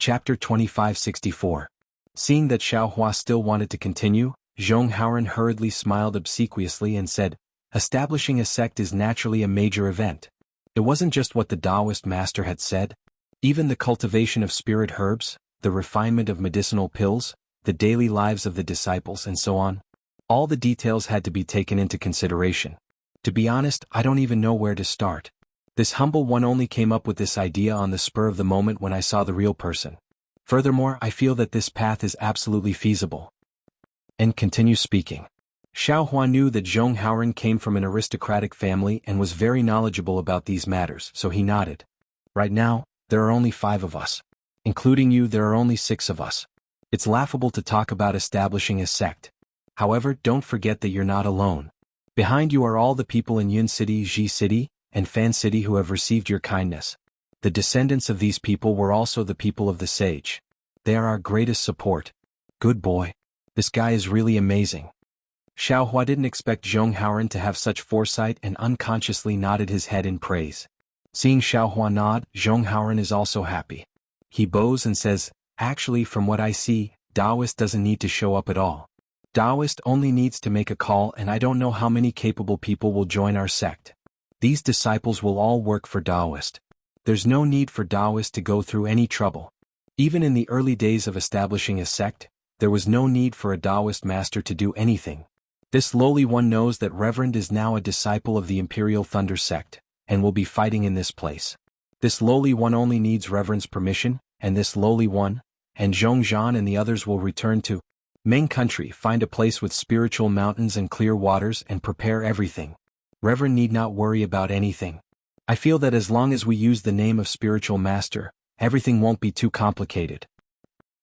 Chapter 2564. Seeing that Xiaohua still wanted to continue, Zhong Haoren hurriedly smiled obsequiously and said, "Establishing a sect is naturally a major event. It wasn't just what the Taoist master had said. Even the cultivation of spirit herbs, the refinement of medicinal pills, the daily lives of the disciples and so on. All the details had to be taken into consideration. To be honest, I don't even know where to start. This humble one only came up with this idea on the spur of the moment when I saw the real person. Furthermore, I feel that this path is absolutely feasible." And continue speaking. Xiaohua knew that Zhong Haoren came from an aristocratic family and was very knowledgeable about these matters, so he nodded. "Right now, there are only 5 of us. Including you, there are only 6 of us. It's laughable to talk about establishing a sect. However, don't forget that you're not alone. Behind you are all the people in Yun City, Ji City, and Fan City who have received your kindness. The descendants of these people were also the people of the sage. They are our greatest support. Good boy. This guy is really amazing." Xiaohua didn't expect Zhong Haoren to have such foresight and unconsciously nodded his head in praise. Seeing Xiaohua nod, Zhong Haoren is also happy. He bows and says, "Actually, from what I see, Taoist doesn't need to show up at all. Taoist only needs to make a call, and I don't know how many capable people will join our sect. These disciples will all work for Taoist. There's no need for Taoist to go through any trouble. Even in the early days of establishing a sect, there was no need for a Taoist master to do anything. This lowly one knows that Reverend is now a disciple of the Imperial Thunder sect, and will be fighting in this place. This lowly one only needs Reverend's permission, and this lowly one, and Zhongzhan and the others will return to Ming country, find a place with spiritual mountains and clear waters and prepare everything. Reverend need not worry about anything. I feel that as long as we use the name of spiritual master, everything won't be too complicated."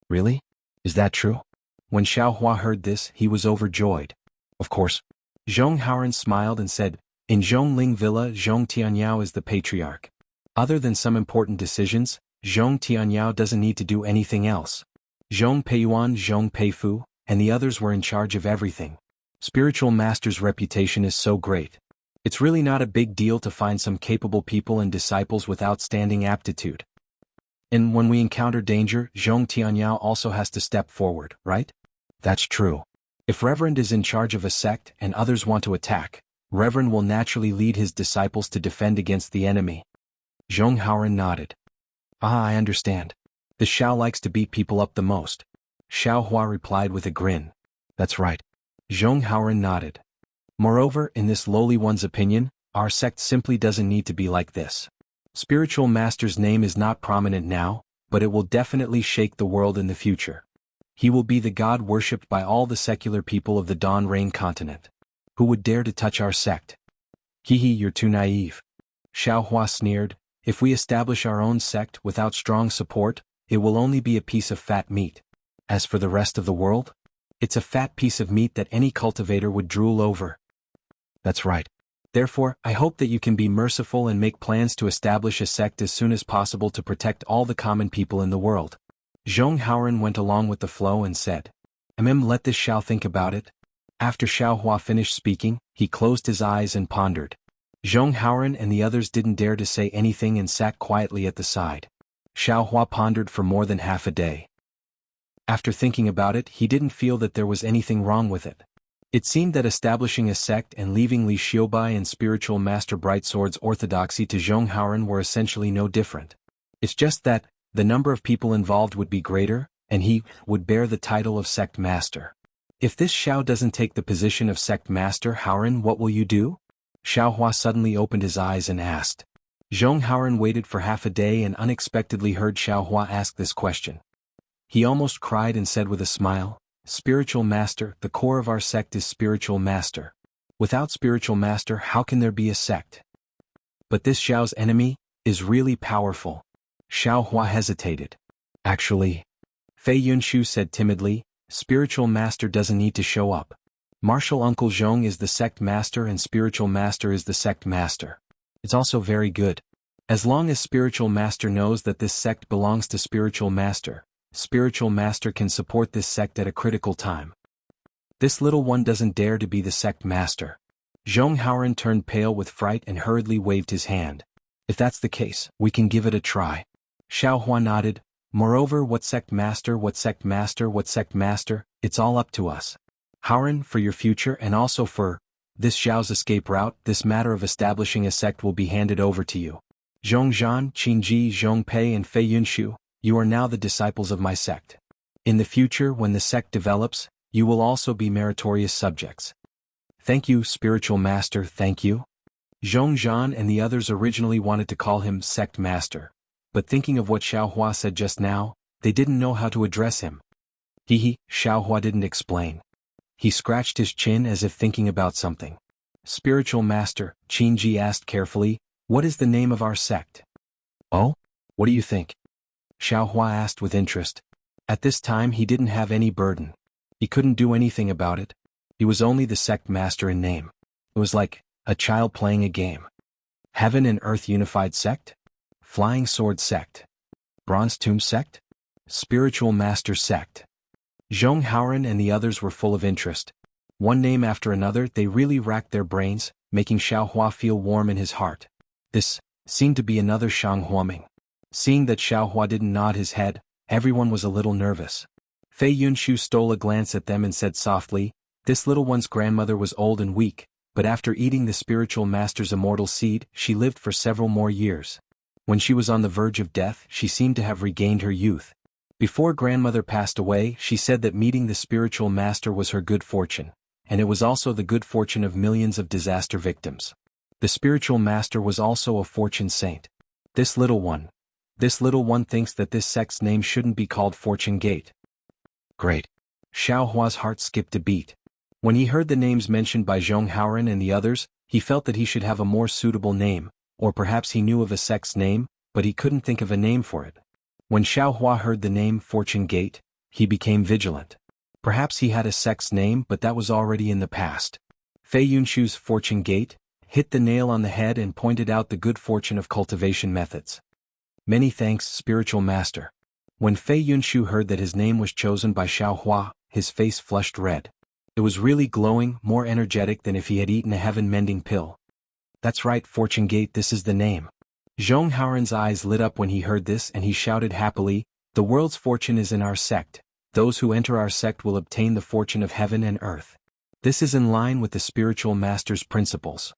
"Really? Is that true?" When Xiaohua heard this, he was overjoyed. "Of course." Zhong Haoren smiled and said, "In Zhongling Villa, Zhong Tianyao is the patriarch. Other than some important decisions, Zhong Tianyao doesn't need to do anything else. Zhong Peiyuan, Zhong Peifu, and the others were in charge of everything. Spiritual master's reputation is so great. It's really not a big deal to find some capable people and disciples with outstanding aptitude. And when we encounter danger, Zhong Tianyao also has to step forward, right?" "That's true. If Reverend is in charge of a sect and others want to attack, Reverend will naturally lead his disciples to defend against the enemy." Zhong Haoren nodded. "Ah, I understand. The Xiao likes to beat people up the most." Xiaohua replied with a grin. "That's right." Zhong Haoren nodded. "Moreover, in this lowly one's opinion, our sect simply doesn't need to be like this. Spiritual master's name is not prominent now, but it will definitely shake the world in the future. He will be the god worshipped by all the secular people of the Dawn Rain continent. Who would dare to touch our sect?" "Hee, you're too naive." Xiaohua sneered. "If we establish our own sect without strong support, it will only be a piece of fat meat. As for the rest of the world, it's a fat piece of meat that any cultivator would drool over." "That's right. Therefore, I hope that you can be merciful and make plans to establish a sect as soon as possible to protect all the common people in the world." Zhong Haoren went along with the flow and said, Let this Xiao think about it." After Xiaohua finished speaking, he closed his eyes and pondered. Zhong Haoren and the others didn't dare to say anything and sat quietly at the side. Xiaohua pondered for more than half a day. After thinking about it, he didn't feel that there was anything wrong with it. It seemed that establishing a sect and leaving Li Xiubai and spiritual master Brightsword's orthodoxy to Zhong Haoren were essentially no different. It's just that the number of people involved would be greater, and he would bear the title of sect master. "If this Xiao doesn't take the position of sect master, Haoren, what will you do?" Xiaohua suddenly opened his eyes and asked. Zhong Haoren waited for half a day and unexpectedly heard Xiaohua ask this question. He almost cried and said with a smile, "Spiritual master, the core of our sect is spiritual master. Without spiritual master, how can there be a sect?" "But this Xiao's enemy is really powerful." Xiaohua hesitated. "Actually," Fei Yunshu said timidly, "spiritual master doesn't need to show up. Martial Uncle Zhong is the sect master and spiritual master is the sect master. It's also very good. As long as spiritual master knows that this sect belongs to spiritual master can support this sect at a critical time. This little one doesn't dare to be the sect master." Zhong Haoren turned pale with fright and hurriedly waved his hand. "If that's the case, we can give it a try." Xiaohua nodded. Moreover, what sect master, what sect master, what sect master, it's all up to us. Howren, for your future and also for this Xiao's escape route, this matter of establishing a sect will be handed over to you. Zhongzhan, Qingji, Zhongpei and Fei Yunshu, you are now the disciples of my sect. In the future, when the sect develops, you will also be meritorious subjects. Thank you, spiritual master, thank you. Zhongzhan and the others originally wanted to call him sect master, but thinking of what Xiaohua said just now, they didn't know how to address him. Xiaohua didn't explain. He scratched his chin as if thinking about something. Spiritual master, Qingji asked carefully, what is the name of our sect? Oh? What do you think? Xiaohua asked with interest. At this time he didn't have any burden. He couldn't do anything about it. He was only the sect master in name. It was like a child playing a game. Heaven and Earth Unified Sect? Flying Sword Sect? Bronze Tomb Sect? Spiritual Master Sect? Zhong Haoren and the others were full of interest. One name after another, they really racked their brains, making Xiaohua feel warm in his heart. This seemed to be another Shang Huaming. Seeing that Xiaohua didn't nod his head, everyone was a little nervous. Fei Yunshu stole a glance at them and said softly, this little one's grandmother was old and weak, but after eating the spiritual master's immortal seed, she lived for several more years. When she was on the verge of death, she seemed to have regained her youth. Before grandmother passed away, she said that meeting the spiritual master was her good fortune, and it was also the good fortune of millions of disaster victims. The spiritual master was also a fortune saint. This little one thinks that this sect's name shouldn't be called Fortune Gate. Great. Xiaohua's heart skipped a beat. When he heard the names mentioned by Zhong Haoren and the others, he felt that he should have a more suitable name, or perhaps he knew of a sect's name, but he couldn't think of a name for it. When Xiaohua heard the name Fortune Gate, he became vigilant. Perhaps he had a sect's name, but that was already in the past. Fei Yunshu's Fortune Gate hit the nail on the head and pointed out the good fortune of cultivation methods. Many thanks, spiritual master. When Fei Yunshu heard that his name was chosen by Xiaohua, his face flushed red. It was really glowing, more energetic than if he had eaten a heaven-mending pill. That's right, Fortune Gate, this is the name. Zhong Haoren's eyes lit up when he heard this and he shouted happily, the world's fortune is in our sect. Those who enter our sect will obtain the fortune of heaven and earth. This is in line with the spiritual master's principles.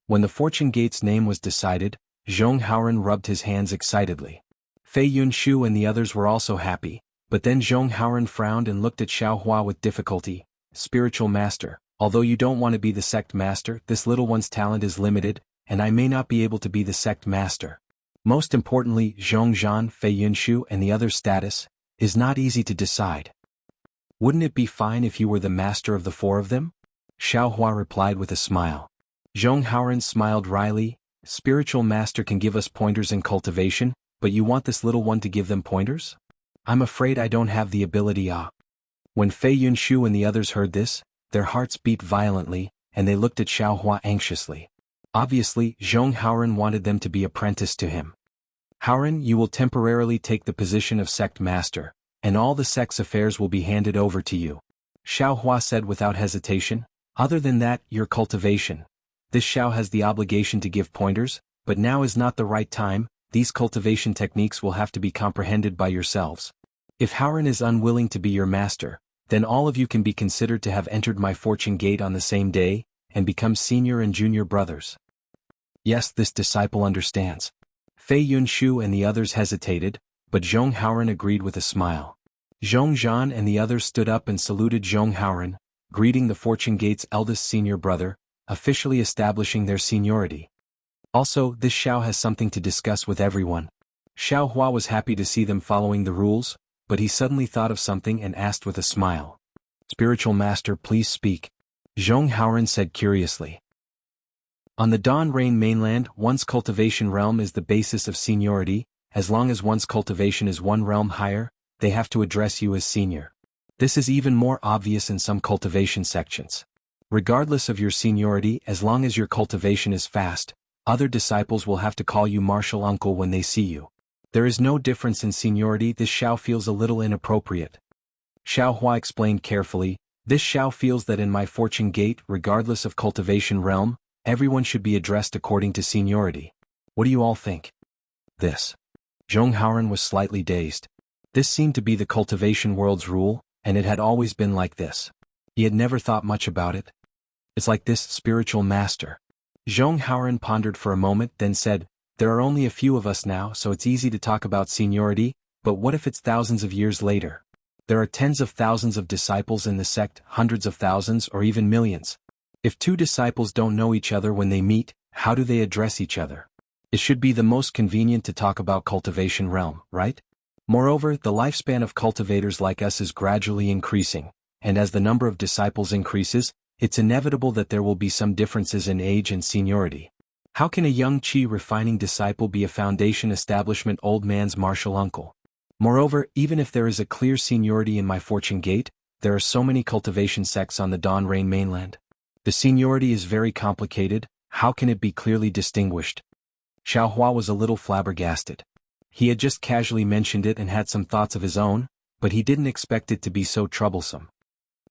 When the Fortune Gate's name was decided, Zhong Haoren rubbed his hands excitedly. Fei Yunshu and the others were also happy, but then Zhong Haoren frowned and looked at Xiaohua with difficulty. Spiritual master, although you don't want to be the sect master, this little one's talent is limited, and I may not be able to be the sect master. Most importantly, Zhongzhan, Fei Yunshu and the other status is not easy to decide. Wouldn't it be fine if you were the master of the four of them? Xiaohua replied with a smile. Zhong Haoren smiled wryly, spiritual master can give us pointers in cultivation, but you want this little one to give them pointers? I'm afraid I don't have the ability. When Fei Yunshu and the others heard this, their hearts beat violently, and they looked at Xiaohua anxiously. Obviously, Zhong Haoren wanted them to be apprenticed to him. Haoren, you will temporarily take the position of sect master, and all the sect's affairs will be handed over to you. Xiaohua said without hesitation, other than that, your cultivation. This Xiao has the obligation to give pointers, but now is not the right time, these cultivation techniques will have to be comprehended by yourselves. If Haoren is unwilling to be your master, then all of you can be considered to have entered my Fortune Gate on the same day, and become senior and junior brothers. Yes, this disciple understands. Fei Yunshu and the others hesitated, but Zhong Haoren agreed with a smile. Zhongzhan and the others stood up and saluted Zhong Haoren, greeting the Fortune Gate's eldest senior brother, officially establishing their seniority. Also, this Xiao has something to discuss with everyone. Xiaohua was happy to see them following the rules, but he suddenly thought of something and asked with a smile. Spiritual master, please speak. Zhong Haoren said curiously. On the Dawn Rain mainland, one's cultivation realm is the basis of seniority. As long as one's cultivation is one realm higher, they have to address you as senior. This is even more obvious in some cultivation sections. Regardless of your seniority, as long as your cultivation is fast, other disciples will have to call you martial uncle when they see you. There is no difference in seniority. This Xiao feels a little inappropriate. Xiaohua explained carefully, this Xiao feels that in my Fortune Gate, regardless of cultivation realm, everyone should be addressed according to seniority. What do you all think? This. Zhong Haoren was slightly dazed. This seemed to be the cultivation world's rule, and it had always been like this. He had never thought much about it. It's like this spiritual master. Zhong Haoran pondered for a moment, then said, there are only a few of us now, so it's easy to talk about seniority, but what if it's thousands of years later? There are tens of thousands of disciples in the sect, hundreds of thousands, or even millions. If two disciples don't know each other when they meet, how do they address each other? It should be the most convenient to talk about cultivation realm, right? Moreover, the lifespan of cultivators like us is gradually increasing, and as the number of disciples increases, it's inevitable that there will be some differences in age and seniority. How can a young qi refining disciple be a foundation establishment old man's martial uncle? Moreover, even if there is a clear seniority in my fortune gate, there are so many cultivation sects on the Dawn Rain mainland. The seniority is very complicated, how can it be clearly distinguished? Xiaohua was a little flabbergasted. He had just casually mentioned it and had some thoughts of his own, but he didn't expect it to be so troublesome.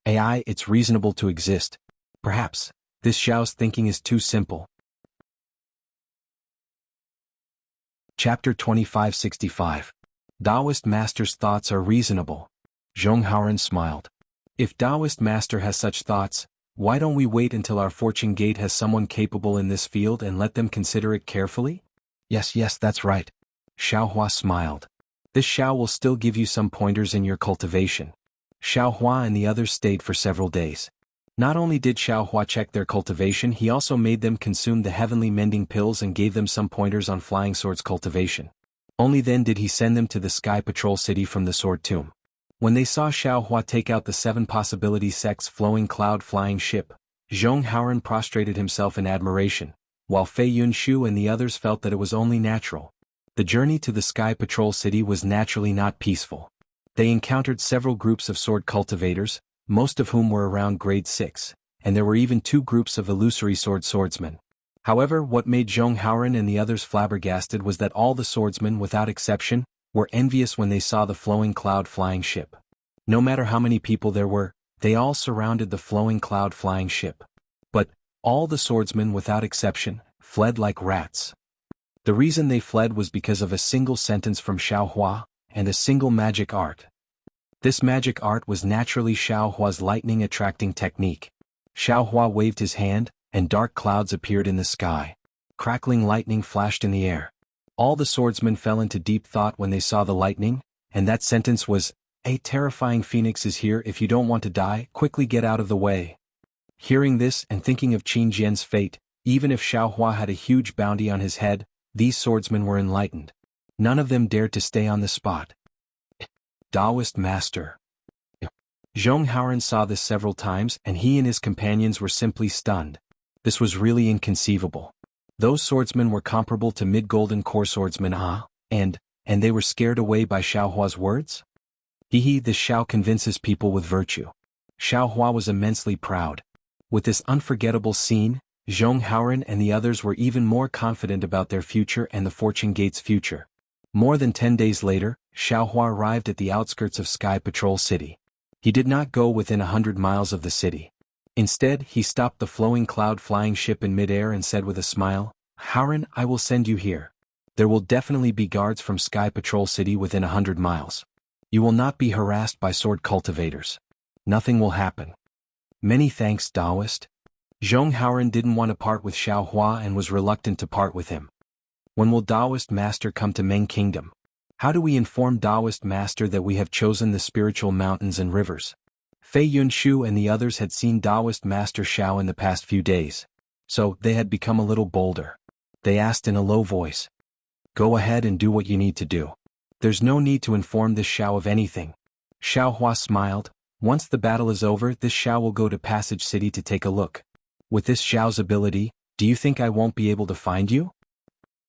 It's reasonable to exist. Perhaps, this Xiao's thinking is too simple. Chapter 2565. Taoist Master's thoughts are reasonable. Zhong Haoran smiled. If Taoist Master has such thoughts, why don't we wait until our fortune gate has someone capable in this field and let them consider it carefully? Yes, that's right. Xiaohua smiled. This Xiao will still give you some pointers in your cultivation. Xiaohua and the others stayed for several days. Not only did Xiaohua check their cultivation, he also made them consume the heavenly mending pills and gave them some pointers on flying swords cultivation. Only then did he send them to the Sky Patrol City from the Sword Tomb. When they saw Xiaohua take out the 7 possibility sects flowing cloud flying ship, Zhong Haoran prostrated himself in admiration, while Fei Yunshu and the others felt that it was only natural. The journey to the Sky Patrol City was naturally not peaceful. They encountered several groups of sword cultivators, most of whom were around grade 6, and there were even 2 groups of illusory swordsmen. However, what made Zhong Haoran and the others flabbergasted was that all the swordsmen, without exception, were envious when they saw the flowing cloud flying ship. No matter how many people there were, they all surrounded the flowing cloud flying ship. But, all the swordsmen without exception, fled like rats. The reason they fled was because of a single sentence from Xiaohua, and a single magic art. This magic art was naturally Xiaohua's lightning attracting technique. Xiaohua waved his hand, and dark clouds appeared in the sky. Crackling lightning flashed in the air. All the swordsmen fell into deep thought when they saw the lightning, and that sentence was, "A terrifying phoenix is here. If you don't want to die, quickly get out of the way." Hearing this and thinking of Qin Jian's fate, even if Xiaohua had a huge bounty on his head, these swordsmen were enlightened. None of them dared to stay on the spot. Taoist Master. Zhong Haoran saw this several times, and he and his companions were simply stunned. This was really inconceivable. Those swordsmen were comparable to mid-golden core swordsmen, and they were scared away by Xiaohua's words? This Xiao convinces people with virtue. Xiaohua was immensely proud. With this unforgettable scene, Zhong Haoran and the others were even more confident about their future and the Fortune Gate's future. More than 10 days later, Xiaohua arrived at the outskirts of Sky Patrol City. He did not go within 100 miles of the city. Instead, he stopped the flowing cloud flying ship in midair and said with a smile, "Haoran, I will send you here. There will definitely be guards from Sky Patrol City within 100 miles. You will not be harassed by sword cultivators. Nothing will happen." Many thanks, Taoist. Zhong Haoran didn't want to part with Xiaohua and was reluctant to part with him. When will Taoist Master come to Meng Kingdom? How do we inform Taoist Master that we have chosen the spiritual mountains and rivers? Fei Yunshu and the others had seen Taoist Master Xiao in the past few days, so they had become a little bolder. They asked in a low voice, "Go ahead and do what you need to do. There's no need to inform this Xiao of anything." Xiaohua smiled. "Once the battle is over, this Xiao will go to Passage City to take a look. With this Xiao's ability, do you think I won't be able to find you?"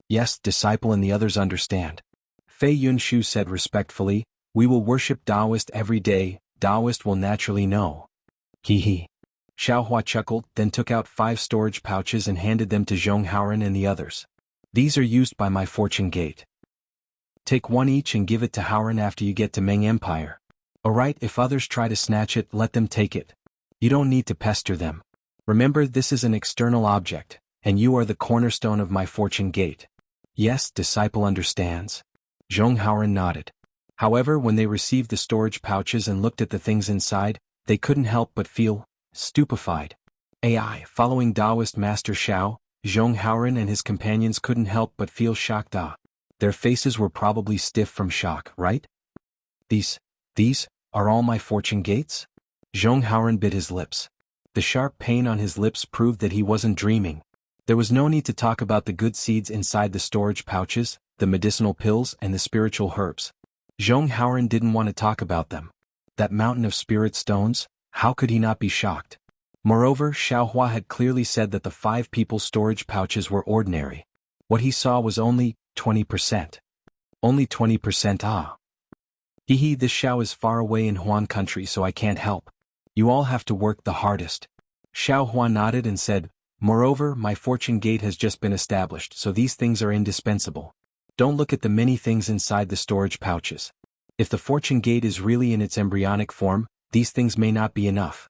"Yes, disciple and the others understand." Fei Yunshu said respectfully, "We will worship Taoist every day. Taoist will naturally know." Xiaohua chuckled, then took out 5 storage pouches and handed them to Zhong Haoran and the others. "These are used by my Fortune Gate. Take one each and give it to Haoran after you get to Meng Empire. Alright, if others try to snatch it, let them take it. You don't need to pester them. Remember, this is an external object, and you are the cornerstone of my Fortune Gate." "Yes, disciple understands." Zhong Haoran nodded. However, when they received the storage pouches and looked at the things inside, they couldn't help but feel stupefied. Following Taoist Master Xiao, Zhong Haoran and his companions couldn't help but feel shocked. Their faces were probably stiff from shock, right? These are all my fortune gates? Zhong Haoran bit his lips. The sharp pain on his lips proved that he wasn't dreaming. There was no need to talk about the good seeds inside the storage pouches, the medicinal pills and the spiritual herbs. Zhong Haoran didn't want to talk about them. That mountain of spirit stones, how could he not be shocked? Moreover, Xiaohua had clearly said that the 5 people's storage pouches were ordinary. What he saw was only 20%. Only 20%. This Xiao is far away in Huan country, so I can't help. You all have to work the hardest. Xiaohua nodded and said, moreover, my fortune gate has just been established, so these things are indispensable. Don't look at the many things inside the storage pouches. If the fortune gate is really in its embryonic form, these things may not be enough.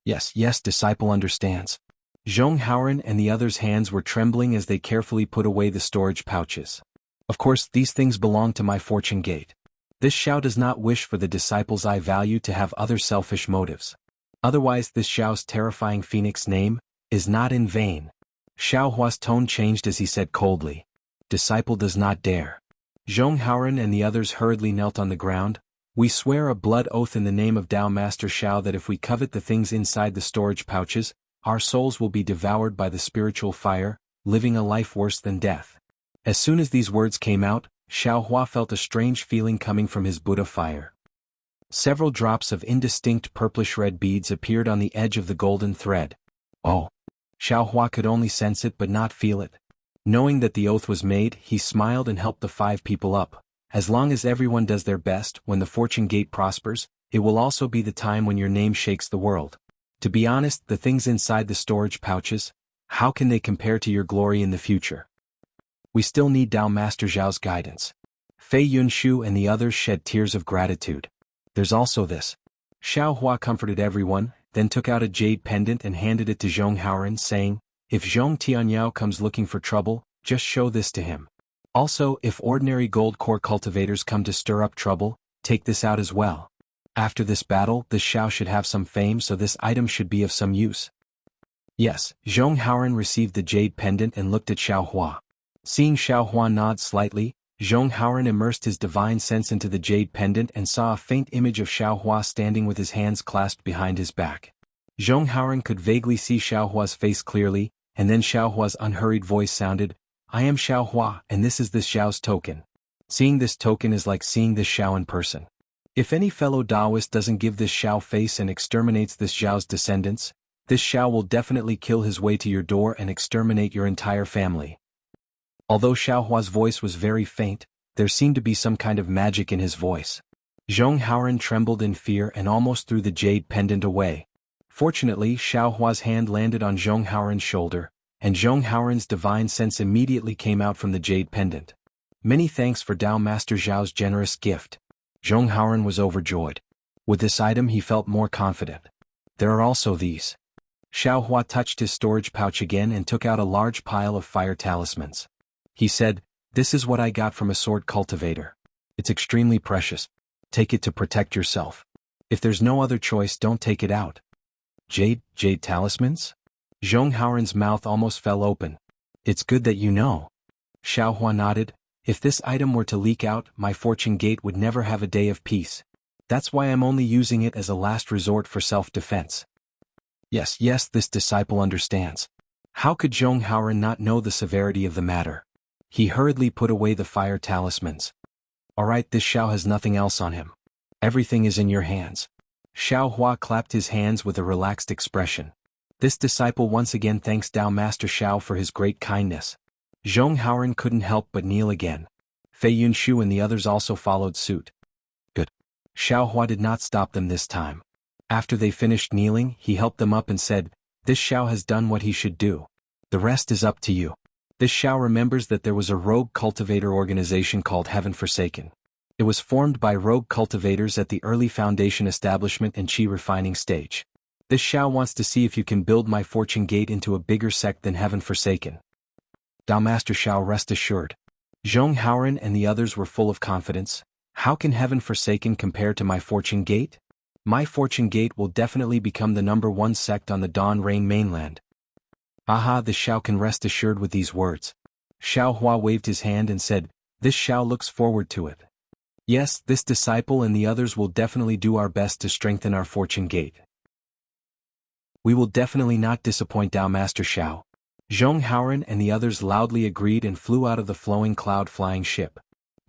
Yes, disciple understands. Zhong Haoran and the others' hands were trembling as they carefully put away the storage pouches. Of course, these things belong to my fortune gate. This Xiao does not wish for the disciples I value to have other selfish motives. Otherwise, this Xiao's terrifying phoenix name is not in vain. Xiaohua's tone changed as he said coldly, disciple does not dare. Zhong Haoran and the others hurriedly knelt on the ground. We swear a blood oath in the name of Tao Master Xiao that if we covet the things inside the storage pouches, our souls will be devoured by the spiritual fire, living a life worse than death. As soon as these words came out, Xiaohua felt a strange feeling coming from his Buddha fire. Several drops of indistinct purplish-red beads appeared on the edge of the golden thread. Oh! Xiaohua could only sense it but not feel it. Knowing that the oath was made, he smiled and helped the 5 people up. As long as everyone does their best, when the fortune gate prospers, it will also be the time when your name shakes the world. To be honest, the things inside the storage pouches, how can they compare to your glory in the future? We still need Tao Master Zhao's guidance. Fei Yunshu and the others shed tears of gratitude. There's also this. Xiaohua comforted everyone, then took out a jade pendant and handed it to Zhong Haoran, saying, if Zhong Tianyao comes looking for trouble, just show this to him. Also, if ordinary gold core cultivators come to stir up trouble, take this out as well. After this battle, this Xiao should have some fame, so this item should be of some use. Yes, Zhong Haoran received the jade pendant and looked at Xiaohua. Seeing Xiaohua nod slightly, Zhong Haoran immersed his divine sense into the jade pendant and saw a faint image of Xiaohua standing with his hands clasped behind his back. Zhong Haoran could vaguely see Xiaohua's face clearly, and then Xiaohua's unhurried voice sounded, I am Xiaohua, and this is this Xiao's token. Seeing this token is like seeing this Xiao in person. If any fellow Taoist doesn't give this Xiao face and exterminates this Xiao's descendants, this Xiao will definitely kill his way to your door and exterminate your entire family. Although Xiaohua's voice was very faint, there seemed to be some kind of magic in his voice. Zhong Haoran trembled in fear and almost threw the jade pendant away. Fortunately, Xiaohua's hand landed on Zhong Haoran's shoulder, and Zhong Haoran's divine sense immediately came out from the jade pendant. Many thanks for Tao Master Zhao's generous gift. Zhong Haoran was overjoyed. With this item he felt more confident. There are also these. Xiaohua touched his storage pouch again and took out a large pile of fire talismans. He said, this is what I got from a sword cultivator. It's extremely precious. Take it to protect yourself. If there's no other choice, don't take it out. Jade talismans? Zhong Haoran's mouth almost fell open. It's good that you know. Xiaohua nodded. If this item were to leak out, my fortune gate would never have a day of peace. That's why I'm only using it as a last resort for self-defense. Yes, this disciple understands. How could Zhong Haoran not know the severity of the matter? He hurriedly put away the fire talismans. Alright, this Xiao has nothing else on him. Everything is in your hands. Xiaohua clapped his hands with a relaxed expression. This disciple once again thanks Tao Master Xiao for his great kindness. Zhong Haoran couldn't help but kneel again. Fei Yunshu and the others also followed suit. Good. Xiaohua did not stop them this time. After they finished kneeling, he helped them up and said, this Xiao has done what he should do. The rest is up to you. This Xiao remembers that there was a rogue cultivator organization called Heaven Forsaken. It was formed by rogue cultivators at the early foundation establishment and Qi refining stage. This Xiao wants to see if you can build my fortune gate into a bigger sect than Heaven Forsaken. Tao Master Xiao, rest assured. Zhong Haoran and the others were full of confidence. How can heaven forsaken compare to my fortune gate? My fortune gate will definitely become the #1 sect on the Dawn Rain mainland. Aha, the Xiao can rest assured with these words. Xiao Hua waved his hand and said, this Xiao looks forward to it. Yes, this disciple and the others will definitely do our best to strengthen our fortune gate. We will definitely not disappoint Dao Master Xiao. Zhong Haoran and the others loudly agreed and flew out of the flowing cloud-flying ship.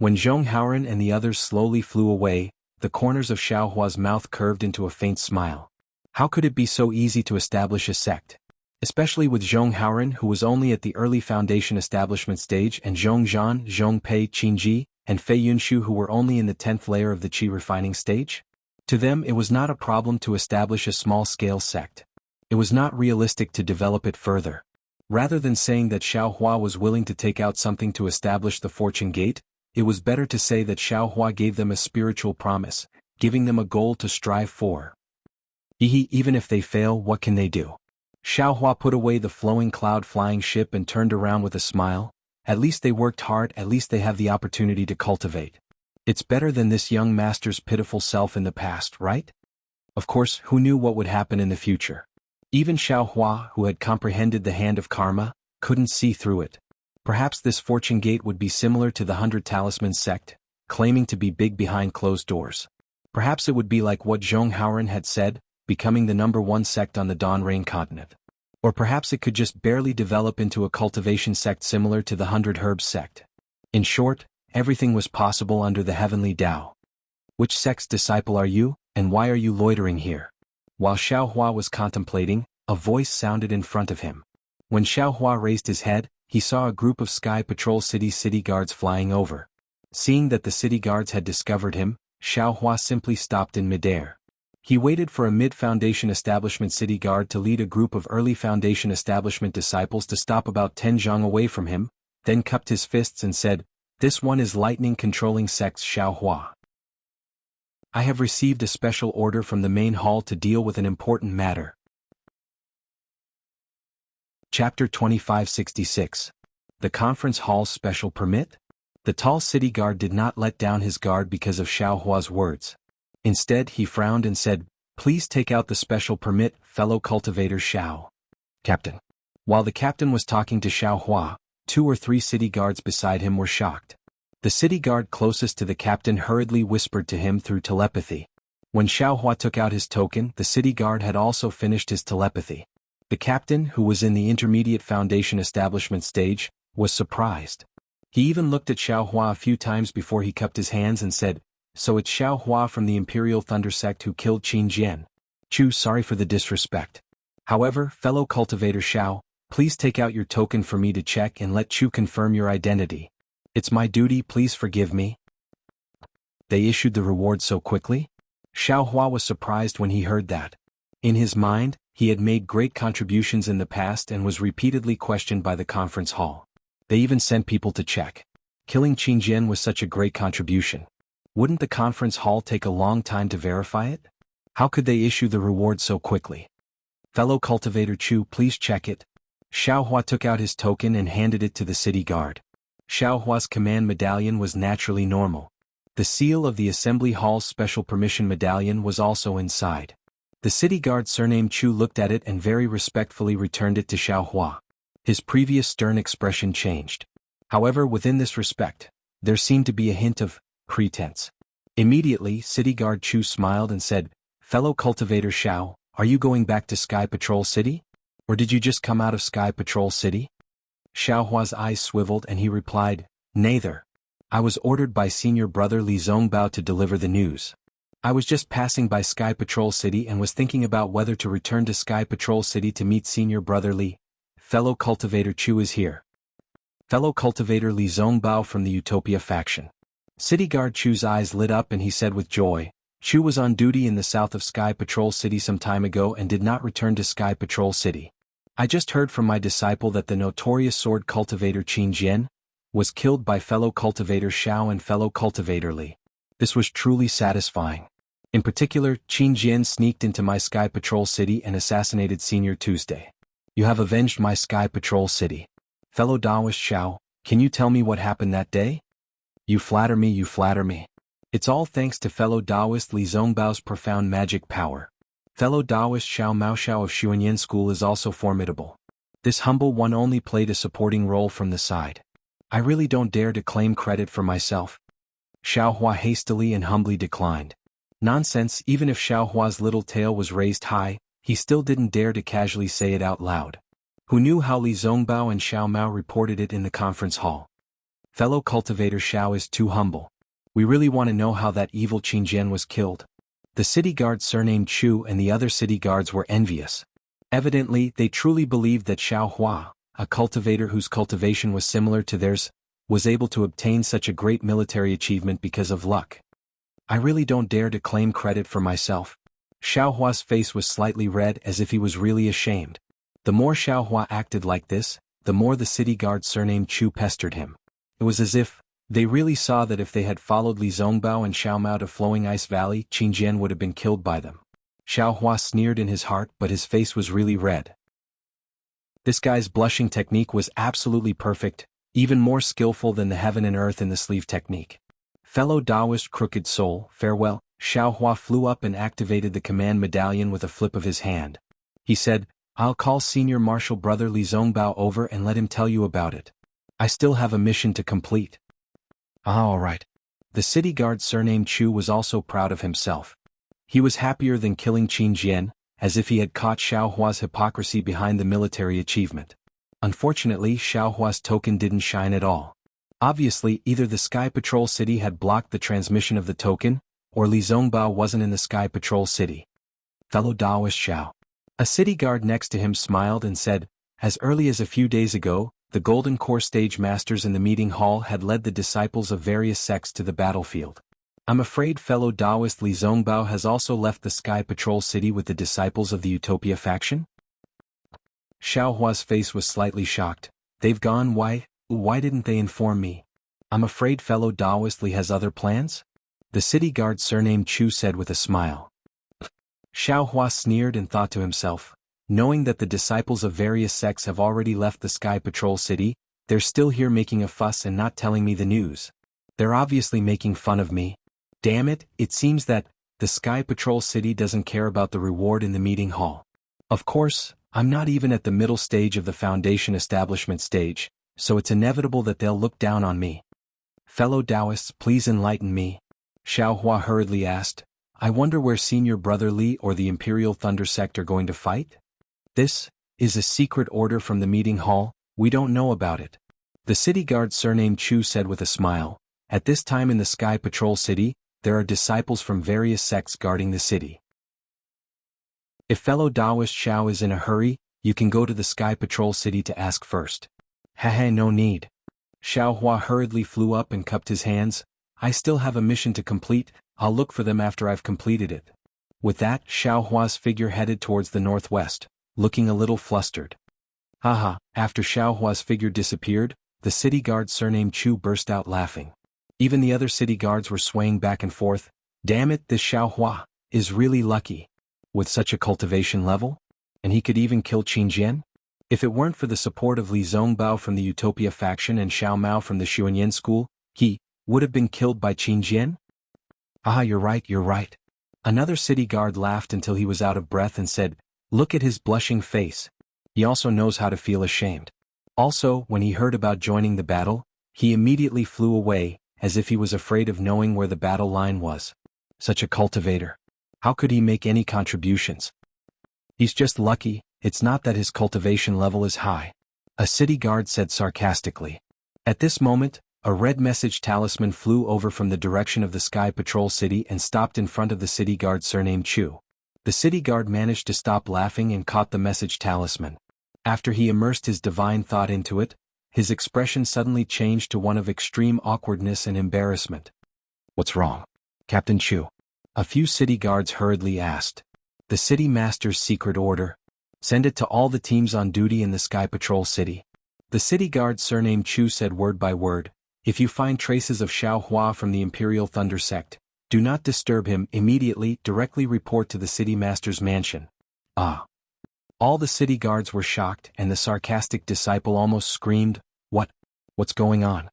When Zhong Haoran and the others slowly flew away, the corners of Xiao Hua's mouth curved into a faint smile. How could it be so easy to establish a sect? Especially with Zhong Haoran, who was only at the early foundation establishment stage, and Zhong Zhan, Zhong Pei, Qinji, and Fei Yunshu, who were only in the 10th layer of the qi refining stage? To them it was not a problem to establish a small-scale sect. It was not realistic to develop it further. Rather than saying that Xiao Hua was willing to take out something to establish the fortune gate, it was better to say that Xiao Hua gave them a spiritual promise, giving them a goal to strive for. Even if they fail, what can they do? Xiao Hua put away the flowing cloud-flying ship and turned around with a smile. At least they worked hard, at least they have the opportunity to cultivate. It's better than this young master's pitiful self in the past, right? Of course, who knew what would happen in the future? Even Xiao Hua, who had comprehended the hand of karma, couldn't see through it. Perhaps this fortune gate would be similar to the 100 Talisman sect, claiming to be big behind closed doors. Perhaps it would be like what Zhong Haoran had said, becoming the #1 sect on the Dawn Rain continent. Or perhaps it could just barely develop into a cultivation sect similar to the 100 Herbs sect. In short, everything was possible under the heavenly Tao. Which sect's disciple are you, and why are you loitering here? While Xiao Hua was contemplating, a voice sounded in front of him. When Xiao Hua raised his head, he saw a group of Sky Patrol city guards flying over. Seeing that the city guards had discovered him, Xiao Hua simply stopped in midair. He waited for a mid-foundation establishment city guard to lead a group of early foundation establishment disciples to stop about 10 zhang away from him, then cupped his fists and said, this one is lightning controlling sect's Xiao Hua. I have received a special order from the main hall to deal with an important matter. Chapter 2566. The Conference Hall's Special Permit? The tall city guard did not let down his guard because of Xiao Hua's words. Instead, he frowned and said, please take out the special permit, fellow cultivator Xiao. Captain. While the captain was talking to Xiao Hua, 2 or 3 city guards beside him were shocked. The city guard closest to the captain hurriedly whispered to him through telepathy. When Xiao Hua took out his token, the city guard had also finished his telepathy. The captain, who was in the intermediate foundation establishment stage, was surprised. He even looked at Xiao Hua a few times before he cupped his hands and said, so it's Xiao Hua from the Imperial Thunder Sect who killed Qin Jian. Chu, sorry for the disrespect. However, fellow cultivator Xiao, please take out your token for me to check and let Chu confirm your identity. It's my duty, please forgive me. They issued the reward so quickly? Xiao Hua was surprised when he heard that. In his mind, he had made great contributions in the past and was repeatedly questioned by the conference hall. They even sent people to check. Killing Qin Jian was such a great contribution. Wouldn't the conference hall take a long time to verify it? How could they issue the reward so quickly? Fellow cultivator Chu, please check it. Xiao Hua took out his token and handed it to the city guard. Xiao Hua's command medallion was naturally normal. The seal of the assembly hall's special permission medallion was also inside. The city guard surnamed Chu looked at it and very respectfully returned it to Xiao Hua. His previous stern expression changed. However, within this respect, there seemed to be a hint of pretense. Immediately, City Guard Chu smiled and said, fellow cultivator Xiao, are you going back to Sky Patrol City? Or did you just come out of Sky Patrol City? Xiao Hua's eyes swiveled and he replied, neither. I was ordered by senior brother Li Zongbao to deliver the news. I was just passing by Sky Patrol City and was thinking about whether to return to Sky Patrol City to meet senior brother Li. Fellow cultivator Chu is here. Fellow cultivator Li Zongbao from the Utopia faction. City Guard Chu's eyes lit up and he said with joy, Chu was on duty in the south of Sky Patrol City some time ago and did not return to Sky Patrol City. I just heard from my disciple that the notorious sword cultivator Qin Jian was killed by fellow cultivator Xiao and fellow cultivator Li. This was truly satisfying. In particular, Qin Jian sneaked into my Sky Patrol City and assassinated Senior Tuesday. You have avenged my Sky Patrol City. Fellow Daoist Xiao, can you tell me what happened that day? You flatter me, you flatter me. It's all thanks to fellow Taoist Li Zongbao's profound magic power. Fellow Taoist Xiao Maoxiao of Xuanyan School is also formidable. This humble one only played a supporting role from the side. I really don't dare to claim credit for myself. Xiao Hua hastily and humbly declined. Nonsense, even if Xiao Hua's little tail was raised high, he still didn't dare to casually say it out loud. Who knew how Li Zongbao and Xiao Mao reported it in the conference hall? Fellow cultivator Xiao is too humble. We really want to know how that evil Qingjian was killed. The city guard surnamed Chu and the other city guards were envious. Evidently, they truly believed that Xiao Hua, a cultivator whose cultivation was similar to theirs, was able to obtain such a great military achievement because of luck. I really don't dare to claim credit for myself. Xiao Hua's face was slightly red as if he was really ashamed. The more Xiao Hua acted like this, the more the city guard surnamed Chu pestered him. It was as if they really saw that if they had followed Li Zongbao and Xiao Mao to Flowing Ice Valley, Qingjian would have been killed by them. Xiao Hua sneered in his heart, but his face was really red. This guy's blushing technique was absolutely perfect, even more skillful than the heaven and earth in the sleeve technique. Fellow Taoist Crooked Soul, farewell. Xiao Hua flew up and activated the command medallion with a flip of his hand. He said, I'll call Senior Marshal Brother Li Zongbao over and let him tell you about it. I still have a mission to complete. All right. The city guard surnamed Chu was also proud of himself. He was happier than killing Qingjian, as if he had caught Xiao Hua's hypocrisy behind the military achievement. Unfortunately, Xiao Hua's token didn't shine at all. Obviously, either the Sky Patrol City had blocked the transmission of the token, or Li Zongbao wasn't in the Sky Patrol City. Fellow Taoist Xiao. A city guard next to him smiled and said, as early as a few days ago, the Golden Core Stage Masters in the meeting hall had led the disciples of various sects to the battlefield. I'm afraid fellow Taoist Li Zongbao has also left the Sky Patrol City with the disciples of the Utopia faction? Xiao Hua's face was slightly shocked. They've gone? Why didn't they inform me? I'm afraid fellow Taoist Li has other plans? The city guard surnamed Chu said with a smile. Xiao Hua sneered and thought to himself, knowing that the disciples of various sects have already left the Sky Patrol City, they're still here making a fuss and not telling me the news. They're obviously making fun of me. Damn it, it seems that the Sky Patrol City doesn't care about the reward in the meeting hall. Of course, I'm not even at the middle stage of the Foundation establishment stage, so it's inevitable that they'll look down on me. Fellow Taoists, please enlighten me. Xiao Hua hurriedly asked, I wonder where Senior Brother Li or the Imperial Thunder Sect are going to fight? This is a secret order from the meeting hall, we don't know about it. The city guard surnamed Chu said with a smile, at this time in the Sky Patrol City, there are disciples from various sects guarding the city. If fellow Taoist Xiao is in a hurry, you can go to the Sky Patrol City to ask first. Haha, no need. Xiao Hua hurriedly flew up and cupped his hands. I still have a mission to complete, I'll look for them after I've completed it. With that, Xiao Hua's figure headed towards the northwest, looking a little flustered. Haha, after Xiao Hua's figure disappeared, the city guard surnamed Chu burst out laughing. Even the other city guards were swaying back and forth. Damn it, this Xiao Hua is really lucky. With such a cultivation level? And he could even kill Qingjian? If it weren't for the support of Li Zongbao from the Utopia faction and Xiao Mao from the Xuanyan School, he would have been killed by Qingjian? Ah, you're right. Another city guard laughed until he was out of breath and said, look at his blushing face. He also knows how to feel ashamed. Also, when he heard about joining the battle, he immediately flew away, as if he was afraid of knowing where the battle line was. Such a cultivator. How could he make any contributions? He's just lucky, it's not that his cultivation level is high. A city guard said sarcastically. At this moment, a red message talisman flew over from the direction of the Sky Patrol City and stopped in front of the city guard surnamed Chu. The city guard managed to stop laughing and caught the message talisman. After he immersed his divine thought into it, his expression suddenly changed to one of extreme awkwardness and embarrassment. What's wrong, Captain Chu? A few city guards hurriedly asked. The city master's secret order. Send it to all the teams on duty in the Sky Patrol City. The city guard surnamed Chu said word by word, if you find traces of Xiao Hua from the Imperial Thunder Sect, do not disturb him immediately, directly report to the city master's mansion. Ah. All the city guards were shocked and the sarcastic disciple almost screamed, what's going on?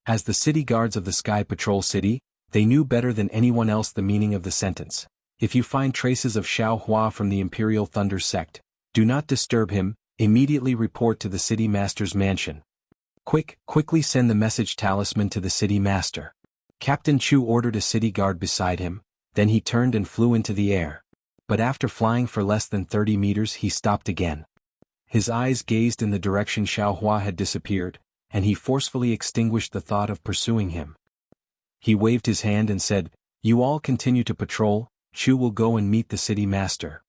As the city guards of the Sky Patrol City, They knew better than anyone else the meaning of the sentence. If you find traces of Xiao Hua from the Imperial Thunder sect, do not disturb him, immediately report to the city master's mansion. Quickly send the message talisman to the city master. Captain Chu ordered a city guard beside him, then he turned and flew into the air. But after flying for less than 30 meters he stopped again. His eyes gazed in the direction Xiao Hua had disappeared, and he forcefully extinguished the thought of pursuing him. He waved his hand and said, "You all continue to patrol, Chu will go and meet the city master."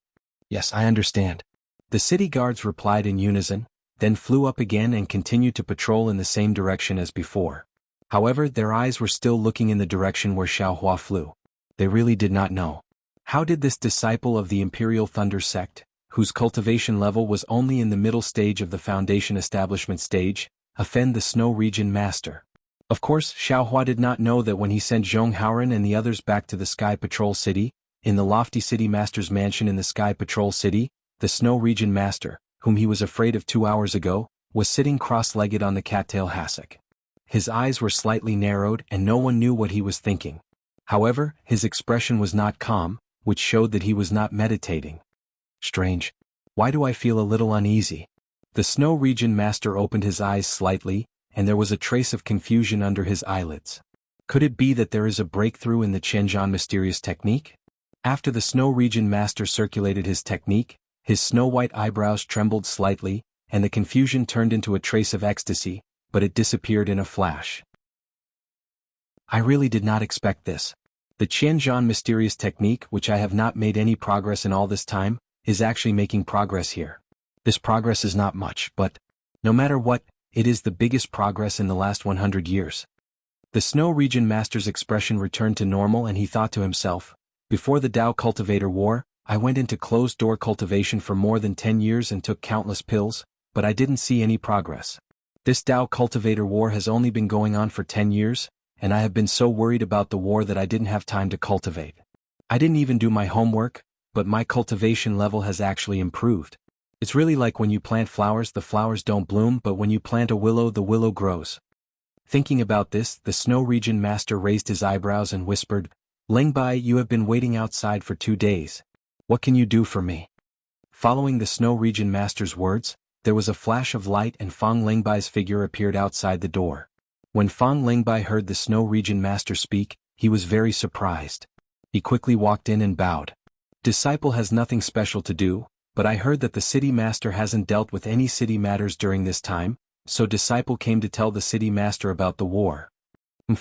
"Yes, I understand." The city guards replied in unison, then flew up again and continued to patrol in the same direction as before. However, their eyes were still looking in the direction where Xiao Hua flew. They really did not know. How did this disciple of the Imperial Thunder sect, whose cultivation level was only in the middle stage of the Foundation establishment stage, offend the Snow Region Master? Of course, Xiao Hua did not know that when he sent Zhong Haoren and the others back to the Sky Patrol City, in the lofty City Master's mansion in the Sky Patrol City, the Snow Region Master, whom he was afraid of 2 hours ago, was sitting cross-legged on the cattail hassock. His eyes were slightly narrowed and no one knew what he was thinking. However, his expression was not calm, which showed that he was not meditating. Strange. Why do I feel a little uneasy? The Snow Region Master opened his eyes slightly, and there was a trace of confusion under his eyelids. Could it be that there is a breakthrough in the Qianzhan mysterious technique? After the Snow Region Master circulated his technique, his snow-white eyebrows trembled slightly, and the confusion turned into a trace of ecstasy, but it disappeared in a flash. I really did not expect this. The Qianzhan mysterious technique, which I have not made any progress in all this time, is actually making progress here. This progress is not much, but, no matter what, it is the biggest progress in the last 100 years. The Snow Region Master's expression returned to normal and he thought to himself, before the Dao Cultivator War, I went into closed-door cultivation for more than 10 years and took countless pills, but I didn't see any progress. This Dao Cultivator War has only been going on for 10 years, and I have been so worried about the war that I didn't have time to cultivate. I didn't even do my homework, but my cultivation level has actually improved. It's really like when you plant flowers, the flowers don't bloom, but when you plant a willow, the willow grows. Thinking about this, the Snow Region Master raised his eyebrows and whispered, "Lingbai, you have been waiting outside for 2 days. What can you do for me?" Following the Snow Region Master's words, there was a flash of light and Fang Lingbai's figure appeared outside the door. When Fang Lingbai heard the Snow Region Master speak, he was very surprised. He quickly walked in and bowed. "Disciple has nothing special to do, but I heard that the city master hasn't dealt with any city matters during this time, so Disciple came to tell the city master about the war."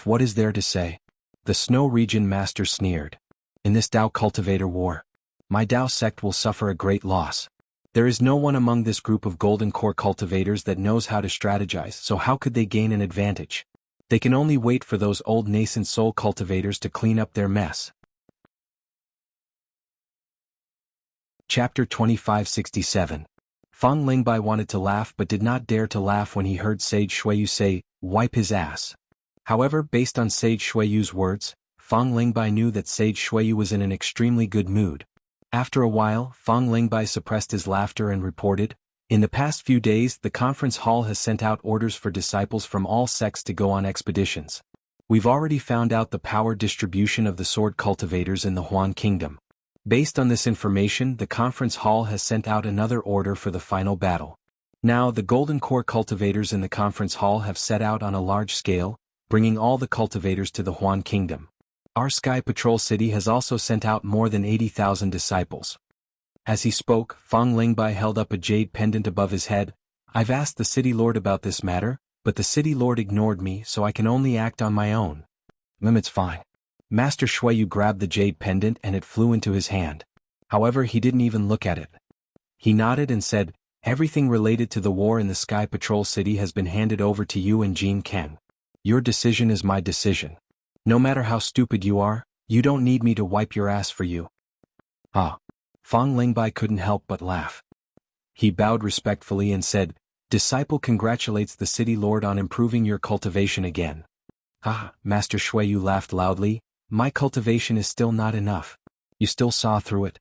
What is there to say? The Snow Region Master sneered. "In this Dao Cultivator War, my Dao sect will suffer a great loss. There is no one among this group of Golden Core cultivators that knows how to strategize, so how could they gain an advantage? They can only wait for those old nascent soul cultivators to clean up their mess." Chapter 2567. Fang Lingbai wanted to laugh but did not dare to laugh when he heard Sage Xueyu say, "Wipe his ass." However, based on Sage Xueyu's words, Fang Lingbai knew that Sage Xueyu was in an extremely good mood. After a while, Fang Lingbai suppressed his laughter and reported, "In the past few days, the conference hall has sent out orders for disciples from all sects to go on expeditions. We've already found out the power distribution of the sword cultivators in the Huan Kingdom. Based on this information, the conference hall has sent out another order for the final battle. Now, the Golden Core cultivators in the conference hall have set out on a large scale, bringing all the cultivators to the Huan Kingdom. Our Sky Patrol City has also sent out more than 80,000 disciples." As he spoke, Fang Lingbai held up a jade pendant above his head. "I've asked the city lord about this matter, but the city lord ignored me, so I can only act on my own." "It's fine." Master Xueyu grabbed the jade pendant and it flew into his hand. However, he didn't even look at it. He nodded and said, "Everything related to the war in the Sky Patrol City has been handed over to you and Jean Ken. Your decision is my decision. No matter how stupid you are, you don't need me to wipe your ass for you." Ah. Fang Lingbai couldn't help but laugh. He bowed respectfully and said, "Disciple congratulates the city lord on improving your cultivation again." "Ah," Master Xueyu laughed loudly, "my cultivation is still not enough. You still saw through it."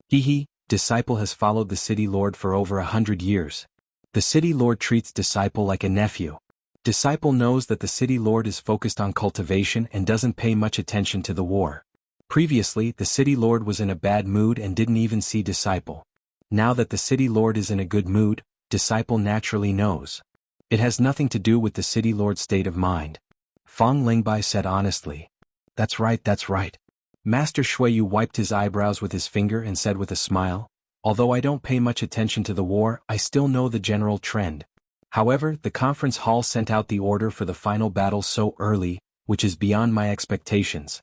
"Hee, Disciple has followed the city lord for over 100 years. The city lord treats Disciple like a nephew. Disciple knows that the city lord is focused on cultivation and doesn't pay much attention to the war. Previously, the city lord was in a bad mood and didn't even see Disciple. Now that the city lord is in a good mood, Disciple naturally knows. It has nothing to do with the city lord's state of mind. Fang Lingbai said honestly. That's right, that's right. Master Shuiyu wiped his eyebrows with his finger and said with a smile, although I don't pay much attention to the war, I still know the general trend. However, the conference hall sent out the order for the final battle so early, which is beyond my expectations.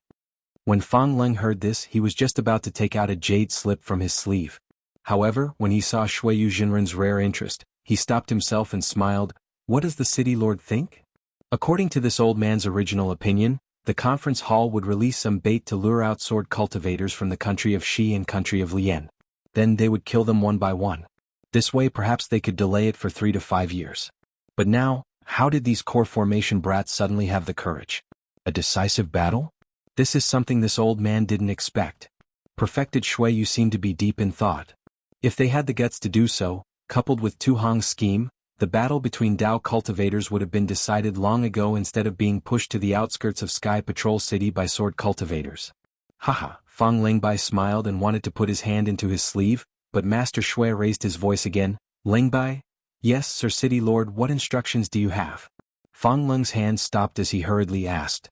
When Fang Leng heard this, he was just about to take out a jade slip from his sleeve. However, when he saw Shuiyu Jinren's rare interest, he stopped himself and smiled. What does the city lord think? According to this old man's original opinion, the conference hall would release some bait to lure out sword cultivators from the country of Shi and country of Lian. Then they would kill them one by one. This way perhaps they could delay it for 3 to 5 years. But now, how did these core formation brats suddenly have the courage? A decisive battle? This is something this old man didn't expect. Perfected Shuiyu seemed to be deep in thought. If they had the guts to do so, coupled with Tu Hong's scheme, the battle between Dao cultivators would have been decided long ago instead of being pushed to the outskirts of Sky Patrol City by sword cultivators. Haha, Fang Lingbai smiled and wanted to put his hand into his sleeve, but Master Shui raised his voice again. Lingbai? Yes, Sir City Lord, what instructions do you have? Fang Leng's hand stopped as he hurriedly asked.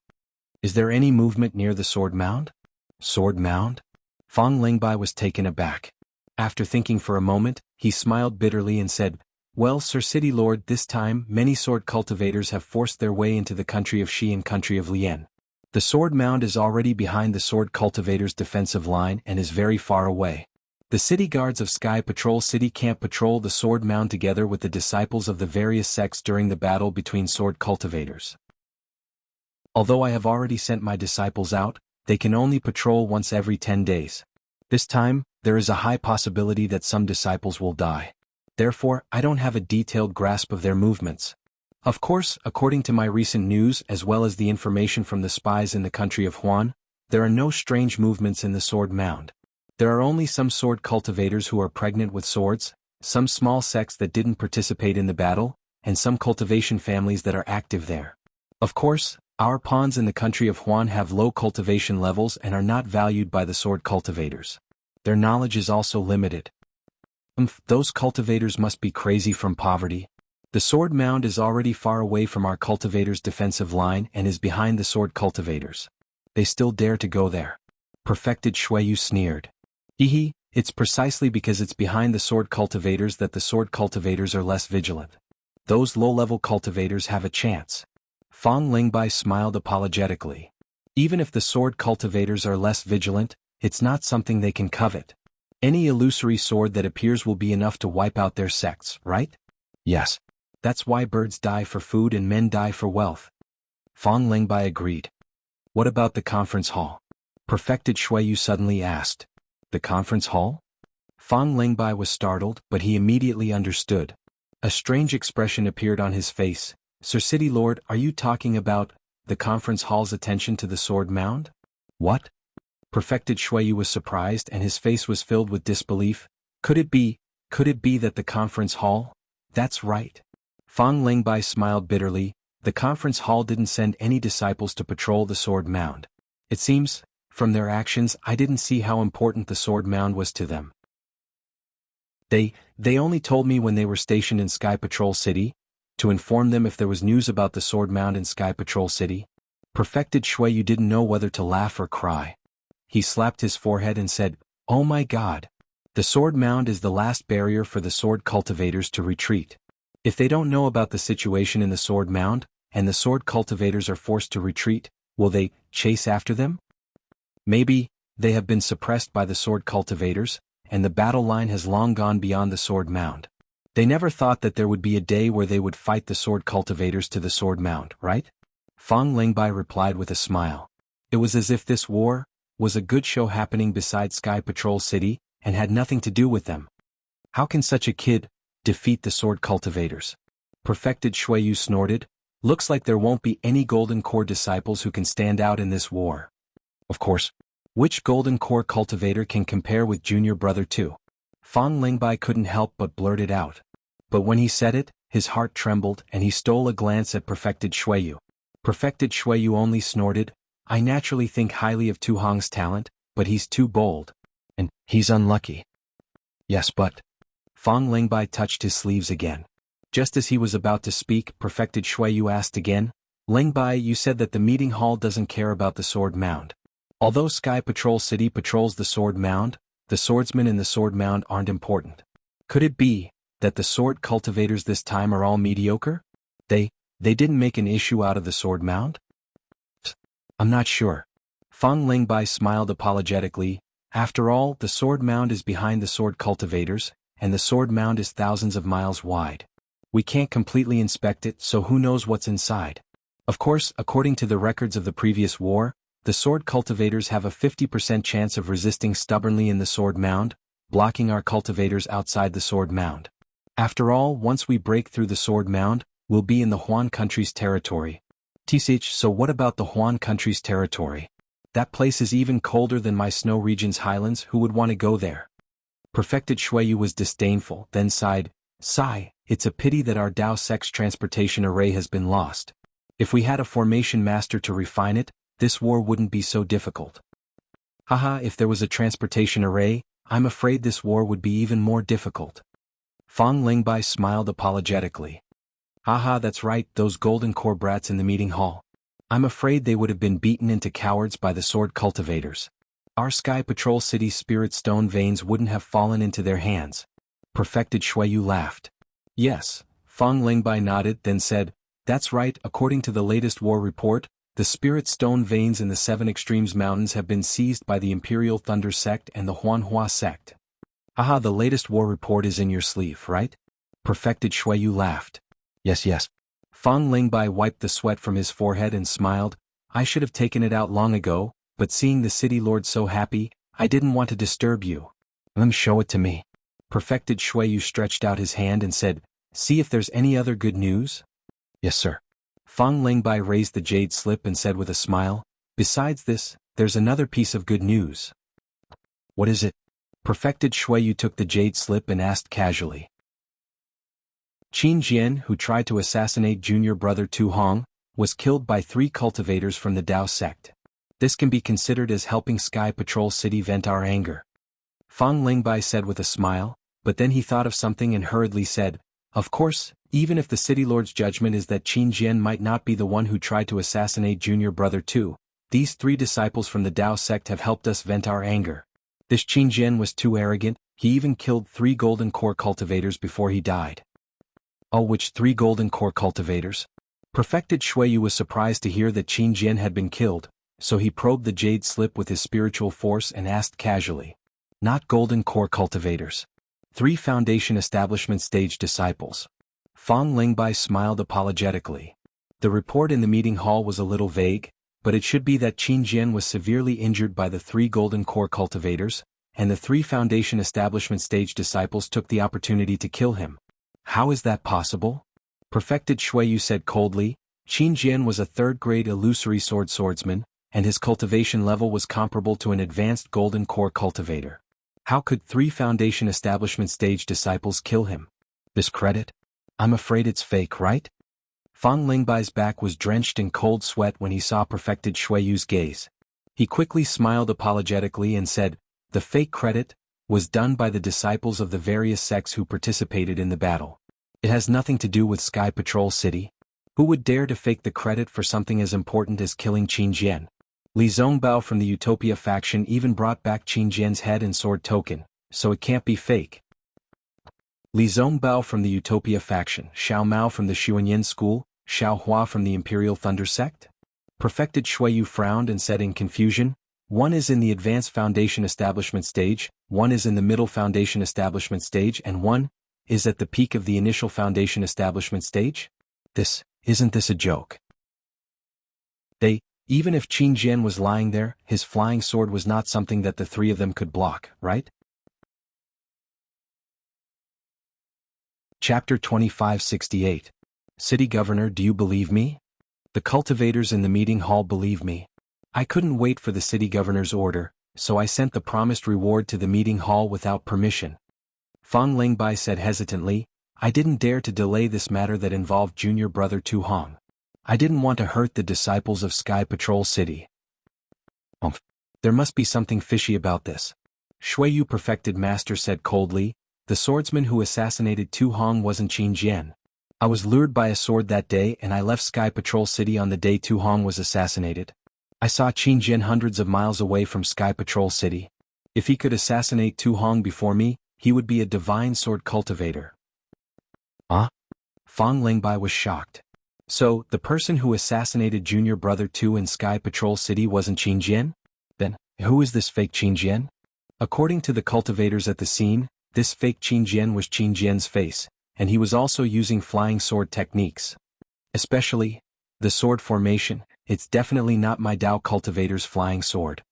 Is there any movement near the sword mound? Sword mound? Fang Lingbai was taken aback. After thinking for a moment, he smiled bitterly and said, well, Sir City Lord, this time, many sword cultivators have forced their way into the country of Shi and country of Lian. The sword mound is already behind the sword cultivators' defensive line and is very far away. The city guards of Sky Patrol City can't patrol the sword mound together with the disciples of the various sects during the battle between sword cultivators. Although I have already sent my disciples out, they can only patrol once every 10 days. This time, there is a high possibility that some disciples will die. Therefore, I don't have a detailed grasp of their movements. Of course, according to my recent news as well as the information from the spies in the country of Huan, there are no strange movements in the sword mound. There are only some sword cultivators who are pregnant with swords, some small sects that didn't participate in the battle, and some cultivation families that are active there. Of course, our pawns in the country of Huan have low cultivation levels and are not valued by the sword cultivators. Their knowledge is also limited. Those cultivators must be crazy from poverty. The sword mound is already far away from our cultivators' defensive line and is behind the sword cultivators. They still dare to go there. Perfected Shuiyu sneered. Hehe, it's precisely because it's behind the sword cultivators that the sword cultivators are less vigilant. Those low-level cultivators have a chance. Fang Lingbai smiled apologetically. Even if the sword cultivators are less vigilant, it's not something they can covet. Any illusory sword that appears will be enough to wipe out their sects, right? Yes. That's why birds die for food and men die for wealth. Fang Lingbai agreed. What about the conference hall? Perfected Shuiyu suddenly asked. The conference hall? Fang Lingbai was startled, but he immediately understood. A strange expression appeared on his face. Sir City Lord, are you talking about the conference hall's attention to the sword mound? What? Perfected Shuiyu was surprised and his face was filled with disbelief. Could it be that the conference hall? That's right. Fang Lingbai smiled bitterly. The conference hall didn't send any disciples to patrol the sword mound. It seems, from their actions, I didn't see how important the sword mound was to them. They only told me when they were stationed in Sky Patrol City, to inform them if there was news about the sword mound in Sky Patrol City. Perfected Shuiyu didn't know whether to laugh or cry. He slapped his forehead and said, Oh my God! The sword mound is the last barrier for the sword cultivators to retreat. If they don't know about the situation in the sword mound, and the sword cultivators are forced to retreat, will they chase after them? Maybe they have been suppressed by the sword cultivators, and the battle line has long gone beyond the sword mound. They never thought that there would be a day where they would fight the sword cultivators to the sword mound, right? Fang Lingbai replied with a smile. It was as if this war was a good show happening beside Sky Patrol City, and had nothing to do with them. How can such a kid defeat the sword cultivators? Perfected Shuiyu snorted. Looks like there won't be any Golden Core disciples who can stand out in this war. Of course, which Golden Core cultivator can compare with Junior Brother 2? Fang Lingbai couldn't help but blurt it out. But when he said it, his heart trembled and he stole a glance at Perfected Shuiyu. Perfected Shuiyu only snorted, I naturally think highly of Tu Hong's talent, but he's too bold. And he's unlucky. Yes, but... Fang Lingbai touched his sleeves again. Just as he was about to speak, Perfected Shuiyu asked again, Lingbai, you said that the meeting hall doesn't care about the sword mound. Although Sky Patrol City patrols the sword mound, the swordsmen in the sword mound aren't important. Could it be that the sword cultivators this time are all mediocre? They didn't make an issue out of the sword mound? I'm not sure. Fang Lingbai smiled apologetically. After all, the sword mound is behind the sword cultivators, and the sword mound is thousands of miles wide. We can't completely inspect it, so who knows what's inside. Of course, according to the records of the previous war, the sword cultivators have a 50% chance of resisting stubbornly in the sword mound, blocking our cultivators outside the sword mound. After all, once we break through the sword mound, we'll be in the Huan country's territory. TCH, so what about the Huan country's territory? That place is even colder than my snow region's highlands. Who would want to go there? Perfected Shuiyu was disdainful, then sighed, Sigh, it's a pity that our Dao Sex transportation array has been lost. If we had a formation master to refine it, this war wouldn't be so difficult. Haha, if there was a transportation array, I'm afraid this war would be even more difficult. Fang Lingbai smiled apologetically. Haha, that's right, those golden core brats in the meeting hall. I'm afraid they would have been beaten into cowards by the sword cultivators. Our Sky Patrol City's spirit stone veins wouldn't have fallen into their hands. Perfected Shuiyu laughed. Yes, Fang Lingbai nodded, then said, That's right, according to the latest war report, the spirit stone veins in the Seven Extremes Mountains have been seized by the Imperial Thunder Sect and the Huanhua Sect. Haha, the latest war report is in your sleeve, right? Perfected Shuiyu laughed. Yes. Fang Lingbai wiped the sweat from his forehead and smiled, I should have taken it out long ago, but seeing the city lord so happy, I didn't want to disturb you. Show it to me. Perfected Shuiyu stretched out his hand and said, See if there's any other good news? Yes, sir. Fang Lingbai raised the jade slip and said with a smile, Besides this, there's another piece of good news. What is it? Perfected Shuiyu took the jade slip and asked casually. Qin Jian, who tried to assassinate junior brother Tu Hong, was killed by 3 cultivators from the Dao sect. This can be considered as helping Sky Patrol City vent our anger. Fang Lingbai said with a smile, but then he thought of something and hurriedly said, Of course, even if the city lord's judgment is that Qin Jian might not be the one who tried to assassinate junior brother Tu, these 3 disciples from the Dao sect have helped us vent our anger. This Qin Jian was too arrogant, he even killed 3 golden core cultivators before he died. Oh, which 3 golden core cultivators? Perfected Shuiyu was surprised to hear that Qin Jian had been killed, so he probed the jade slip with his spiritual force and asked casually. Not golden core cultivators. 3 Foundation Establishment Stage disciples. Fang Lingbai smiled apologetically. The report in the meeting hall was a little vague, but it should be that Qin Jian was severely injured by the 3 golden core cultivators, and the 3 Foundation Establishment Stage disciples took the opportunity to kill him. How is that possible? Perfected Shuiyu said coldly, Qin Jian was a 3rd-grade illusory swordsman, and his cultivation level was comparable to an advanced golden core cultivator. How could 3 Foundation Establishment Stage disciples kill him? This credit? I'm afraid it's fake, right? Fang Lingbai's back was drenched in cold sweat when he saw Perfected Shuiyu's gaze. He quickly smiled apologetically and said, The fake credit was done by the disciples of the various sects who participated in the battle. It has nothing to do with Sky Patrol City. Who would dare to fake the credit for something as important as killing Qin Jian? Li Zongbao from the Utopia faction even brought back Qin Jian's head and sword token, so it can't be fake. Li Zongbao from the Utopia faction, Xiao Mao from the Xuanyan school, Xiao Hua from the Imperial Thunder sect? Perfected Shuiyu frowned and said in confusion, One is in the Advanced Foundation Establishment stage, one is in the Middle Foundation Establishment stage, and one is at the peak of the Initial Foundation Establishment stage? Isn't this a joke? Even if Qin Jian was lying there, his flying sword was not something that the 3 of them could block, right? Chapter 2568. City Governor, do you believe me? The cultivators in the meeting hall believe me. I couldn't wait for the city governor's order, so I sent the promised reward to the meeting hall without permission. Fang Lingbai said hesitantly, I didn't dare to delay this matter that involved junior brother Tu Hong. I didn't want to hurt the disciples of Sky Patrol City. There must be something fishy about this. Shui Yu Perfected Master said coldly, the swordsman who assassinated Tu Hong wasn't Qin Jian. I was lured by a sword that day and I left Sky Patrol City on the day Tu Hong was assassinated. I saw Qin Jian hundreds of miles away from Sky Patrol City. If he could assassinate Tu Hong before me, he would be a divine sword cultivator. Fang Lingbai was shocked. So, the person who assassinated junior brother Tu in Sky Patrol City wasn't Qin Jian? Then, who is this fake Qin Jian? According to the cultivators at the scene, this fake Qin Jian was Qin Jian's face, and he was also using flying sword techniques. Especially, the sword formation, it's definitely not my Dao cultivator's flying sword.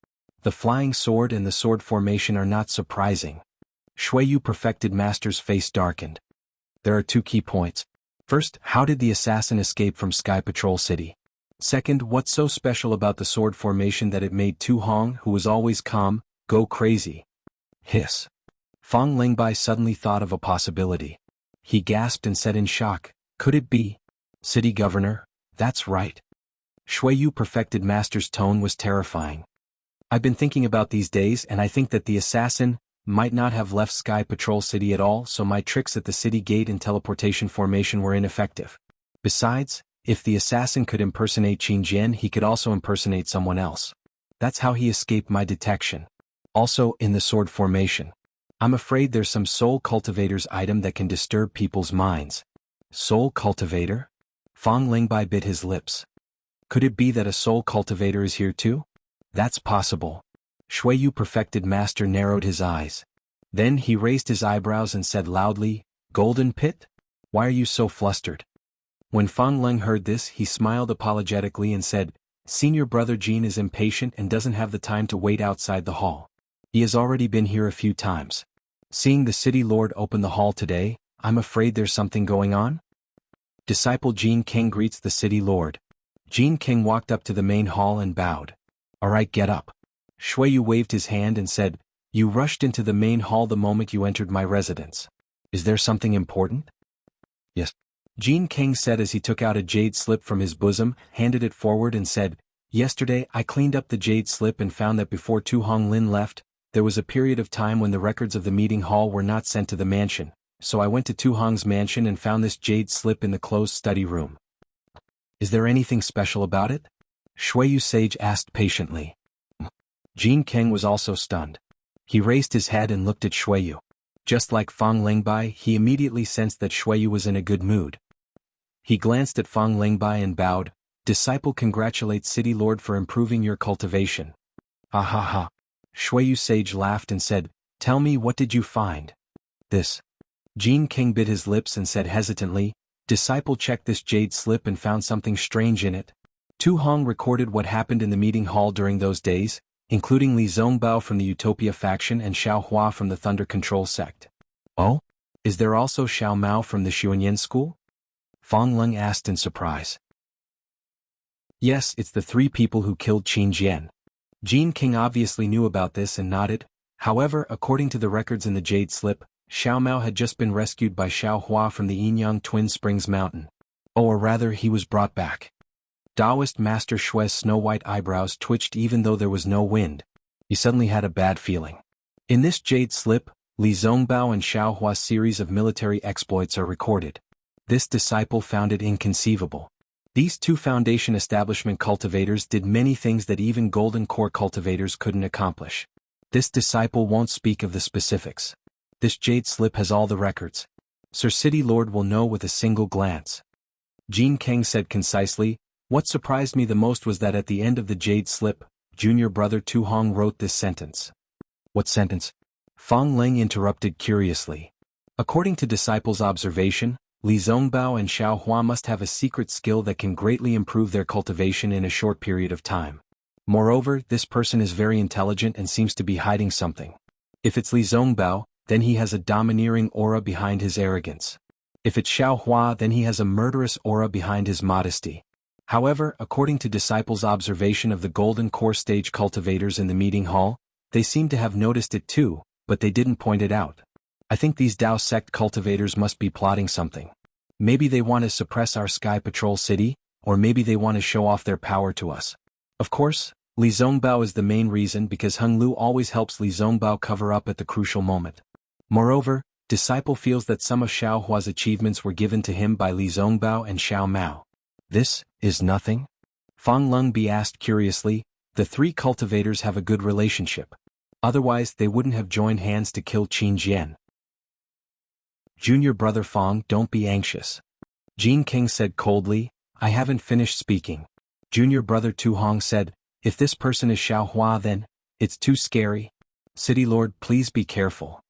The flying sword and the sword formation are not surprising. Shui Yu Perfected Master's face darkened. There are two key points. First, how did the assassin escape from Sky Patrol City? Second, what's so special about the sword formation that it made Tu Hong, who was always calm, go crazy? Hiss. Fang Lingbai suddenly thought of a possibility. He gasped and said in shock, could it be? City Governor? That's right. Shui Yu Perfected Master's tone was terrifying. I've been thinking about these days and I think that the assassin might not have left Sky Patrol City at all, so my tricks at the city gate and teleportation formation were ineffective. Besides, if the assassin could impersonate Qin Jian, he could also impersonate someone else. That's how he escaped my detection. Also, in the sword formation. I'm afraid there's some soul cultivator's item that can disturb people's minds. Soul cultivator? Fang Lingbai bit his lips. Could it be that a soul cultivator is here too? That's possible. Shui Yu Perfected Master narrowed his eyes. Then he raised his eyebrows and said loudly, Golden Pit? Why are you so flustered? When Fang Leng heard this, he smiled apologetically and said, Senior brother Jean is impatient and doesn't have the time to wait outside the hall. He has already been here a few times. Seeing the city lord open the hall today, I'm afraid there's something going on? Disciple Jean King greets the city lord. Jean King walked up to the main hall and bowed. Alright, get up. Shui Yu waved his hand and said, You rushed into the main hall the moment you entered my residence. Is there something important? Yes. Jean King said as he took out a jade slip from his bosom, handed it forward and said, Yesterday I cleaned up the jade slip and found that before Tu Hong Lin left, there was a period of time when the records of the meeting hall were not sent to the mansion, so I went to Tu Hong's mansion and found this jade slip in the closed study room. Is there anything special about it? Shui Yu Sage asked patiently. Jean King was also stunned. He raised his head and looked at Shui Yu. Just like Fang Lingbai, he immediately sensed that Shui Yu was in a good mood. He glanced at Fang Lingbai and bowed. Disciple congratulates City Lord for improving your cultivation. Ha ha ha. Shui Yu Sage laughed and said, Tell me, what did you find? This. Jean King bit his lips and said hesitantly, Disciple checked this jade slip and found something strange in it. Tu Hong recorded what happened in the meeting hall during those days, including Li Zongbao from the Utopia faction and Xiao Hua from the Thunder Control sect. Oh? Is there also Xiao Mao from the Xuanyan school? Fang Leng asked in surprise. Yes, it's the three people who killed Qin Jian. Jean King obviously knew about this and nodded. However, according to the records in the jade slip, Xiao Mao had just been rescued by Xiao Hua from the Yinyang Twin Springs Mountain. Or rather, he was brought back. Taoist Master Shui's snow-white eyebrows twitched even though there was no wind. He suddenly had a bad feeling. In this jade slip, Li Zongbao and Xiao Hua's series of military exploits are recorded. This disciple found it inconceivable. These two Foundation establishment cultivators did many things that even Golden Core cultivators couldn't accomplish. This disciple won't speak of the specifics. This jade slip has all the records. Sir City Lord will know with a single glance. Jean King said concisely, What surprised me the most was that at the end of the jade slip, junior brother Tu Hong wrote this sentence. What sentence? Fang Leng interrupted curiously. According to disciples' observation, Li Zongbao and Xiao Hua must have a secret skill that can greatly improve their cultivation in a short period of time. Moreover, this person is very intelligent and seems to be hiding something. If it's Li Zongbao, then he has a domineering aura behind his arrogance. If it's Xiao Hua, then he has a murderous aura behind his modesty. However, according to disciples' observation of the Golden Core stage cultivators in the meeting hall, they seem to have noticed it too, but they didn't point it out. I think these Dao sect cultivators must be plotting something. Maybe they want to suppress our Sky Patrol city, or maybe they want to show off their power to us. Of course, Li Zongbao is the main reason because Heng Lu always helps Li Zongbao cover up at the crucial moment. Moreover, Disciple feels that some of Xiao Hua's achievements were given to him by Li Zongbao and Xiao Mao. This is nothing? Fang Lungbi asked curiously. The three cultivators have a good relationship. Otherwise they wouldn't have joined hands to kill Qin Jian. Junior brother Fang, don't be anxious. Jean King said coldly. I haven't finished speaking. Junior brother Tu Hong said, if this person is Xiao Hua then, it's too scary. City Lord, please be careful.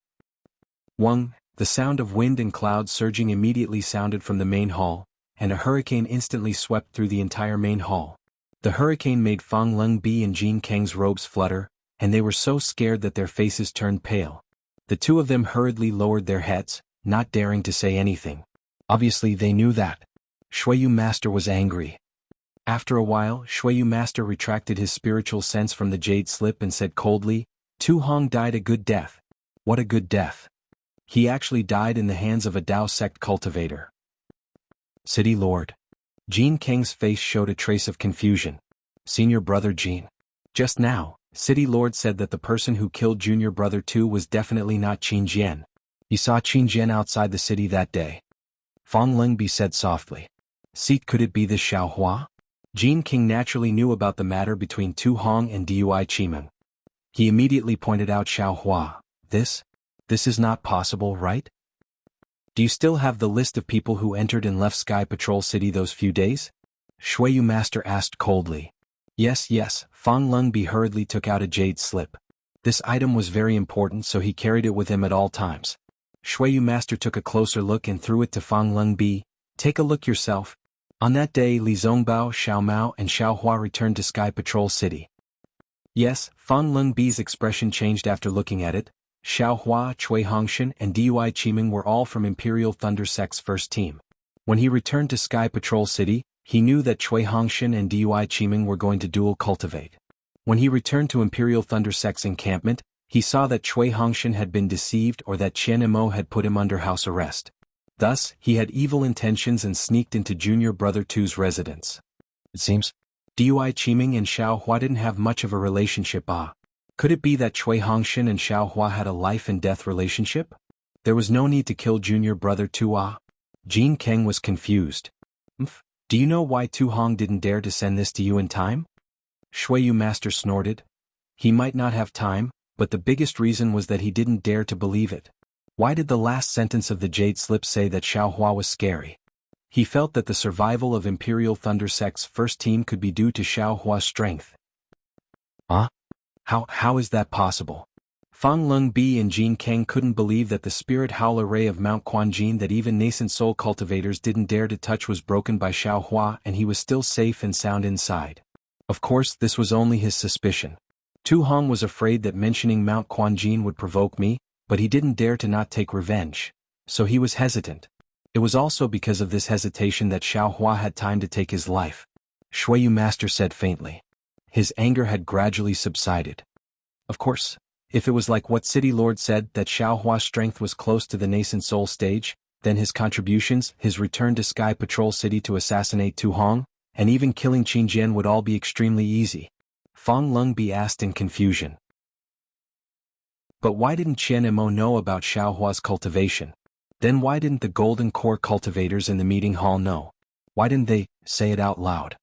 Wang, the sound of wind and clouds surging immediately sounded from the main hall, and a hurricane instantly swept through the entire main hall. The hurricane made Fang Lungbi and Jean Kang's robes flutter, and they were so scared that their faces turned pale. The two of them hurriedly lowered their heads, not daring to say anything. Obviously they knew that. Shuiyu Master was angry. After a while, Shuiyu Master retracted his spiritual sense from the jade slip and said coldly, Tu Hong died a good death. What a good death. He actually died in the hands of a Dao sect cultivator. City Lord. Jean Kang's face showed a trace of confusion. Senior brother Jean. Just now, City Lord said that the person who killed junior brother Tu was definitely not Qin Jian. He saw Qin Jian outside the city that day. Fang Lingbi said softly. Seat, could it be this Xiao Hua? Jean King naturally knew about the matter between Tu Hong and Dui Qimeng. He immediately pointed out Xiao Hua. This is not possible, right? Do you still have the list of people who entered and left Sky Patrol City those few days? Shuiyu Master asked coldly. Yes, Fang Lungbi hurriedly took out a jade slip. This item was very important, so he carried it with him at all times. Shuiyu Master took a closer look and threw it to Fang Lungbi. Take a look yourself. On that day, Li Zongbao, Xiao Mao and Xiao Hua returned to Sky Patrol City. Yes, Fang Lungbi's expression changed after looking at it. Xiao Hua, Cui Hongshan and Dui Qimeng were all from Imperial Thunder Sect's first team. When he returned to Sky Patrol City, he knew that Cui Hongshan and Dui Qimeng were going to dual cultivate. When he returned to Imperial Thunder Sect's encampment, he saw that Cui Hongshan had been deceived or that Qian Imo had put him under house arrest. Thus, he had evil intentions and sneaked into junior brother Tu's residence. It seems, Dui Qimeng and Xiao Hua didn't have much of a relationship. Could it be that Cui Hongshan and Xiao Hua had a life and death relationship? There was no need to kill junior brother Tu. Jean Kang was confused. Do you know why Tu Hong didn't dare to send this to you in time? Shuiyu Master snorted. He might not have time, but the biggest reason was that he didn't dare to believe it. Why did the last sentence of the jade slip say that Xiao Hua was scary? He felt that the survival of Imperial Thunder Sect's first team could be due to Xiao Hua's strength. How is that possible? Fang Lungbi and Jean Kang couldn't believe that the spirit howler ray of Mount Quanjin that even nascent soul cultivators didn't dare to touch was broken by Xiao Hua and he was still safe and sound inside. Of course, this was only his suspicion. Tu Hong was afraid that mentioning Mount Quanjin would provoke me, but he didn't dare to not take revenge. So he was hesitant. It was also because of this hesitation that Xiao Hua had time to take his life. Shuiyu Master said faintly. His anger had gradually subsided. Of course, if it was like what City Lord said that Xiao Hua's strength was close to the nascent soul stage, then his contributions, his return to Sky Patrol City to assassinate Tu Hong, and even killing Qin Jian would all be extremely easy. Fang Lungbi asked in confusion. But why didn't Qian Imo know about Xiao Hua's cultivation? Then why didn't the Golden Core cultivators in the meeting hall know? Why didn't they say it out loud?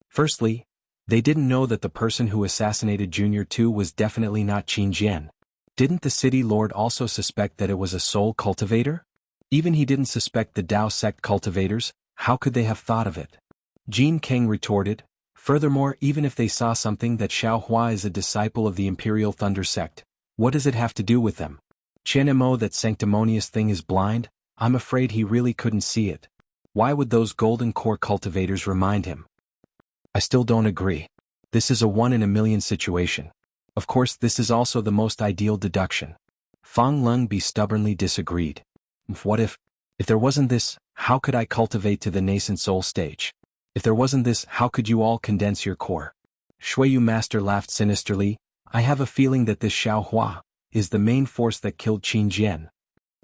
Firstly, they didn't know that the person who assassinated Junior 2 was definitely not Qin Jian. Didn't the City Lord also suspect that it was a soul cultivator? Even he didn't suspect the Dao sect cultivators, how could they have thought of it? Jean Kang retorted. Furthermore, even if they saw something that Xiao Hua is a disciple of the Imperial Thunder sect, what does it have to do with them? Qian Imo, that sanctimonious thing, is blind. I'm afraid he really couldn't see it. Why would those Golden Core cultivators remind him? I still don't agree. This is a 1 in a million situation. Of course, this is also the most ideal deduction. Fang Lungbi stubbornly disagreed. What if there wasn't this, how could I cultivate to the nascent soul stage? If there wasn't this, how could you all condense your core? Shuiyu Master laughed sinisterly. I have a feeling that this Xiao Hua is the main force that killed Qin Jian.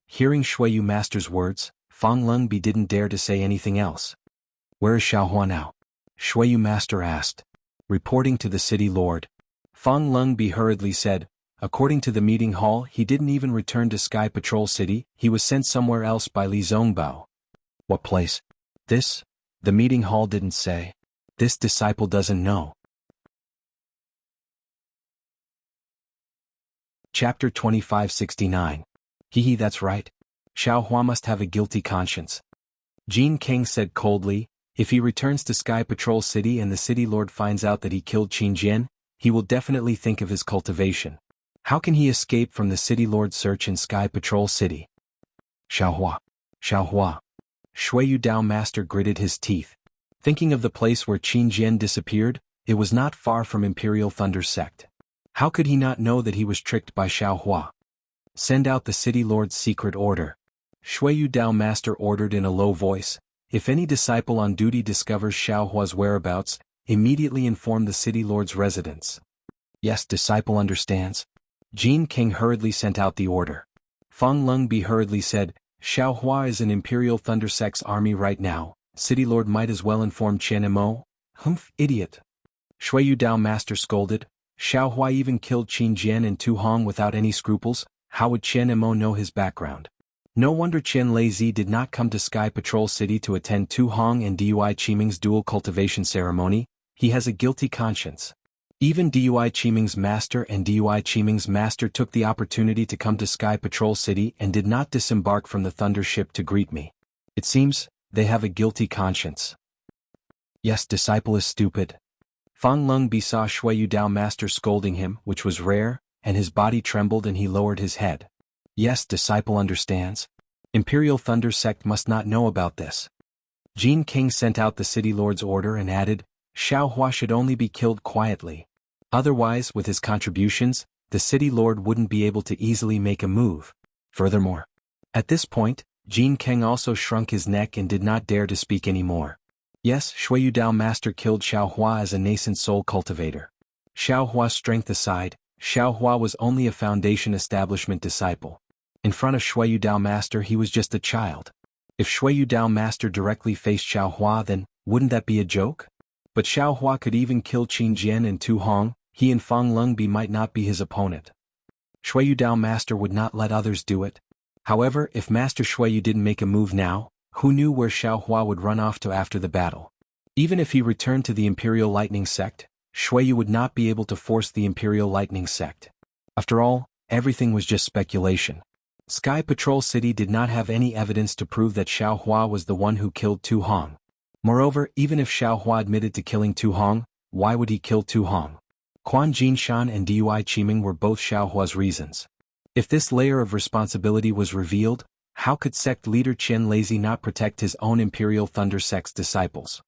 Hearing Shuiyu Master's words, Fang Lungbi didn't dare to say anything else. Where is Xiaohua now? Shuiyu Master asked. Reporting to the city lord. Fang Lungbi hurriedly said, according to the meeting hall, he didn't even return to Sky Patrol City, he was sent somewhere else by Li Zongbao. What place? This? The meeting hall didn't say. This disciple doesn't know. Chapter 2569. Hehe, that's right. Xiaohua must have a guilty conscience. Jean King said coldly, if he returns to Sky Patrol City and the city lord finds out that he killed Qin Jian, he will definitely think of his cultivation. How can he escape from the city lord's search in Sky Patrol City? Xiaohua. Xiaohua. Shuiyu Dao Master gritted his teeth. Thinking of the place where Qin Jian disappeared, it was not far from Imperial Thunder Sect. How could he not know that he was tricked by Xiaohua? Send out the city lord's secret order. Shuiyu Dao Master ordered in a low voice. If any disciple on duty discovers Xiaohua's whereabouts, immediately inform the city lord's residence. Yes, disciple understands. Jean King hurriedly sent out the order. Fang Lungbi hurriedly said, Xiaohua is in Imperial Thunder Sect's army right now. City lord might as well inform Chen Mo. Humph, idiot. Shuiyu Dao Master scolded. Xiaohua even killed Qin Jian and Tu Hong without any scruples. How would Chen Mo know his background? No wonder Chen Laizi did not come to Sky Patrol City to attend Tu Hong and Dui Qiming's dual cultivation ceremony. He has a guilty conscience. Even Dui Qiming's master and Dui Qiming's master took the opportunity to come to Sky Patrol City and did not disembark from the Thunder ship to greet me. It seems, they have a guilty conscience. Yes, disciple is stupid. Fang Lungbi saw Shuiyu Dao Master scolding him, which was rare, and his body trembled and he lowered his head. Yes, disciple understands. Imperial Thunder Sect must not know about this. Jean King sent out the city lord's order and added, Xiaohua should only be killed quietly. Otherwise, with his contributions, the city lord wouldn't be able to easily make a move. Furthermore, at this point, Jean King also shrunk his neck and did not dare to speak anymore. Yes, Shuiyu Dao Master killed Xiaohua as a nascent soul cultivator. Xiaohua's strength aside, Xiaohua was only a foundation establishment disciple. In front of Shuiyu Dao Master he was just a child. If Shuiyu Dao Master directly faced Xiaohua, then, wouldn't that be a joke? But Xiaohua could even kill Qin Jian and Tu Hong, he and Fang Lungbi might not be his opponent. Shuiyu Dao Master would not let others do it. However, if Master Shuiyu didn't make a move now, who knew where Xiaohua would run off to after the battle? Even if he returned to the Imperial Lightning Sect, Shuiyu would not be able to force the Imperial Lightning Sect. After all, everything was just speculation. Sky Patrol City did not have any evidence to prove that Xiaohua was the one who killed Tu Hong. Moreover, even if Xiaohua admitted to killing Tu Hong, why would he kill Tu Hong? Quan Jinshan and Dui Qiming were both Xiaohua's reasons. If this layer of responsibility was revealed, how could sect leader Chen Laizi not protect his own Imperial Thunder Sect's disciples?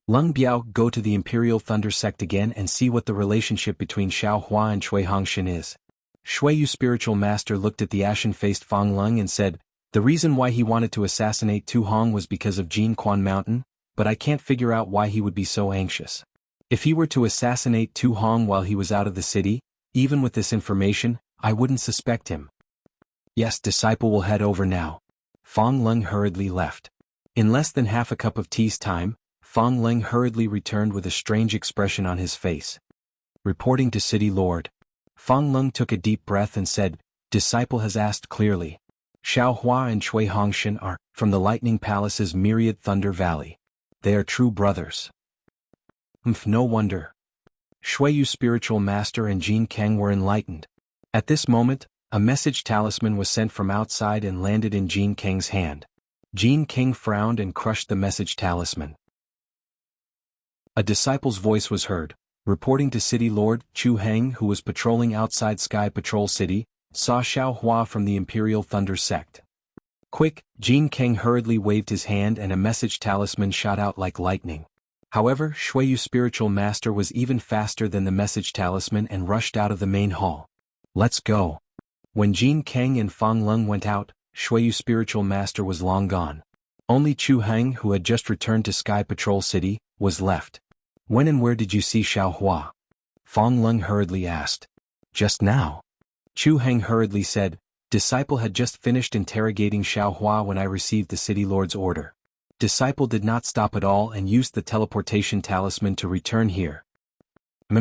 Lung Biao, go to the Imperial Thunder Sect again and see what the relationship between Xiaohua and Cui Hongshan is. Shuiyu Spiritual Master looked at the ashen-faced Fang Lung and said, the reason why he wanted to assassinate Tu Hong was because of Jin Quan Mountain, but I can't figure out why he would be so anxious. If he were to assassinate Tu Hong while he was out of the city, even with this information, I wouldn't suspect him. Yes, disciple will head over now. Fang Lung hurriedly left. In less than half a cup of tea's time, Fang Lung hurriedly returned with a strange expression on his face. Reporting to City Lord. Fang Lung took a deep breath and said, disciple has asked clearly. Xiaohua and Cui Hongshan are, from the Lightning Palace's myriad Thunder Valley. They are true brothers. No wonder. Shuiyu Spiritual Master and Jean Kang were enlightened. At this moment, a message talisman was sent from outside and landed in Jean Kang's hand. Jean King frowned and crushed the message talisman. A disciple's voice was heard. Reporting to City Lord, Chu Heng, who was patrolling outside Sky Patrol City, saw Xiaohua from the Imperial Thunder Sect. Quick, Jean King hurriedly waved his hand and a message talisman shot out like lightning. However, Shuiyu Spiritual Master was even faster than the message talisman and rushed out of the main hall. Let's go. When Jean Kang and Fang Lung went out, Shuiyu Spiritual Master was long gone. Only Chu Heng, who had just returned to Sky Patrol City, was left. When and where did you see Xiaohua? Fang Lung hurriedly asked. Just now. Chu Heng hurriedly said, Disciple had just finished interrogating Xiao Hua when I received the city lord's order. Disciple did not stop at all and used the teleportation talisman to return here.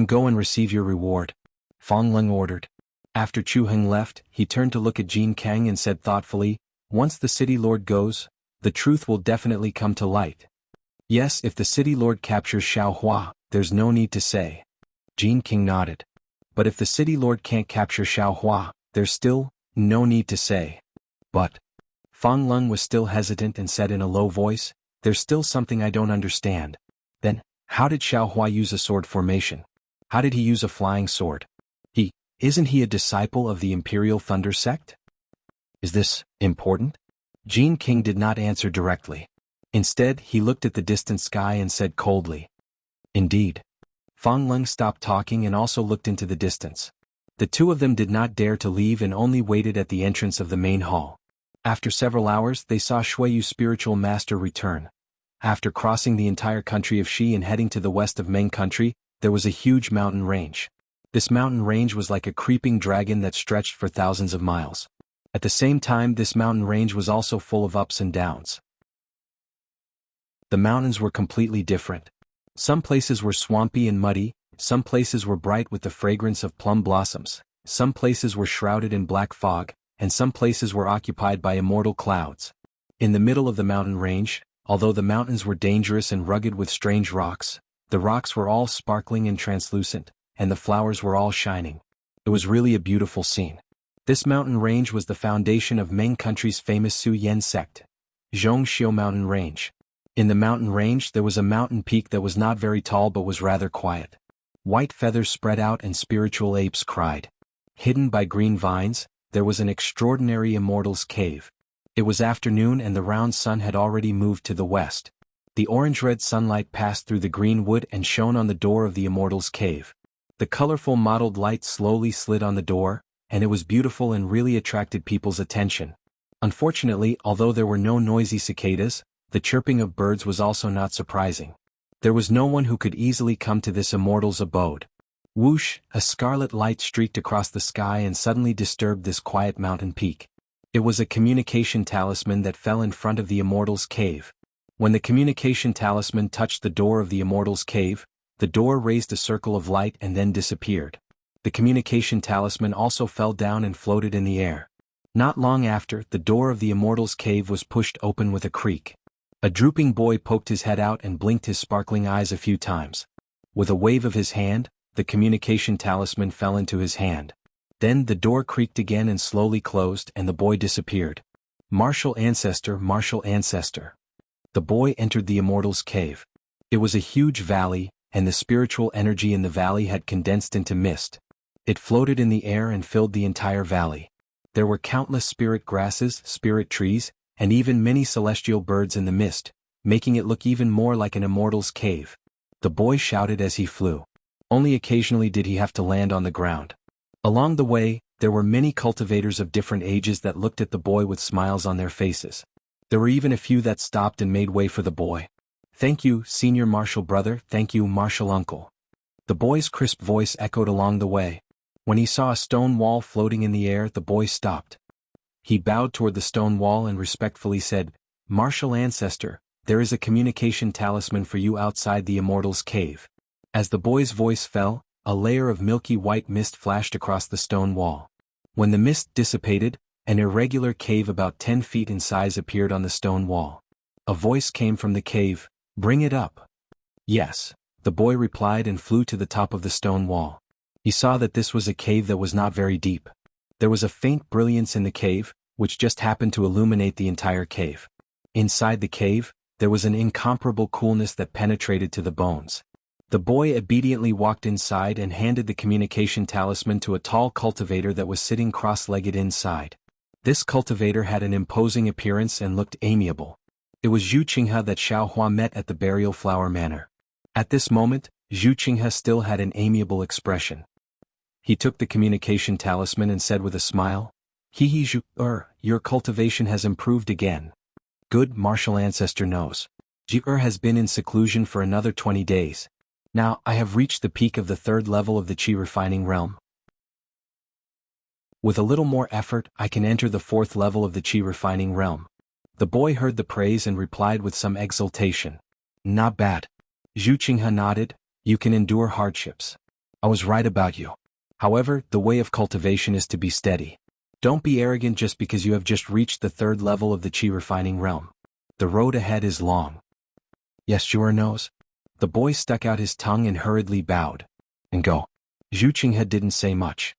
Go and receive your reward, Fang Leng ordered. After Chu Heng left, he turned to look at Jin Kang and said thoughtfully, once the city lord goes, the truth will definitely come to light. Yes, if the city lord captures Xiao Hua, there's no need to say. Jin King nodded. But if the city lord can't capture Xiao Hua, there's still no need to say. But Fang Leng was still hesitant and said in a low voice, there's still something I don't understand. Then, how did Xiao Hua use a sword formation? How did he use a flying sword? Isn't he a disciple of the Imperial Thunder sect? Is this important? Jin King did not answer directly. Instead, he looked at the distant sky and said coldly. Indeed. Fang Leng stopped talking and also looked into the distance. The two of them did not dare to leave and only waited at the entrance of the main hall. After several hours, they saw Shuiyu's spiritual master return. After crossing the entire country of Xi and heading to the west of Meng country, there was a huge mountain range. This mountain range was like a creeping dragon that stretched for thousands of miles. At the same time, this mountain range was also full of ups and downs. The mountains were completely different. Some places were swampy and muddy, some places were bright with the fragrance of plum blossoms, some places were shrouded in black fog, and some places were occupied by immortal clouds. In the middle of the mountain range, although the mountains were dangerous and rugged with strange rocks, the rocks were all sparkling and translucent, and the flowers were all shining. It was really a beautiful scene. This mountain range was the foundation of Meng country's famous Su Yen sect, Zhongxiu Mountain Range. In the mountain range there was a mountain peak that was not very tall but was rather quiet. White feathers spread out and spiritual apes cried. Hidden by green vines, there was an extraordinary immortal's cave. It was afternoon and the round sun had already moved to the west. The orange-red sunlight passed through the green wood and shone on the door of the immortal's cave. The colorful mottled light slowly slid on the door, and it was beautiful and really attracted people's attention. Unfortunately, although there were no noisy cicadas, the chirping of birds was also not surprising. There was no one who could easily come to this immortal's abode. Whoosh, a scarlet light streaked across the sky and suddenly disturbed this quiet mountain peak. It was a communication talisman that fell in front of the immortal's cave. When the communication talisman touched the door of the immortal's cave, the door raised a circle of light and then disappeared. The communication talisman also fell down and floated in the air. Not long after, the door of the immortal's cave was pushed open with a creak. A drooping boy poked his head out and blinked his sparkling eyes a few times. With a wave of his hand, the communication talisman fell into his hand. Then the door creaked again and slowly closed and the boy disappeared. Martial ancestor, martial ancestor. The boy entered the immortal's cave. It was a huge valley, and the spiritual energy in the valley had condensed into mist. It floated in the air and filled the entire valley. There were countless spirit grasses, spirit trees, and even many celestial birds in the mist, making it look even more like an immortal's cave. The boy shouted as he flew. Only occasionally did he have to land on the ground. Along the way, there were many cultivators of different ages that looked at the boy with smiles on their faces. There were even a few that stopped and made way for the boy. Thank you, senior martial brother, thank you, martial uncle. The boy's crisp voice echoed along the way. When he saw a stone wall floating in the air, the boy stopped. He bowed toward the stone wall and respectfully said, Martial ancestor, there is a communication talisman for you outside the immortal's cave. As the boy's voice fell, a layer of milky white mist flashed across the stone wall. When the mist dissipated, an irregular cave about 10 feet in size appeared on the stone wall. A voice came from the cave, bring it up. Yes, the boy replied and flew to the top of the stone wall. He saw that this was a cave that was not very deep. There was a faint brilliance in the cave, which just happened to illuminate the entire cave. Inside the cave, there was an incomparable coolness that penetrated to the bones. The boy obediently walked inside and handed the communication talisman to a tall cultivator that was sitting cross-legged inside. This cultivator had an imposing appearance and looked amiable. It was Zhu Qinghe that Xiao Hua met at the Burial Flower Manor. At this moment, Zhu Qinghe still had an amiable expression. He took the communication talisman and said with a smile, Hehe Zhu, your cultivation has improved again. Good, martial ancestor knows. Zhu has been in seclusion for another 20 days. Now I have reached the peak of the 3rd level of the Qi refining realm. With a little more effort, I can enter the 4th level of the Qi refining realm. The boy heard the praise and replied with some exultation. Not bad. Zhu Qinghe nodded. You can endure hardships. I was right about you. However, the way of cultivation is to be steady. Don't be arrogant just because you have just reached the 3rd level of the Qi refining realm. The road ahead is long. Yes, sure knows. The boy stuck out his tongue and hurriedly bowed. And go. Zhu Qinghe didn't say much.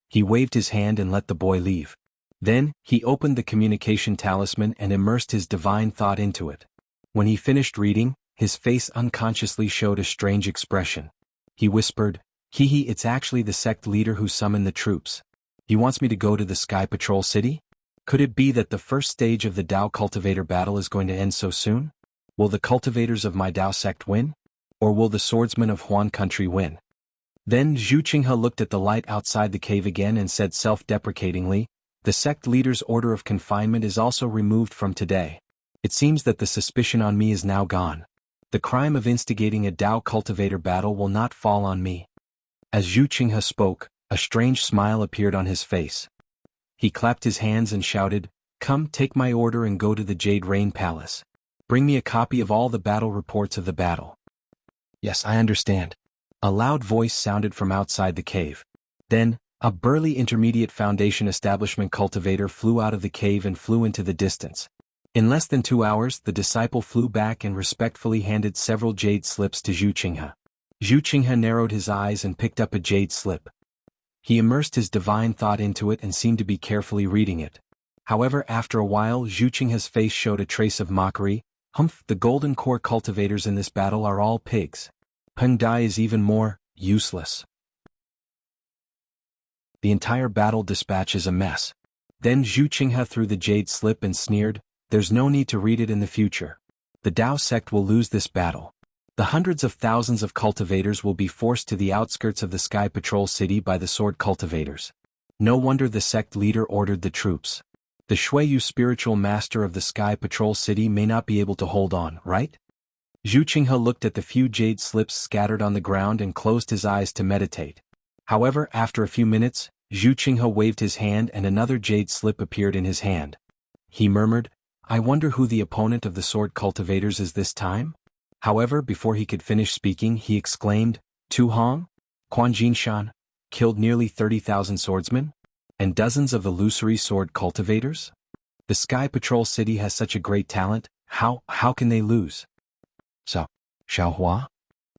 He waved his hand and let the boy leave. Then, he opened the communication talisman and immersed his divine thought into it. When he finished reading, his face unconsciously showed a strange expression. He whispered, "Hee, it's actually the sect leader who summoned the troops. He wants me to go to the Sky Patrol City? Could it be that the first stage of the Dao Cultivator battle is going to end so soon? Will the cultivators of my Dao sect win? Or will the swordsmen of Huan country win?" Then Zhu Qinghe looked at the light outside the cave again and said self-deprecatingly, "The sect leader's order of confinement is also removed from today. It seems that the suspicion on me is now gone. The crime of instigating a Dao cultivator battle will not fall on me." As Zhu Qinghe spoke, a strange smile appeared on his face. He clapped his hands and shouted, "Come, take my order and go to the Jade Rain Palace. Bring me a copy of all the battle reports of the battle." "Yes, I understand." A loud voice sounded from outside the cave. Then, a burly intermediate foundation establishment cultivator flew out of the cave and flew into the distance. In less than 2 hours, the disciple flew back and respectfully handed several jade slips to Zhu Qinghe. Zhu Qinghe narrowed his eyes and picked up a jade slip. He immersed his divine thought into it and seemed to be carefully reading it. However, after a while, Zhu Qinghe's face showed a trace of mockery. "Humph, the golden core cultivators in this battle are all pigs. Peng Dai is even more useless. The entire battle dispatch is a mess." Then Zhu Qinghe threw the jade slip and sneered, "There's no need to read it in the future. The Dao sect will lose this battle. The hundreds of thousands of cultivators will be forced to the outskirts of the Sky Patrol City by the sword cultivators. No wonder the sect leader ordered the troops. The Shuiyu spiritual master of the Sky Patrol City may not be able to hold on, right?" Zhu Qinghe looked at the few jade slips scattered on the ground and closed his eyes to meditate. However, after a few minutes, Zhu Qinghe waved his hand and another jade slip appeared in his hand. He murmured, "I wonder who the opponent of the sword cultivators is this time?" However, before he could finish speaking, he exclaimed, "Tu Hong? Quan Jinshan? Killed nearly 30,000 swordsmen? And dozens of illusory sword cultivators? The Sky Patrol City has such a great talent, how can they lose? So, Xiaohua?"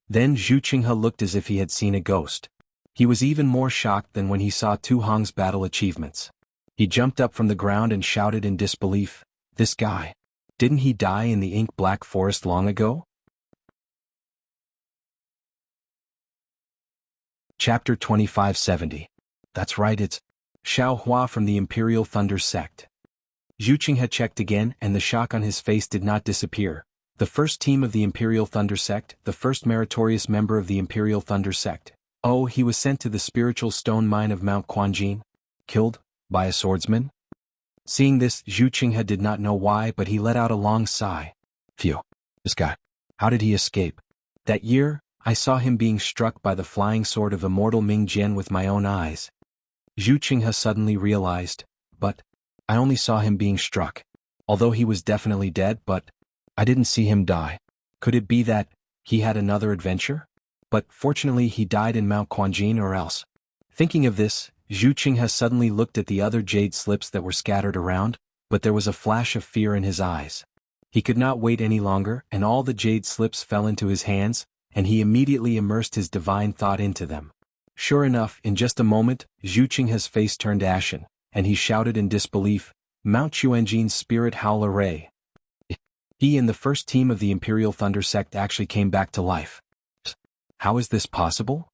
Then Zhu Qinghe looked as if he had seen a ghost. He was even more shocked than when he saw Tu Hong's battle achievements. He jumped up from the ground and shouted in disbelief, "This guy, didn't he die in the ink-black forest long ago?" Chapter 2570. That's right, it's Xiaohua from the Imperial Thunder Sect. Zhu Qinghe checked again and the shock on his face did not disappear. The first team of the Imperial Thunder Sect, the first meritorious member of the Imperial Thunder Sect. Oh, he was sent to the spiritual stone mine of Mount Quanjin. Killed by a swordsman? Seeing this, Zhu Qinghe did not know why, but he let out a long sigh. Phew. This guy. How did he escape? That year, I saw him being struck by the flying sword of immortal Ming Jian with my own eyes. Zhu Qinghe suddenly realized, but I only saw him being struck. Although he was definitely dead, but I didn't see him die. Could it be that he had another adventure? But fortunately he died in Mount Quanjin or else. Thinking of this, Zhu Qinghe suddenly looked at the other jade slips that were scattered around, but there was a flash of fear in his eyes. He could not wait any longer, and all the jade slips fell into his hands, and he immediately immersed his divine thought into them. Sure enough, in just a moment, Zhu Qinghe's face turned ashen, and he shouted in disbelief, "Mount Quanjin's spirit howler ray." He and the first team of the Imperial Thunder Sect actually came back to life. How is this possible?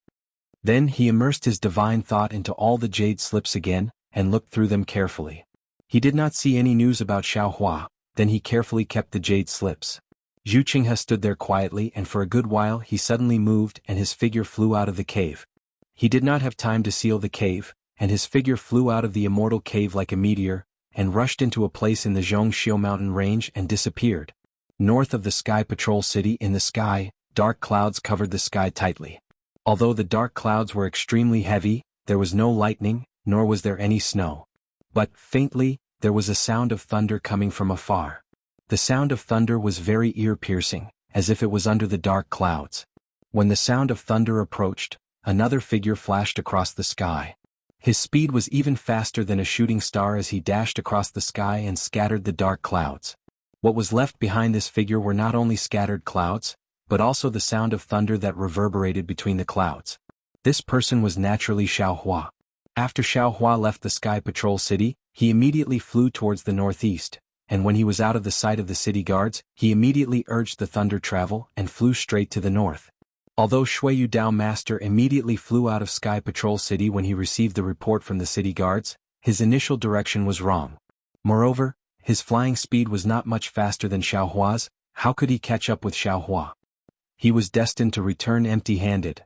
Then he immersed his divine thought into all the jade slips again, and looked through them carefully. He did not see any news about Xiaohua, then he carefully kept the jade slips. Zhu Qinghe stood there quietly and for a good while he suddenly moved and his figure flew out of the cave. He did not have time to seal the cave, and his figure flew out of the immortal cave like a meteor, and rushed into a place in the Zhongxiu mountain range and disappeared. North of the Sky Patrol City in the sky, dark clouds covered the sky tightly. Although the dark clouds were extremely heavy, there was no lightning, nor was there any snow. But, faintly, there was a sound of thunder coming from afar. The sound of thunder was very ear-piercing, as if it was under the dark clouds. When the sound of thunder approached, another figure flashed across the sky. His speed was even faster than a shooting star as he dashed across the sky and scattered the dark clouds. What was left behind this figure were not only scattered clouds, but also the sound of thunder that reverberated between the clouds. This person was naturally Xiaohua. After Xiaohua left the Sky Patrol City, he immediately flew towards the northeast, and when he was out of the sight of the city guards, he immediately urged the thunder travel and flew straight to the north. Although Shuiyu Dao Master immediately flew out of Sky Patrol City when he received the report from the city guards, his initial direction was wrong. Moreover, his flying speed was not much faster than Xiaohua's. How could he catch up with Xiaohua? He was destined to return empty-handed.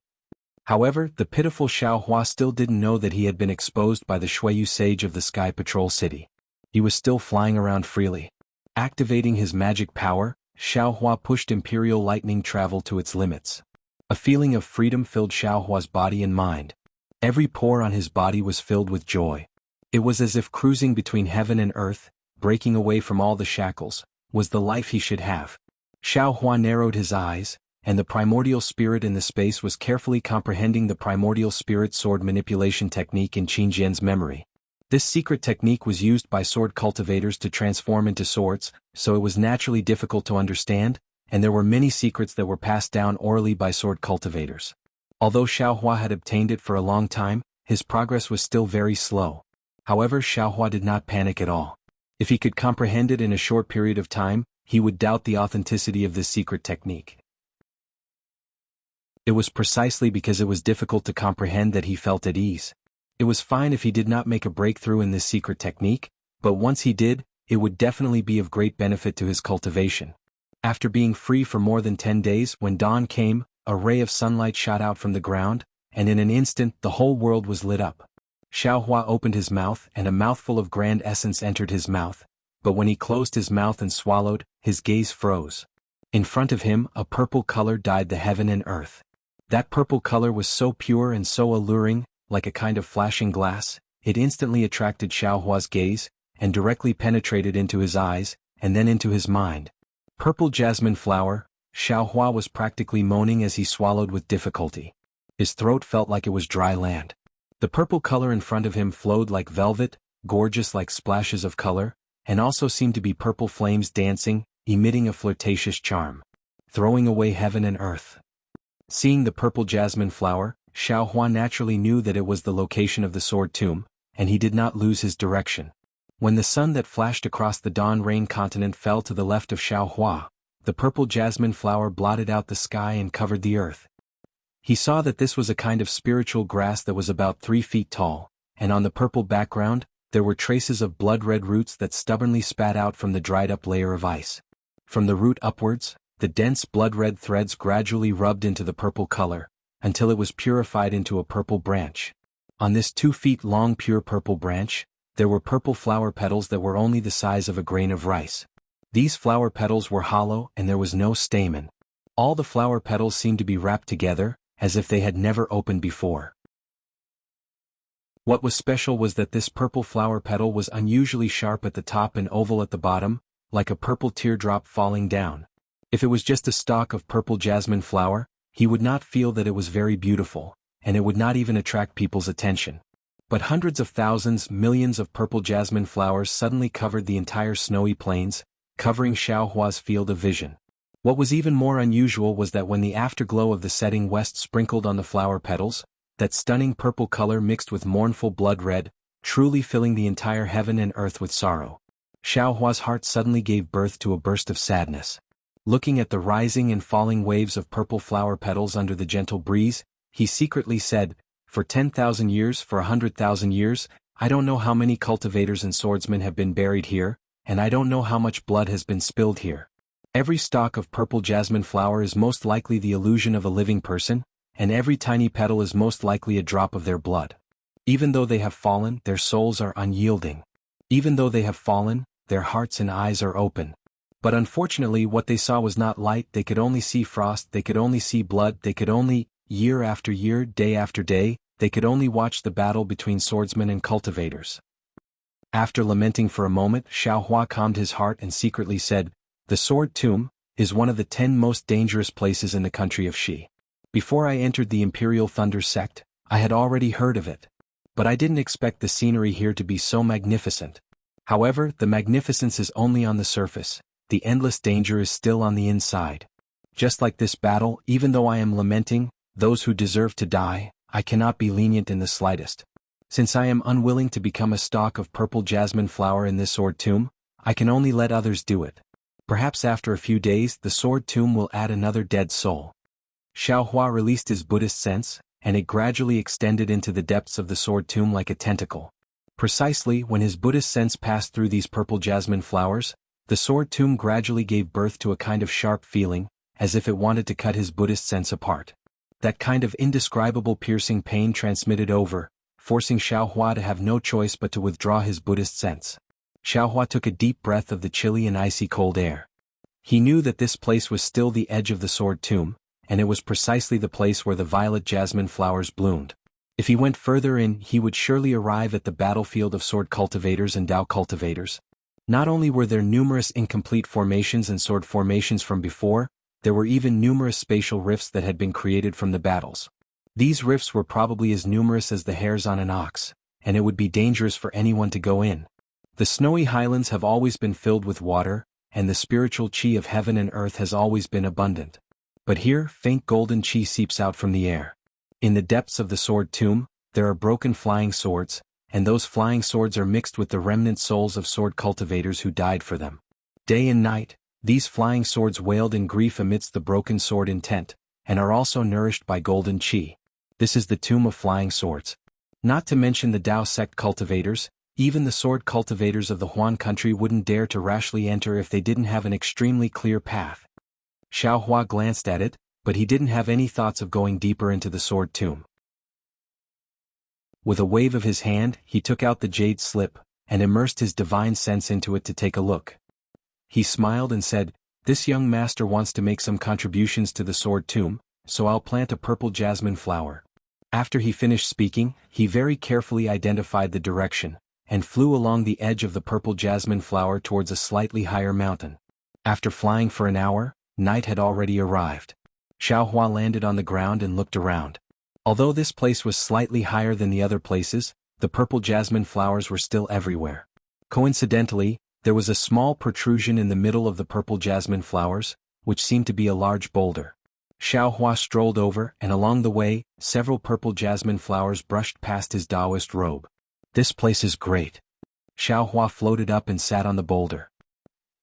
However, the pitiful Xiaohua still didn't know that he had been exposed by the Shuiyu sage of the Sky Patrol City. He was still flying around freely. Activating his magic power, Xiaohua pushed Imperial Lightning Travel to its limits. A feeling of freedom filled Xiaohua's body and mind. Every pore on his body was filled with joy. It was as if cruising between heaven and earth, breaking away from all the shackles, was the life he should have. Xiaohua narrowed his eyes, and the primordial spirit in the space was carefully comprehending the primordial spirit sword manipulation technique in Qingjian's memory. This secret technique was used by sword cultivators to transform into swords, so it was naturally difficult to understand, and there were many secrets that were passed down orally by sword cultivators. Although Xiaohua had obtained it for a long time, his progress was still very slow. However, Xiaohua did not panic at all. If he could comprehend it in a short period of time, he would doubt the authenticity of this secret technique. It was precisely because it was difficult to comprehend that he felt at ease. It was fine if he did not make a breakthrough in this secret technique, but once he did, it would definitely be of great benefit to his cultivation. After being free for more than 10 days, when dawn came, a ray of sunlight shot out from the ground, and in an instant the whole world was lit up. Xiaohua opened his mouth and a mouthful of grand essence entered his mouth, but when he closed his mouth and swallowed, his gaze froze. In front of him, a purple color dyed the heaven and earth. That purple color was so pure and so alluring, like a kind of flashing glass, it instantly attracted Xiaohua's gaze, and directly penetrated into his eyes, and then into his mind. Purple jasmine flower, Xiaohua was practically moaning as he swallowed with difficulty. His throat felt like it was dry land. The purple color in front of him flowed like velvet, gorgeous like splashes of color, and also seemed to be purple flames dancing, emitting a flirtatious charm. Throwing away heaven and earth. Seeing the purple jasmine flower, Xiaohua naturally knew that it was the location of the sword tomb, and he did not lose his direction. When the sun that flashed across the dawn rain continent fell to the left of Xiaohua, the purple jasmine flower blotted out the sky and covered the earth. He saw that this was a kind of spiritual grass that was about 3 feet tall, and on the purple background, there were traces of blood-red roots that stubbornly spat out from the dried-up layer of ice. From the root upwards, the dense blood-red threads gradually rubbed into the purple color, until it was purified into a purple branch. On this 2 feet long pure purple branch, there were purple flower petals that were only the size of a grain of rice. These flower petals were hollow and there was no stamen. All the flower petals seemed to be wrapped together, as if they had never opened before. What was special was that this purple flower petal was unusually sharp at the top and oval at the bottom, like a purple teardrop falling down. If it was just a stalk of purple jasmine flower, he would not feel that it was very beautiful, and it would not even attract people's attention. But hundreds of thousands, millions of purple jasmine flowers suddenly covered the entire snowy plains, covering Xiaohua's field of vision. What was even more unusual was that when the afterglow of the setting west sprinkled on the flower petals, that stunning purple color mixed with mournful blood red, truly filling the entire heaven and earth with sorrow. Xiaohua's heart suddenly gave birth to a burst of sadness. Looking at the rising and falling waves of purple flower petals under the gentle breeze, he secretly said, "For 10,000 years, for 100,000 years, I don't know how many cultivators and swordsmen have been buried here, and I don't know how much blood has been spilled here. Every stalk of purple jasmine flower is most likely the illusion of a living person, and every tiny petal is most likely a drop of their blood. Even though they have fallen, their souls are unyielding. Even though they have fallen, their hearts and eyes are open. But unfortunately what they saw was not light, they could only see frost, they could only see blood, they could only, year after year, day after day, they could only watch the battle between swordsmen and cultivators. After lamenting for a moment, Xiao Hua calmed his heart and secretly said, "The Sword Tomb is one of the 10 most dangerous places in the country of Shi. Before I entered the Imperial Thunder sect, I had already heard of it. But I didn't expect the scenery here to be so magnificent. However, the magnificence is only on the surface, the endless danger is still on the inside. Just like this battle, even though I am lamenting those who deserve to die, I cannot be lenient in the slightest. Since I am unwilling to become a stalk of purple jasmine flower in this sword tomb, I can only let others do it. Perhaps after a few days the sword tomb will add another dead soul." Xiao Hua released his Buddhist sense, and it gradually extended into the depths of the sword tomb like a tentacle. Precisely when his Buddhist sense passed through these purple jasmine flowers, the sword tomb gradually gave birth to a kind of sharp feeling, as if it wanted to cut his Buddhist sense apart. That kind of indescribable piercing pain transmitted over, forcing Xiao Hua to have no choice but to withdraw his Buddhist sense. Xiao Hua took a deep breath of the chilly and icy cold air. He knew that this place was still the edge of the sword tomb, and it was precisely the place where the violet jasmine flowers bloomed. If he went further in, he would surely arrive at the battlefield of sword cultivators and Dao cultivators. Not only were there numerous incomplete formations and sword formations from before, there were even numerous spatial rifts that had been created from the battles. These rifts were probably as numerous as the hairs on an ox, and it would be dangerous for anyone to go in. The snowy highlands have always been filled with water, and the spiritual qi of heaven and earth has always been abundant. But here, faint golden qi seeps out from the air. In the depths of the sword tomb, there are broken flying swords, and those flying swords are mixed with the remnant souls of sword cultivators who died for them. Day and night, these flying swords wailed in grief amidst the broken sword intent, and are also nourished by golden qi. This is the tomb of flying swords. Not to mention the Dao sect cultivators, even the sword cultivators of the Huan country wouldn't dare to rashly enter if they didn't have an extremely clear path. Xiao Hua glanced at it, but he didn't have any thoughts of going deeper into the sword tomb. With a wave of his hand, he took out the jade slip, and immersed his divine sense into it to take a look. He smiled and said, "This young master wants to make some contributions to the sword tomb, so I'll plant a purple jasmine flower." After he finished speaking, he very carefully identified the direction, and flew along the edge of the purple jasmine flower towards a slightly higher mountain. After flying for an hour, night had already arrived. Xiao Hua landed on the ground and looked around. Although this place was slightly higher than the other places, the purple jasmine flowers were still everywhere. Coincidentally, there was a small protrusion in the middle of the purple jasmine flowers, which seemed to be a large boulder. Xiao Hua strolled over, and along the way, several purple jasmine flowers brushed past his Taoist robe. "This place is great." Xiao Hua floated up and sat on the boulder.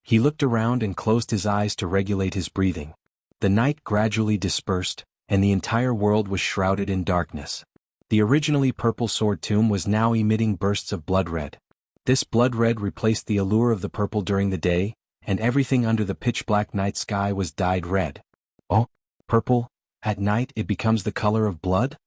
He looked around and closed his eyes to regulate his breathing. The night gradually dispersed, and the entire world was shrouded in darkness. The originally purple sword tomb was now emitting bursts of blood red. This blood red replaced the allure of the purple during the day, and everything under the pitch-black night sky was dyed red. "Oh, purple? At night it becomes the color of blood?"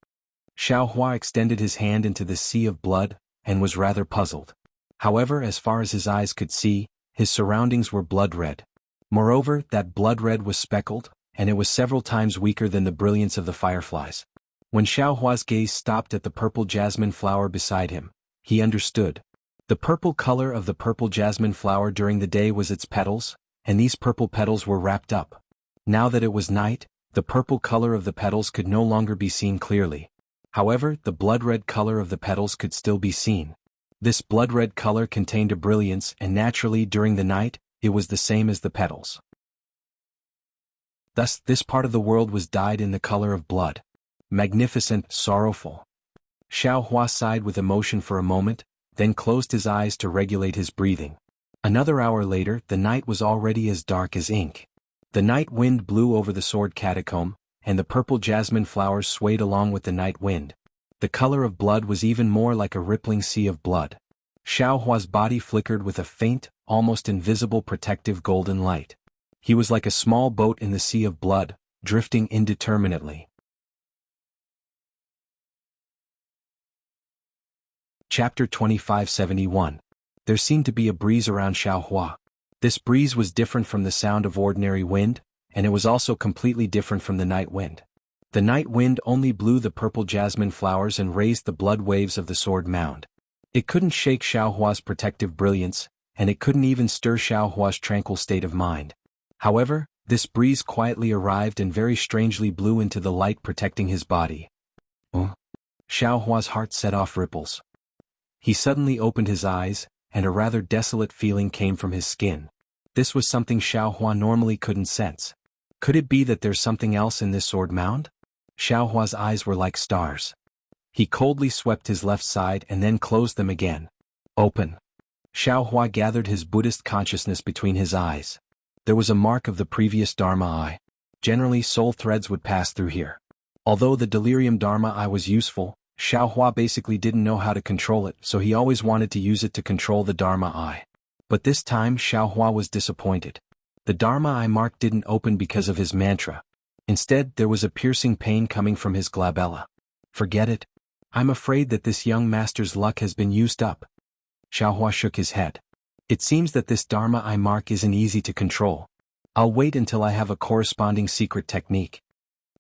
Xiao Hua extended his hand into the sea of blood, and was rather puzzled. However, as far as his eyes could see, his surroundings were blood red. Moreover, that blood red was speckled, and it was several times weaker than the brilliance of the fireflies. When Xiao Hua's gaze stopped at the purple jasmine flower beside him, he understood. The purple color of the purple jasmine flower during the day was its petals, and these purple petals were wrapped up. Now that it was night, the purple color of the petals could no longer be seen clearly. However, the blood-red color of the petals could still be seen. This blood-red color contained a brilliance, and naturally during the night, it was the same as the petals. Thus, this part of the world was dyed in the color of blood. Magnificent, sorrowful. Xiao Hua sighed with emotion for a moment, then closed his eyes to regulate his breathing. Another hour later, the night was already as dark as ink. The night wind blew over the sword catacomb, and the purple jasmine flowers swayed along with the night wind. The color of blood was even more like a rippling sea of blood. Xiao Hua's body flickered with a faint, almost invisible protective golden light. He was like a small boat in the sea of blood, drifting indeterminately. Chapter 2571. There seemed to be a breeze around Xiao Hua. This breeze was different from the sound of ordinary wind, and it was also completely different from the night wind. The night wind only blew the purple jasmine flowers and raised the blood waves of the sword mound. It couldn't shake Xiaohua's protective brilliance, and it couldn't even stir Xiaohua's tranquil state of mind. However, this breeze quietly arrived and very strangely blew into the light protecting his body. Oh! Xiaohua's heart set off ripples. He suddenly opened his eyes, and a rather desolate feeling came from his skin. This was something Xiaohua normally couldn't sense. Could it be that there's something else in this sword mound? Xiaohua's eyes were like stars. He coldly swept his left side and then closed them again. Open. Xiaohua gathered his Buddhist consciousness between his eyes. There was a mark of the previous Dharma eye. Generally, soul threads would pass through here. Although the delirium Dharma eye was useful, Xiaohua basically didn't know how to control it, so he always wanted to use it to control the Dharma eye. But this time Xiaohua was disappointed. The Dharma eye mark didn't open because of his mantra. Instead, there was a piercing pain coming from his glabella. Forget it. I'm afraid that this young master's luck has been used up. Xiaohua shook his head. It seems that this Dharma eye mark isn't easy to control. I'll wait until I have a corresponding secret technique.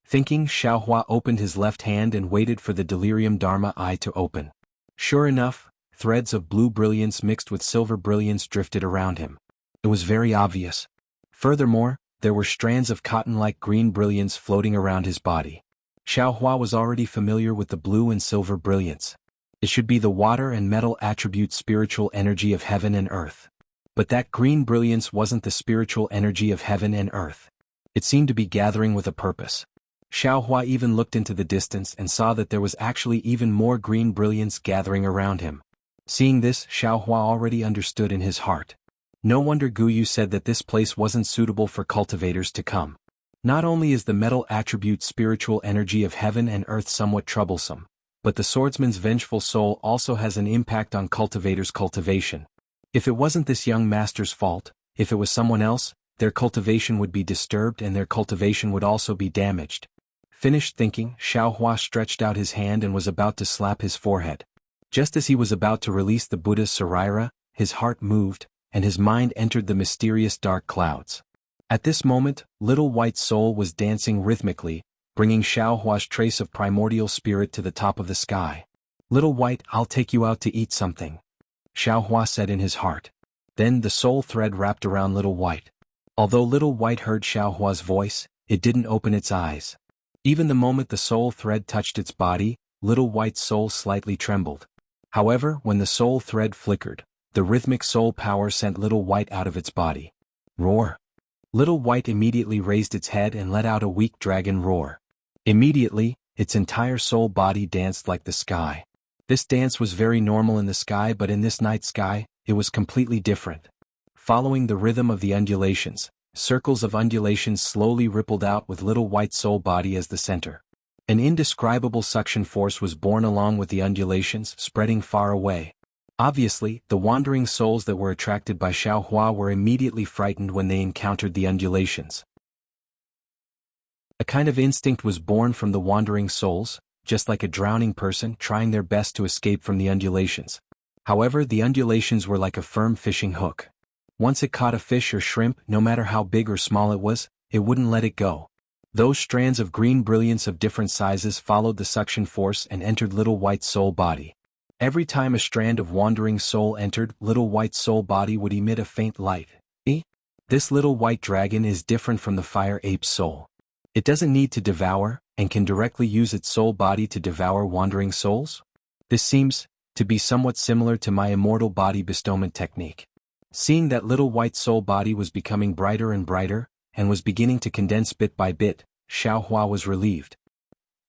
Thinking, Xiaohua opened his left hand and waited for the delirium Dharma eye to open. Sure enough, threads of blue brilliance mixed with silver brilliance drifted around him. It was very obvious. Furthermore, there were strands of cotton-like green brilliance floating around his body. Xiaohua was already familiar with the blue and silver brilliance. It should be the water and metal attribute spiritual energy of heaven and earth. But that green brilliance wasn't the spiritual energy of heaven and earth. It seemed to be gathering with a purpose. Xiaohua even looked into the distance and saw that there was actually even more green brilliance gathering around him. Seeing this, Xiaohua already understood in his heart. No wonder Guyu said that this place wasn't suitable for cultivators to come. Not only is the metal attribute spiritual energy of heaven and earth somewhat troublesome, but the swordsman's vengeful soul also has an impact on cultivators' cultivation. If it wasn't this young master's fault, if it was someone else, their cultivation would be disturbed and their cultivation would also be damaged. Finished thinking, Xiaohua stretched out his hand and was about to slap his forehead. Just as he was about to release the Buddha's saraira, his heart moved, and his mind entered the mysterious dark clouds. At this moment, Little White Soul was dancing rhythmically, bringing Xiaohua's trace of primordial spirit to the top of the sky. Little White, I'll take you out to eat something, Xiaohua said in his heart. Then the soul thread wrapped around Little White. Although Little White heard Xiaohua's voice, it didn't open its eyes. Even the moment the soul thread touched its body, Little White's soul slightly trembled. However, when the soul thread flickered, the rhythmic soul power sent Little White out of its body. Roar! Little White immediately raised its head and let out a weak dragon roar. Immediately, its entire soul body danced like the sky. This dance was very normal in the sky, but in this night sky, it was completely different. Following the rhythm of the undulations, circles of undulations slowly rippled out with Little White soul body as the center. An indescribable suction force was born along with the undulations, spreading far away. Obviously, the wandering souls that were attracted by Xiaohua were immediately frightened when they encountered the undulations. A kind of instinct was born from the wandering souls, just like a drowning person trying their best to escape from the undulations. However, the undulations were like a firm fishing hook. Once it caught a fish or shrimp, no matter how big or small it was, it wouldn't let it go. Those strands of green brilliance of different sizes followed the suction force and entered Little White soul body. Every time a strand of wandering soul entered, Little White soul body would emit a faint light. This little white dragon is different from the fire ape's soul. It doesn't need to devour, and can directly use its soul body to devour wandering souls? This seems to be somewhat similar to my immortal body bestowment technique. Seeing that Little White soul body was becoming brighter and brighter, and was beginning to condense bit by bit, Xiaohua was relieved.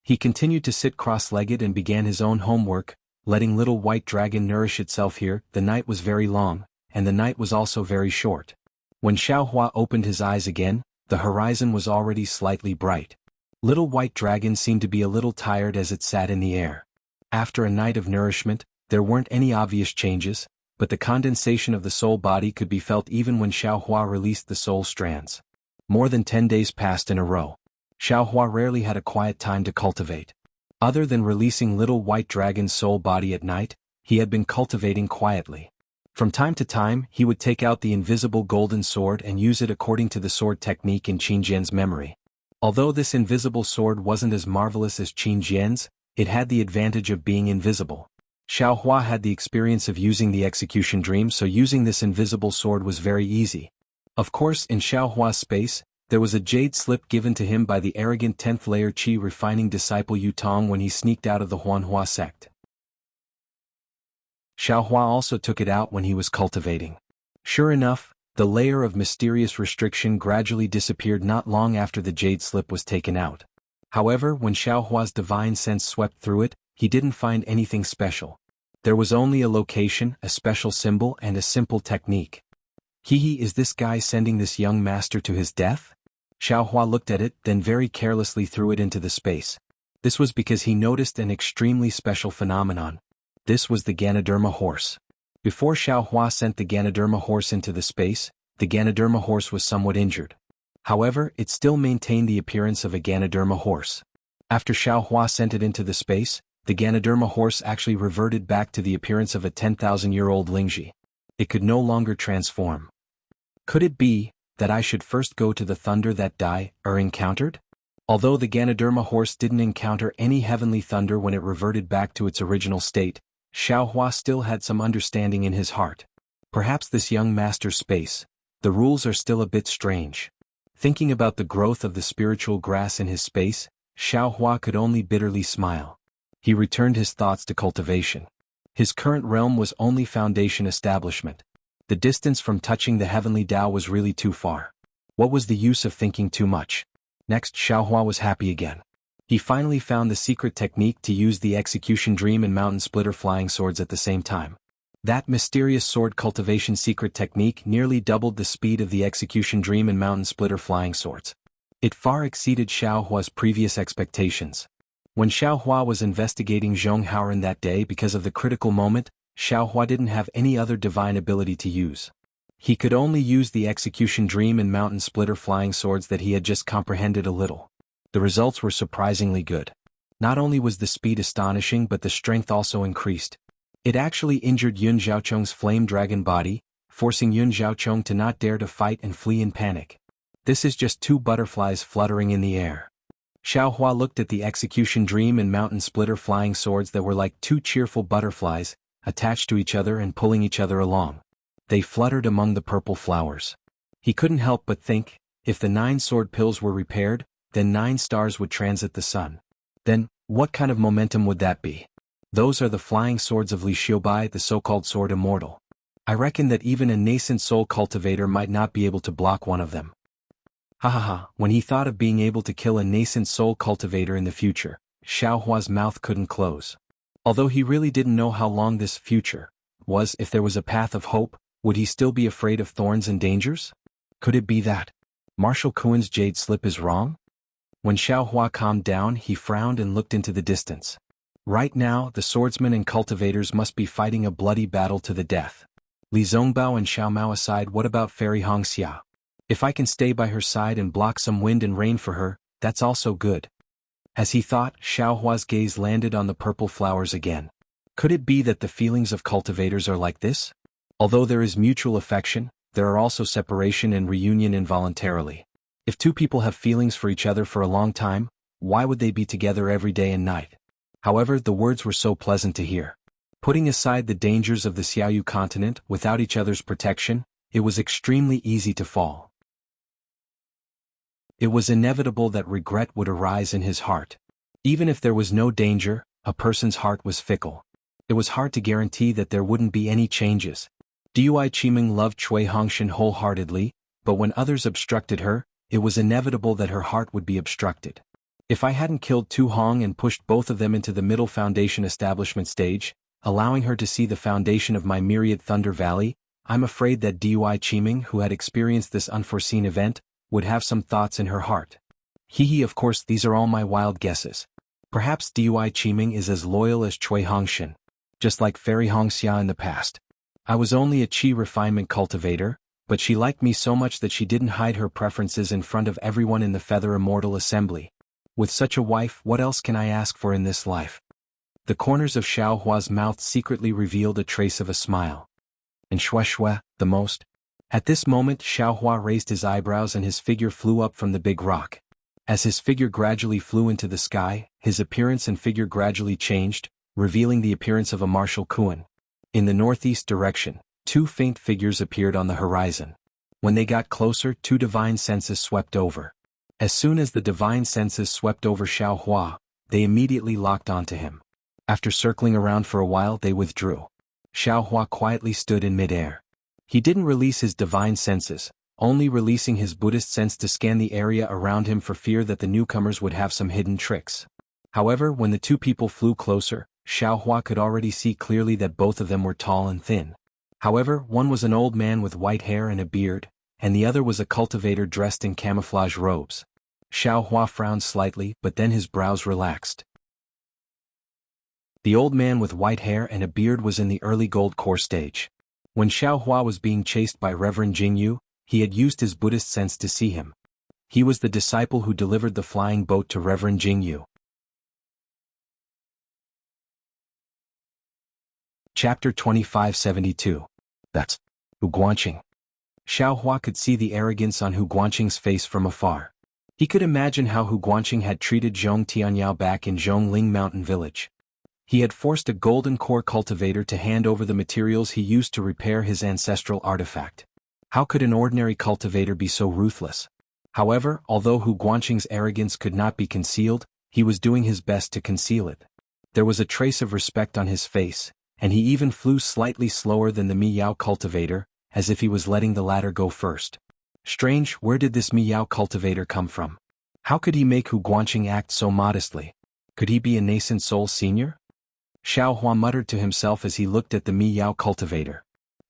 He continued to sit cross-legged and began his own homework, letting Little White Dragon nourish itself here. The night was very long, and the night was also very short. When Xiaohua opened his eyes again, the horizon was already slightly bright. Little White Dragon seemed to be a little tired as it sat in the air. After a night of nourishment, there weren't any obvious changes, but the condensation of the soul body could be felt even when Xiaohua released the soul strands. More than 10 days passed in a row. Xiaohua rarely had a quiet time to cultivate. Other than releasing Little White Dragon's soul body at night, he had been cultivating quietly. From time to time, he would take out the invisible golden sword and use it according to the sword technique in Qingjian's memory. Although this invisible sword wasn't as marvelous as Qin Jian's, it had the advantage of being invisible. Xiao Hua had the experience of using the execution dream, so using this invisible sword was very easy. Of course, in Xiao Hua's space, there was a jade slip given to him by the arrogant 10th layer Qi refining disciple Yu Tong when he sneaked out of the Huanhua sect. Xiao Hua also took it out when he was cultivating. Sure enough, the layer of mysterious restriction gradually disappeared not long after the jade slip was taken out. However, when Xiao Hua's divine sense swept through it, he didn't find anything special. There was only a location, a special symbol, and a simple technique. Is this guy sending this young master to his death? Xiao Hua looked at it, then very carelessly threw it into the space. This was because he noticed an extremely special phenomenon. This was the Ganoderma horse. Before Xiao Hua sent the Ganoderma horse into the space, the Ganoderma horse was somewhat injured. However, it still maintained the appearance of a Ganoderma horse. After Xiao Hua sent it into the space, the Ganoderma horse actually reverted back to the appearance of a 10,000-year-old Lingji. It could no longer transform. Could it be that I should first go to the thunder that encountered? Although the Ganoderma horse didn't encounter any heavenly thunder when it reverted back to its original state, Xiao Hua still had some understanding in his heart. Perhaps this young master's space, the rules are still a bit strange. Thinking about the growth of the spiritual grass in his space, Xiao Hua could only bitterly smile. He returned his thoughts to cultivation. His current realm was only foundation establishment. The distance from touching the heavenly Tao was really too far. What was the use of thinking too much? Next, Xiao Hua was happy again. He finally found the secret technique to use the execution dream and mountain splitter flying swords at the same time. That mysterious sword cultivation secret technique nearly doubled the speed of the execution dream and mountain splitter flying swords. It far exceeded Xiao Hua's previous expectations. When Xiao Hua was investigating Zhong Haoren that day because of the critical moment, Xiao Hua didn't have any other divine ability to use. He could only use the execution dream and mountain splitter flying swords that he had just comprehended a little. The results were surprisingly good. Not only was the speed astonishing, but the strength also increased. It actually injured Yun Zhaocheng's flame dragon body, forcing Yun Zhaocheng to not dare to fight and flee in panic. This is just two butterflies fluttering in the air. Xiao Hua looked at the execution dream and mountain splitter flying swords that were like two cheerful butterflies, attached to each other and pulling each other along. They fluttered among the purple flowers. He couldn't help but think, if the 9 sword pills were repaired, then 9 stars would transit the sun. Then, what kind of momentum would that be? Those are the flying swords of Li Xiubai, the so-called sword immortal. I reckon that even a nascent soul cultivator might not be able to block one of them. When he thought of being able to kill a nascent soul cultivator in the future, Xiao Hua's mouth couldn't close. Although he really didn't know how long this future was, if there was a path of hope, would he still be afraid of thorns and dangers? Could it be that Marshal Kuen's jade slip is wrong? When Xiao Hua calmed down, he frowned and looked into the distance. Right now, the swordsmen and cultivators must be fighting a bloody battle to the death. Li Zongbao and Xiao Mao aside, what about Fairy Hongxia? If I can stay by her side and block some wind and rain for her, that's also good. As he thought, Xiao Hua's gaze landed on the purple flowers again. Could it be that the feelings of cultivators are like this? Although there is mutual affection, there are also separation and reunion involuntarily. If two people have feelings for each other for a long time, why would they be together every day and night? However, the words were so pleasant to hear. Putting aside the dangers of the Xiaoyu continent, without each other's protection, it was extremely easy to fall. It was inevitable that regret would arise in his heart. Even if there was no danger, a person's heart was fickle. It was hard to guarantee that there wouldn't be any changes. Dui Qiming loved Cui Hongshan wholeheartedly, but when others obstructed her, it was inevitable that her heart would be obstructed. If I hadn't killed Tu Hong and pushed both of them into the middle foundation establishment stage, allowing her to see the foundation of my myriad Thunder Valley, I'm afraid that Dui Qiming, who had experienced this unforeseen event, would have some thoughts in her heart. Of course these are all my wild guesses. Perhaps Dui Qiming is as loyal as Cui Hongshan. Just like Fairy Hongxia in the past. I was only a Qi refinement cultivator, but she liked me so much that she didn't hide her preferences in front of everyone in the Feather Immortal Assembly. With such a wife, what else can I ask for in this life? The corners of Xiao Hua's mouth secretly revealed a trace of a smile. And Shui, the most? At this moment Xiao Hua raised his eyebrows and his figure flew up from the big rock. As his figure gradually flew into the sky, his appearance and figure gradually changed, revealing the appearance of a martial Kuan. In the northeast direction, two faint figures appeared on the horizon. When they got closer, two divine senses swept over. As soon as the divine senses swept over Xiao Hua, they immediately locked onto him. After circling around for a while, they withdrew. Xiao Hua quietly stood in midair. He didn't release his divine senses, only releasing his Buddhist sense to scan the area around him for fear that the newcomers would have some hidden tricks. However, when the two people flew closer, Xiao Hua could already see clearly that both of them were tall and thin. However, one was an old man with white hair and a beard, and the other was a cultivator dressed in camouflage robes. Xiao Hua frowned slightly, but then his brows relaxed. The old man with white hair and a beard was in the early gold core stage. When Xiao Hua was being chased by Reverend Jingyu, he had used his Buddhist sense to see him. He was the disciple who delivered the flying boat to Reverend Jingyu. Chapter 2572. That's Hu Guanqing. Xiao Hua could see the arrogance on Hu Guanqing's face from afar. He could imagine how Hu Guanqing had treated Zhong Tianyao back in Zhongling Mountain Village. He had forced a golden core cultivator to hand over the materials he used to repair his ancestral artifact. How could an ordinary cultivator be so ruthless? However, although Hu Guanqing's arrogance could not be concealed, he was doing his best to conceal it. There was a trace of respect on his face, and he even flew slightly slower than the Miyao cultivator, as if he was letting the latter go first. Strange, where did this Miyao cultivator come from? How could he make Hu Guanqing act so modestly? Could he be a nascent soul senior? Xiao Hua muttered to himself as he looked at the Miyao cultivator.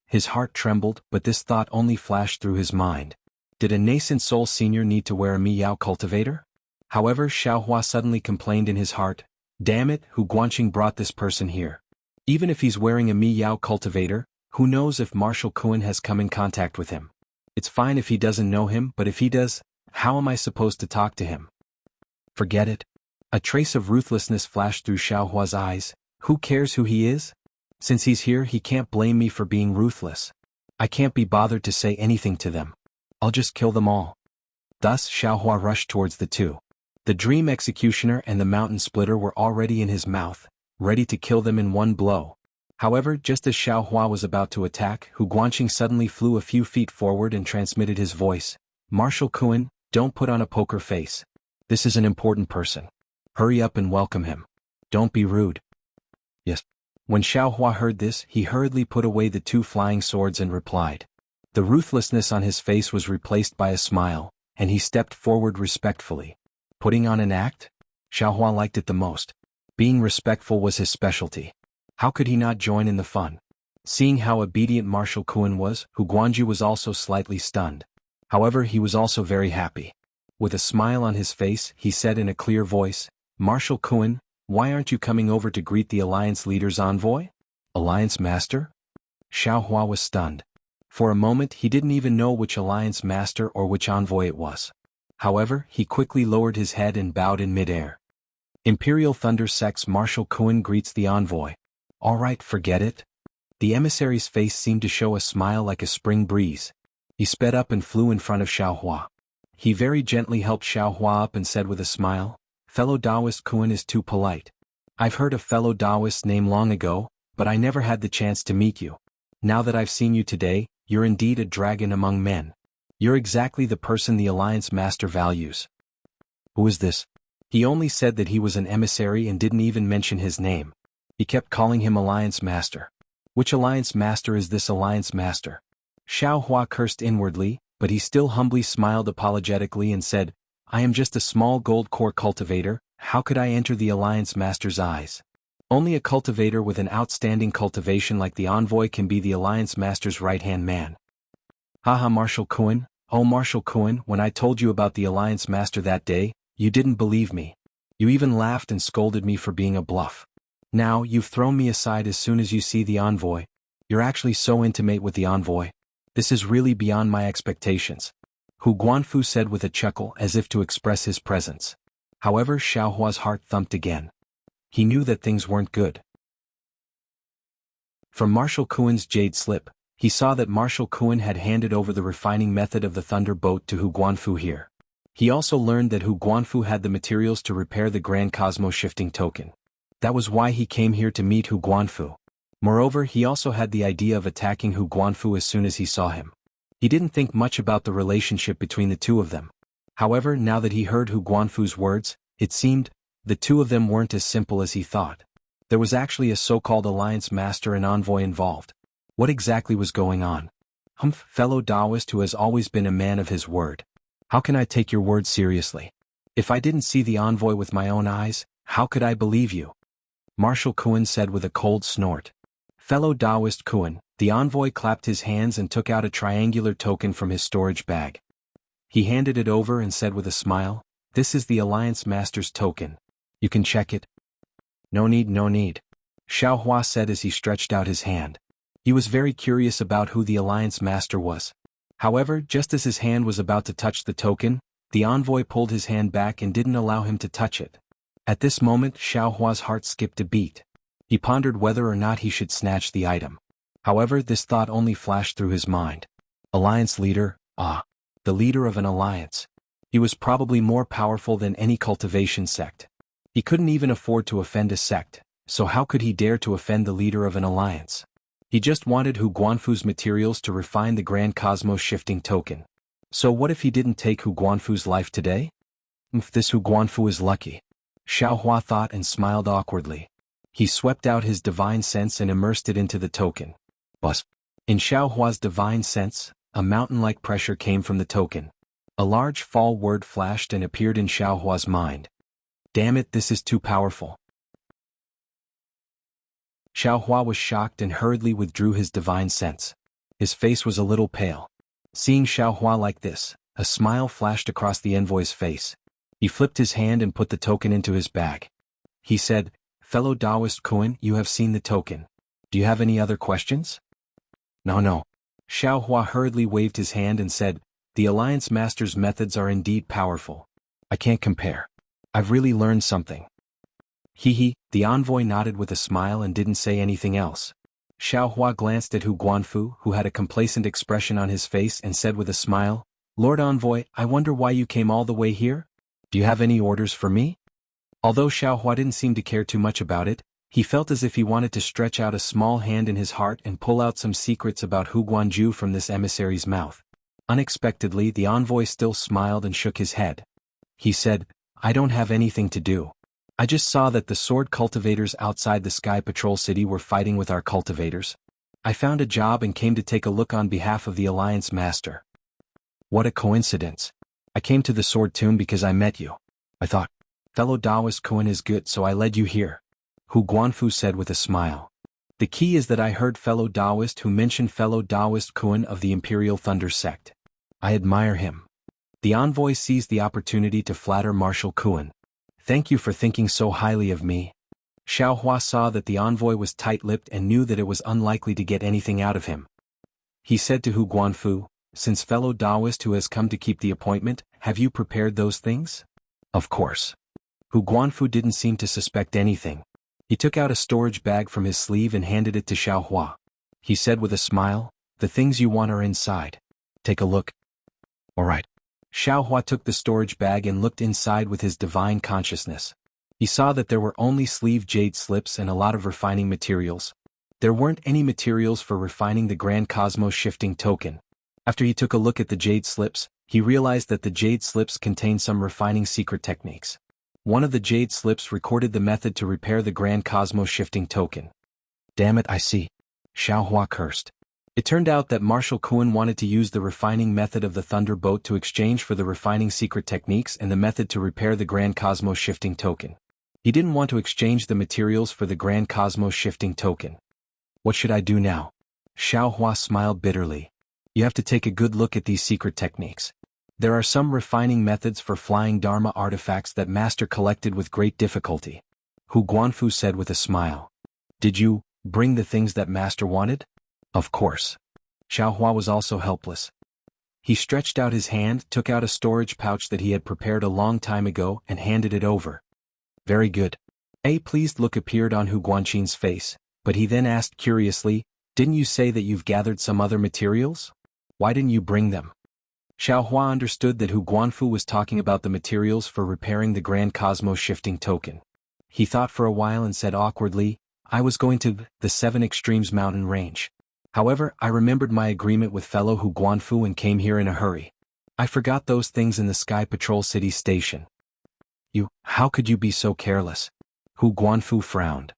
His heart trembled, but this thought only flashed through his mind. Did a nascent soul senior need to wear a Miyao cultivator? However, Xiao Hua suddenly complained in his heart, "Damn it, Hu Guanqing brought this person here. Even if he's wearing a Miyao cultivator, who knows if Marshal Kuan has come in contact with him? It's fine if he doesn't know him, but if he does, how am I supposed to talk to him?" Forget it. A trace of ruthlessness flashed through Xiao Hua's eyes. Who cares who he is? Since he's here, he can't blame me for being ruthless. I can't be bothered to say anything to them. I'll just kill them all. Thus, Xiao Hua rushed towards the two. The Dream Executioner and the Mountain Splitter were already in his mouth, ready to kill them in one blow. However, just as Xiao Hua was about to attack, Hu Guanqing suddenly flew a few feet forward and transmitted his voice. "Marshal Kuan, don't put on a poker face. This is an important person. Hurry up and welcome him. Don't be rude." "Yes." When Xiao Hua heard this, he hurriedly put away the two flying swords and replied. The ruthlessness on his face was replaced by a smile, and he stepped forward respectfully. Putting on an act? Xiao Hua liked it the most. Being respectful was his specialty. How could he not join in the fun? Seeing how obedient Marshal Kuan was, Hu Guanju was also slightly stunned. However, he was also very happy. With a smile on his face, he said in a clear voice, "Marshal Kuan, why aren't you coming over to greet the Alliance leader's envoy?" "Alliance Master?" Xiao Hua was stunned. For a moment he didn't even know which Alliance Master or which envoy it was. However, he quickly lowered his head and bowed in midair. "Imperial Thunder Sect's Marshal Kuan greets the envoy." "All right, forget it." The emissary's face seemed to show a smile like a spring breeze. He sped up and flew in front of Xiao Hua. He very gently helped Xiao Hua up and said with a smile, "Fellow Taoist Kuan is too polite. I've heard of fellow Taoist's name long ago, but I never had the chance to meet you. Now that I've seen you today, you're indeed a dragon among men. You're exactly the person the Alliance Master values." "Who is this?" He only said that he was an emissary and didn't even mention his name. He kept calling him Alliance Master. Which Alliance Master is this Alliance Master? Xiao Hua cursed inwardly, but he still humbly smiled apologetically and said, "I am just a small gold core cultivator. How could I enter the Alliance Master's eyes? Only a cultivator with an outstanding cultivation like the envoy can be the Alliance Master's right-hand man." "Haha, Marshal Kuan, oh Marshal Kuan, when I told you about the Alliance Master that day, you didn't believe me. You even laughed and scolded me for being a bluff. Now, you've thrown me aside as soon as you see the envoy. You're actually so intimate with the envoy. This is really beyond my expectations," Hu Guanfu said with a chuckle as if to express his presence. However, Xiao Hua's heart thumped again. He knew that things weren't good. From Marshal Kuan's jade slip, he saw that Marshal Kuan had handed over the refining method of the thunder boat to Hu Guanfu here. He also learned that Hu Guanfu had the materials to repair the Grand Cosmos Shifting Token. That was why he came here to meet Hu Guanfu. Moreover, he also had the idea of attacking Hu Guanfu as soon as he saw him. He didn't think much about the relationship between the two of them. However, now that he heard Hu Guanfu's words, it seemed the two of them weren't as simple as he thought. There was actually a so-called alliance master and envoy involved. What exactly was going on? Humph, fellow Taoist who has always been a man of his word. How can I take your word seriously? If I didn't see the envoy with my own eyes, how could I believe you? Marshal Kuan said with a cold snort. Fellow Taoist Kuan, the envoy clapped his hands and took out a triangular token from his storage bag. He handed it over and said with a smile, "This is the Alliance Master's token. You can check it." No need, no need. Xiao Hua said as he stretched out his hand. He was very curious about who the Alliance Master was. However, just as his hand was about to touch the token, the envoy pulled his hand back and didn't allow him to touch it. At this moment, Xiao Hua's heart skipped a beat. He pondered whether or not he should snatch the item. However, this thought only flashed through his mind. Alliance leader, the leader of an alliance. He was probably more powerful than any cultivation sect. He couldn't even afford to offend a sect, so how could he dare to offend the leader of an alliance? He just wanted Hu Guanfu's materials to refine the Grand Cosmos Shifting Token. So what if he didn't take Hu Guanfu's life today? This Hu Guanfu is lucky. Xiao Hua thought and smiled awkwardly. He swept out his divine sense and immersed it into the token. Buzz. In Xiao Hua's divine sense, a mountain-like pressure came from the token. A large fall word flashed and appeared in Xiao Hua's mind. Damn it, this is too powerful. Xiao Hua was shocked and hurriedly withdrew his divine sense. His face was a little pale. Seeing Xiao Hua like this, a smile flashed across the envoy's face. He flipped his hand and put the token into his bag. He said, "Fellow Taoist Kuan, you have seen the token. Do you have any other questions?" No. Xiao Hua hurriedly waved his hand and said, "The Alliance Master's methods are indeed powerful. I can't compare. I've really learned something." The envoy nodded with a smile and didn't say anything else. Xiao Hua glanced at Hu Guanfu, who had a complacent expression on his face, and said with a smile, "Lord Envoy, I wonder why you came all the way here? Do you have any orders for me?" Although Xiao Hua didn't seem to care too much about it, he felt as if he wanted to stretch out a small hand in his heart and pull out some secrets about Hu Guanju from this emissary's mouth. Unexpectedly, the envoy still smiled and shook his head. He said, "I don't have anything to do. I just saw that the sword cultivators outside the Sky Patrol City were fighting with our cultivators. I found a job and came to take a look on behalf of the Alliance Master." What a coincidence. I came to the Sword Tomb because I met you. I thought, fellow Taoist Kuan is good, so I led you here. Hu Guanfu said with a smile. The key is that I heard fellow Taoist who mentioned fellow Taoist Kuan of the Imperial Thunder Sect. I admire him. The envoy seized the opportunity to flatter Marshal Kuan. Thank you for thinking so highly of me. Xiao Hua saw that the envoy was tight-lipped and knew that it was unlikely to get anything out of him. He said to Hu Guanfu, "Since fellow Taoist who has come to keep the appointment, have you prepared those things?" Of course. Hu Guanfu didn't seem to suspect anything. He took out a storage bag from his sleeve and handed it to Xiao Hua. He said with a smile, "The things you want are inside. Take a look." All right. Xiao Hua took the storage bag and looked inside with his divine consciousness. He saw that there were only sleeve jade slips and a lot of refining materials. There weren't any materials for refining the Grand Cosmos Shifting Token. After he took a look at the jade slips, he realized that the jade slips contained some refining secret techniques. One of the jade slips recorded the method to repair the Grand Cosmos Shifting Token. Damn it, I see. Xiao Hua cursed. It turned out that Marshal Kuan wanted to use the refining method of the Thunder Boat to exchange for the refining secret techniques and the method to repair the Grand Cosmos Shifting Token. He didn't want to exchange the materials for the Grand Cosmos Shifting Token. What should I do now? Xiao Hua smiled bitterly. You have to take a good look at these secret techniques. There are some refining methods for flying Dharma artifacts that Master collected with great difficulty. Hu Guanfu said with a smile. Did you bring the things that Master wanted? Of course. Xiao Hua was also helpless. He stretched out his hand, took out a storage pouch that he had prepared a long time ago, and handed it over. Very good. A pleased look appeared on Hu Guanqin's face, but he then asked curiously, "Didn't you say that you've gathered some other materials? Why didn't you bring them?" Xiao Hua understood that Hu Guanfu was talking about the materials for repairing the Grand Cosmos Shifting Token. He thought for a while and said awkwardly, I was going to the 7 Extremes mountain range. However, I remembered my agreement with fellow Hu Guanfu and came here in a hurry. I forgot those things in the Sky Patrol City Station. How could you be so careless? Hu Guanfu frowned.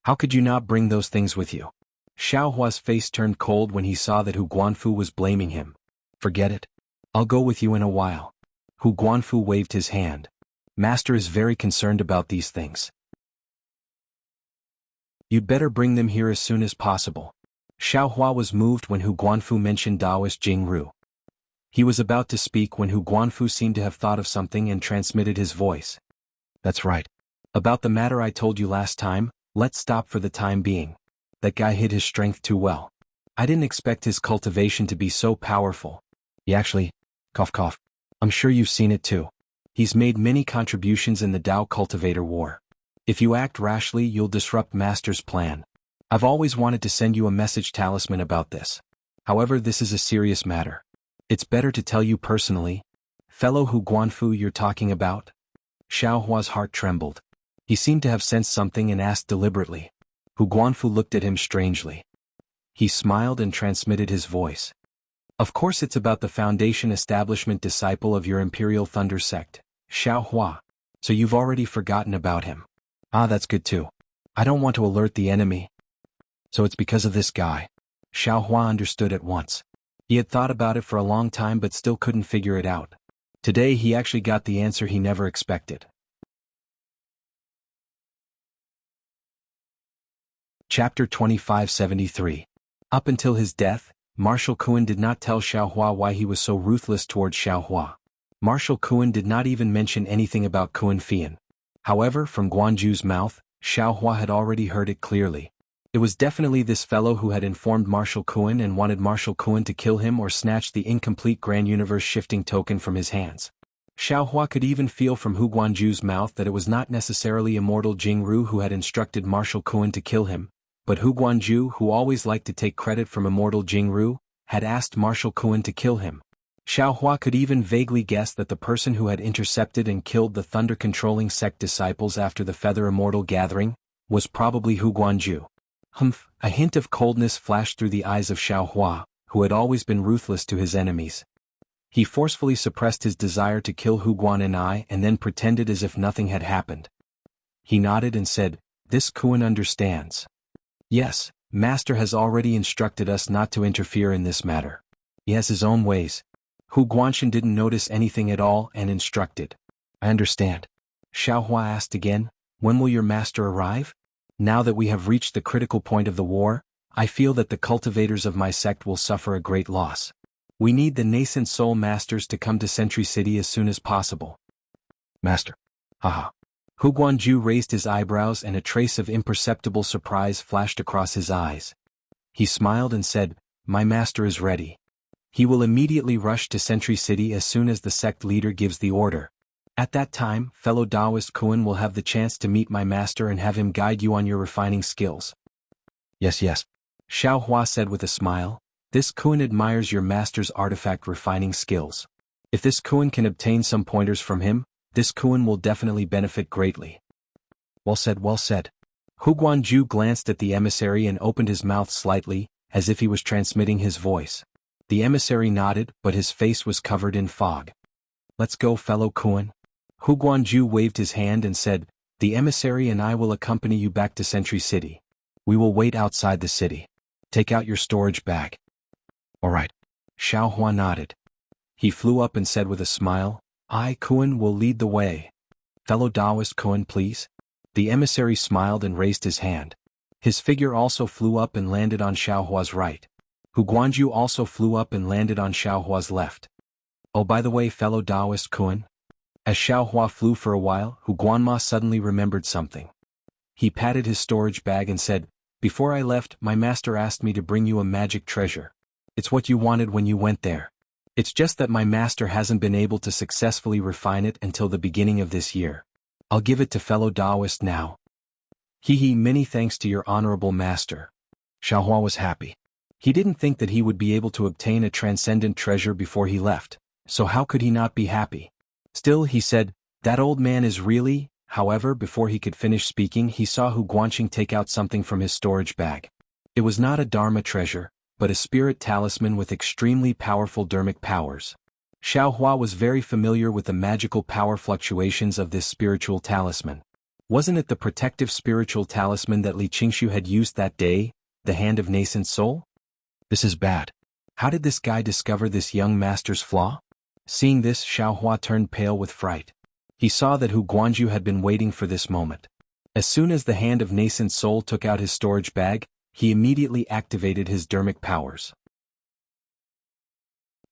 How could you not bring those things with you? Xiao Hua's face turned cold when he saw that Hu Guanfu was blaming him. Forget it. I'll go with you in a while. Hu Guanfu waved his hand. Master is very concerned about these things. You'd better bring them here as soon as possible. Xiao Hua was moved when Hu Guanfu mentioned Taoist Jingru. He was about to speak when Hu Guanfu seemed to have thought of something and transmitted his voice. That's right. About the matter I told you last time, let's stop for the time being. That guy hid his strength too well. I didn't expect his cultivation to be so powerful. He actually, cough. I'm sure you've seen it too. He's made many contributions in the Tao Cultivator War. If you act rashly, you'll disrupt Master's plan. I've always wanted to send you a message talisman about this. However, this is a serious matter. It's better to tell you personally. Fellow Hu Guanfu you're talking about? Xiao Hua's heart trembled. He seemed to have sensed something and asked deliberately. Hu Guanfu looked at him strangely. He smiled and transmitted his voice. Of course it's about the Foundation Establishment disciple of your Imperial Thunder sect, Xiao Hua. So you've already forgotten about him. Ah, that's good too. I don't want to alert the enemy. So it's because of this guy. Xiao Hua understood at once. He had thought about it for a long time but still couldn't figure it out. Today he actually got the answer he never expected. Chapter 2573. Up until his death, Marshal Kuan did not tell Xiao Hua why he was so ruthless towards Xiao Hua. Marshal Kuan did not even mention anything about Kuan Fian. However, from Guanju's mouth, Xiao Hua had already heard it clearly. It was definitely this fellow who had informed Marshal Kuan and wanted Marshal Kuan to kill him or snatch the incomplete Grand Universe Shifting Token from his hands. Xiao Hua could even feel from Hu Guanju's mouth that it was not necessarily immortal Jingru who had instructed Marshal Kuan to kill him, but Hu Guanju, who always liked to take credit from immortal Jingru, had asked Marshal Kuan to kill him. Xiao Hua could even vaguely guess that the person who had intercepted and killed the thunder-controlling sect disciples after the Feather Immortal gathering was probably Hu Guanju. A hint of coldness flashed through the eyes of Xiao Hua, who had always been ruthless to his enemies. He forcefully suppressed his desire to kill Hu Guan'ai and then pretended as if nothing had happened. He nodded and said, "This Kuan understands. Yes, Master has already instructed us not to interfere in this matter. He has his own ways." Hu Guanshan didn't notice anything at all and instructed. "I understand." Xiao Hua asked again, "When will your master arrive? Now that we have reached the critical point of the war, I feel that the cultivators of my sect will suffer a great loss. We need the nascent soul masters to come to Sentry City as soon as possible." "Master." Haha. Hu Guanju raised his eyebrows and a trace of imperceptible surprise flashed across his eyes. He smiled and said, "My master is ready. He will immediately rush to Sentry City as soon as the sect leader gives the order. At that time, fellow Taoist Kuan will have the chance to meet my master and have him guide you on your refining skills." Yes. Xiao Hua said with a smile, "This Kuan admires your master's artifact refining skills. If this Kuan can obtain some pointers from him, this Kuan will definitely benefit greatly." Well said. Hu Guanju glanced at the emissary and opened his mouth slightly, as if he was transmitting his voice. The emissary nodded, but his face was covered in fog. "Let's go, fellow Kuan." Hu Guanju waved his hand and said, "The emissary and I will accompany you back to Sentry City. We will wait outside the city. Take out your storage bag." "All right." Xiao Hua nodded. He flew up and said with a smile, "I, Kuan, will lead the way. Fellow Taoist Kuan, please." The emissary smiled and raised his hand. His figure also flew up and landed on Xiao Hua's right. Hu Guanju also flew up and landed on Xiao Hua's left. "Oh, by the way, fellow Taoist Kuan." As Xiao Hua flew for a while, Hu Guanma suddenly remembered something. He patted his storage bag and said, "Before I left, my master asked me to bring you a magic treasure. It's what you wanted when you went there. It's just that my master hasn't been able to successfully refine it until the beginning of this year. I'll give it to fellow Taoist now." Many thanks to your honorable master." Xiao Hua was happy. He didn't think that he would be able to obtain a transcendent treasure before he left, so how could he not be happy? Still, he said, that old man is really. However, before he could finish speaking, he saw Hu Guanqing take out something from his storage bag. It was not a Dharma treasure, but a spirit talisman with extremely powerful dharmic powers. Xiao Hua was very familiar with the magical power fluctuations of this spiritual talisman. Wasn't it the protective spiritual talisman that Li Qingshu had used that day, the Hand of Nascent Soul? This is bad. How did this guy discover this young master's flaw? Seeing this, Xiao Hua turned pale with fright. He saw that Hu Guanju had been waiting for this moment. As soon as the Hand of Nascent Soul took out his storage bag, he immediately activated his dharmic powers.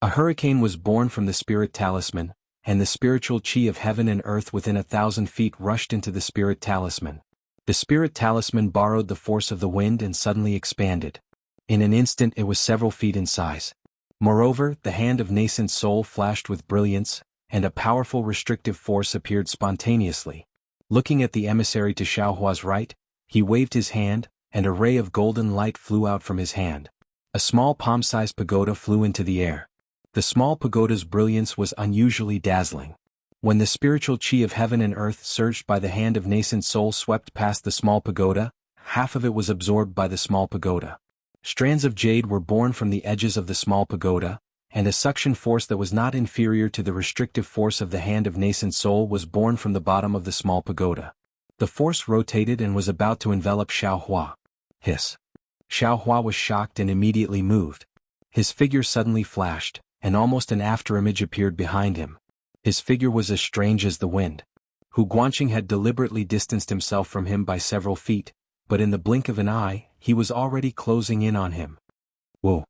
A hurricane was born from the spirit talisman, and the spiritual chi of heaven and earth within 1,000 feet rushed into the spirit talisman. The spirit talisman borrowed the force of the wind and suddenly expanded. In an instant it was several feet in size. Moreover, the Hand of Nascent Soul flashed with brilliance, and a powerful restrictive force appeared spontaneously. Looking at the emissary to Xiao Hua's right, he waved his hand, and a ray of golden light flew out from his hand. A small palm-sized pagoda flew into the air. The small pagoda's brilliance was unusually dazzling. When the spiritual chi of heaven and earth surged by the Hand of Nascent Soul swept past the small pagoda, half of it was absorbed by the small pagoda. Strands of jade were born from the edges of the small pagoda, and a suction force that was not inferior to the restrictive force of the Hand of Nascent Soul was born from the bottom of the small pagoda. The force rotated and was about to envelop Xiao Hua. Hiss. Xiao Hua was shocked and immediately moved. His figure suddenly flashed, and almost an afterimage appeared behind him. His figure was as strange as the wind. Hu Guanqing had deliberately distanced himself from him by several feet, but in the blink of an eye, he was already closing in on him. Whoa!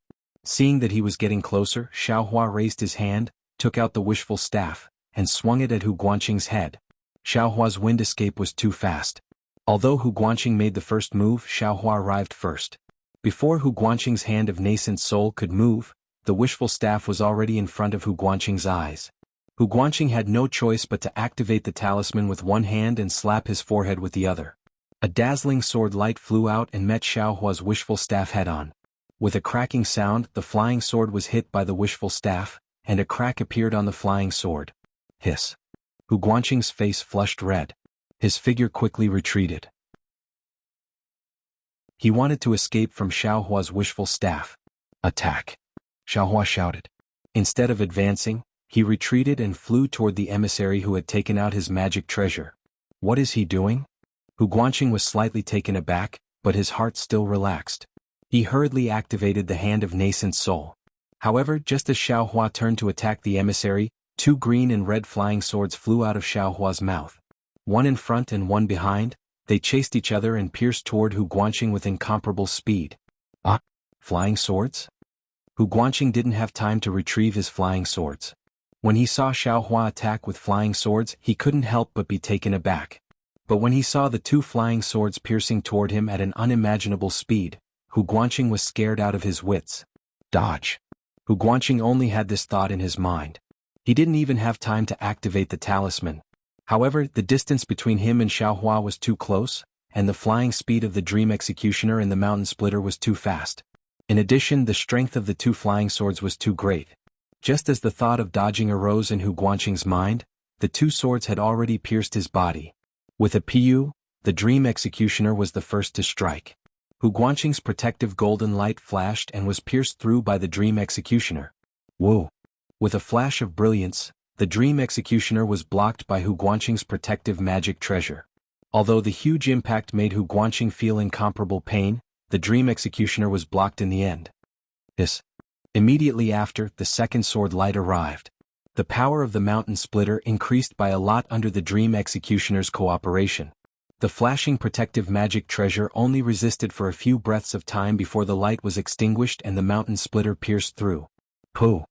Seeing that he was getting closer, Xiao Hua raised his hand, took out the wishful staff, and swung it at Hu Guanqing's head. Xiao Hua's wind escape was too fast. Although Hu Guanqing made the first move, Xiao Hua arrived first. Before Hu Guanqing's Hand of Nascent Soul could move, the wishful staff was already in front of Hu Guanqing's eyes. Hu Guanqing had no choice but to activate the talisman with one hand and slap his forehead with the other. A dazzling sword light flew out and met Xiao Hua's wishful staff head-on. With a cracking sound, the flying sword was hit by the wishful staff, and a crack appeared on the flying sword. Hiss. Hu Guanqing's face flushed red. His figure quickly retreated. He wanted to escape from Xiao Hua's wishful staff. Attack! Xiao Hua shouted. Instead of advancing, he retreated and flew toward the emissary who had taken out his magic treasure. What is he doing? Hu Guanqing was slightly taken aback, but his heart still relaxed. He hurriedly activated the Hand of Nascent Soul. However, just as Xiao Hua turned to attack the emissary, two green and red flying swords flew out of Xiao Hua's mouth. One in front and one behind, they chased each other and pierced toward Hu Guanqing with incomparable speed. Ah! Flying swords? Hu Guanqing didn't have time to retrieve his flying swords. When he saw Xiao Hua attack with flying swords, he couldn't help but be taken aback. But when he saw the two flying swords piercing toward him at an unimaginable speed, Hu Guanqing was scared out of his wits. Dodge! Hu Guanqing only had this thought in his mind. He didn't even have time to activate the talisman. However, the distance between him and Xiao Hua was too close, and the flying speed of the Dream Executioner and the Mountain Splitter was too fast. In addition, the strength of the two flying swords was too great. Just as the thought of dodging arose in Hu Guanqing's mind, the two swords had already pierced his body. With a PU, the Dream Executioner was the first to strike. Hu Guanqing's protective golden light flashed and was pierced through by the Dream Executioner. Whoa! With a flash of brilliance, the Dream Executioner was blocked by Hu Guanqing's protective magic treasure. Although the huge impact made Hu Guanqing feel incomparable pain, the Dream Executioner was blocked in the end. Hiss. Immediately after, the second sword light arrived. The power of the Mountain Splitter increased by a lot under the Dream Executioner's cooperation. The flashing protective magic treasure only resisted for a few breaths of time before the light was extinguished and the Mountain Splitter pierced through. Pooh!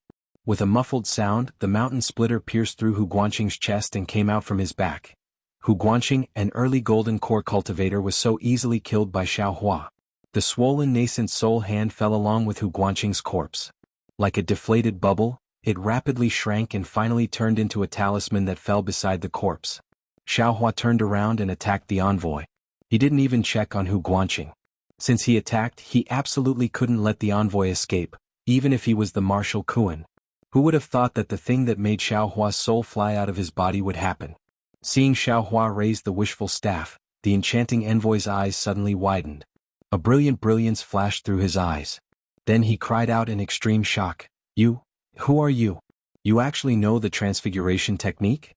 With a muffled sound, the Mountain Splitter pierced through Hu Guanqing's chest and came out from his back. Hu Guanqing, an early golden core cultivator, was so easily killed by Xiao Hua. The swollen nascent soul hand fell along with Hu Guanqing's corpse. Like a deflated bubble, it rapidly shrank and finally turned into a talisman that fell beside the corpse. Xiao Hua turned around and attacked the envoy. He didn't even check on Hu Guanqing. Since he attacked, he absolutely couldn't let the envoy escape, even if he was the Marshal Kuan. Who would have thought that the thing that made Xiaohua's soul fly out of his body would happen? Seeing Xiaohua raise the wishful staff, the enchanting envoy's eyes suddenly widened. A brilliant brilliance flashed through his eyes. Then he cried out in extreme shock, "You? Who are you? You actually know the transfiguration technique?"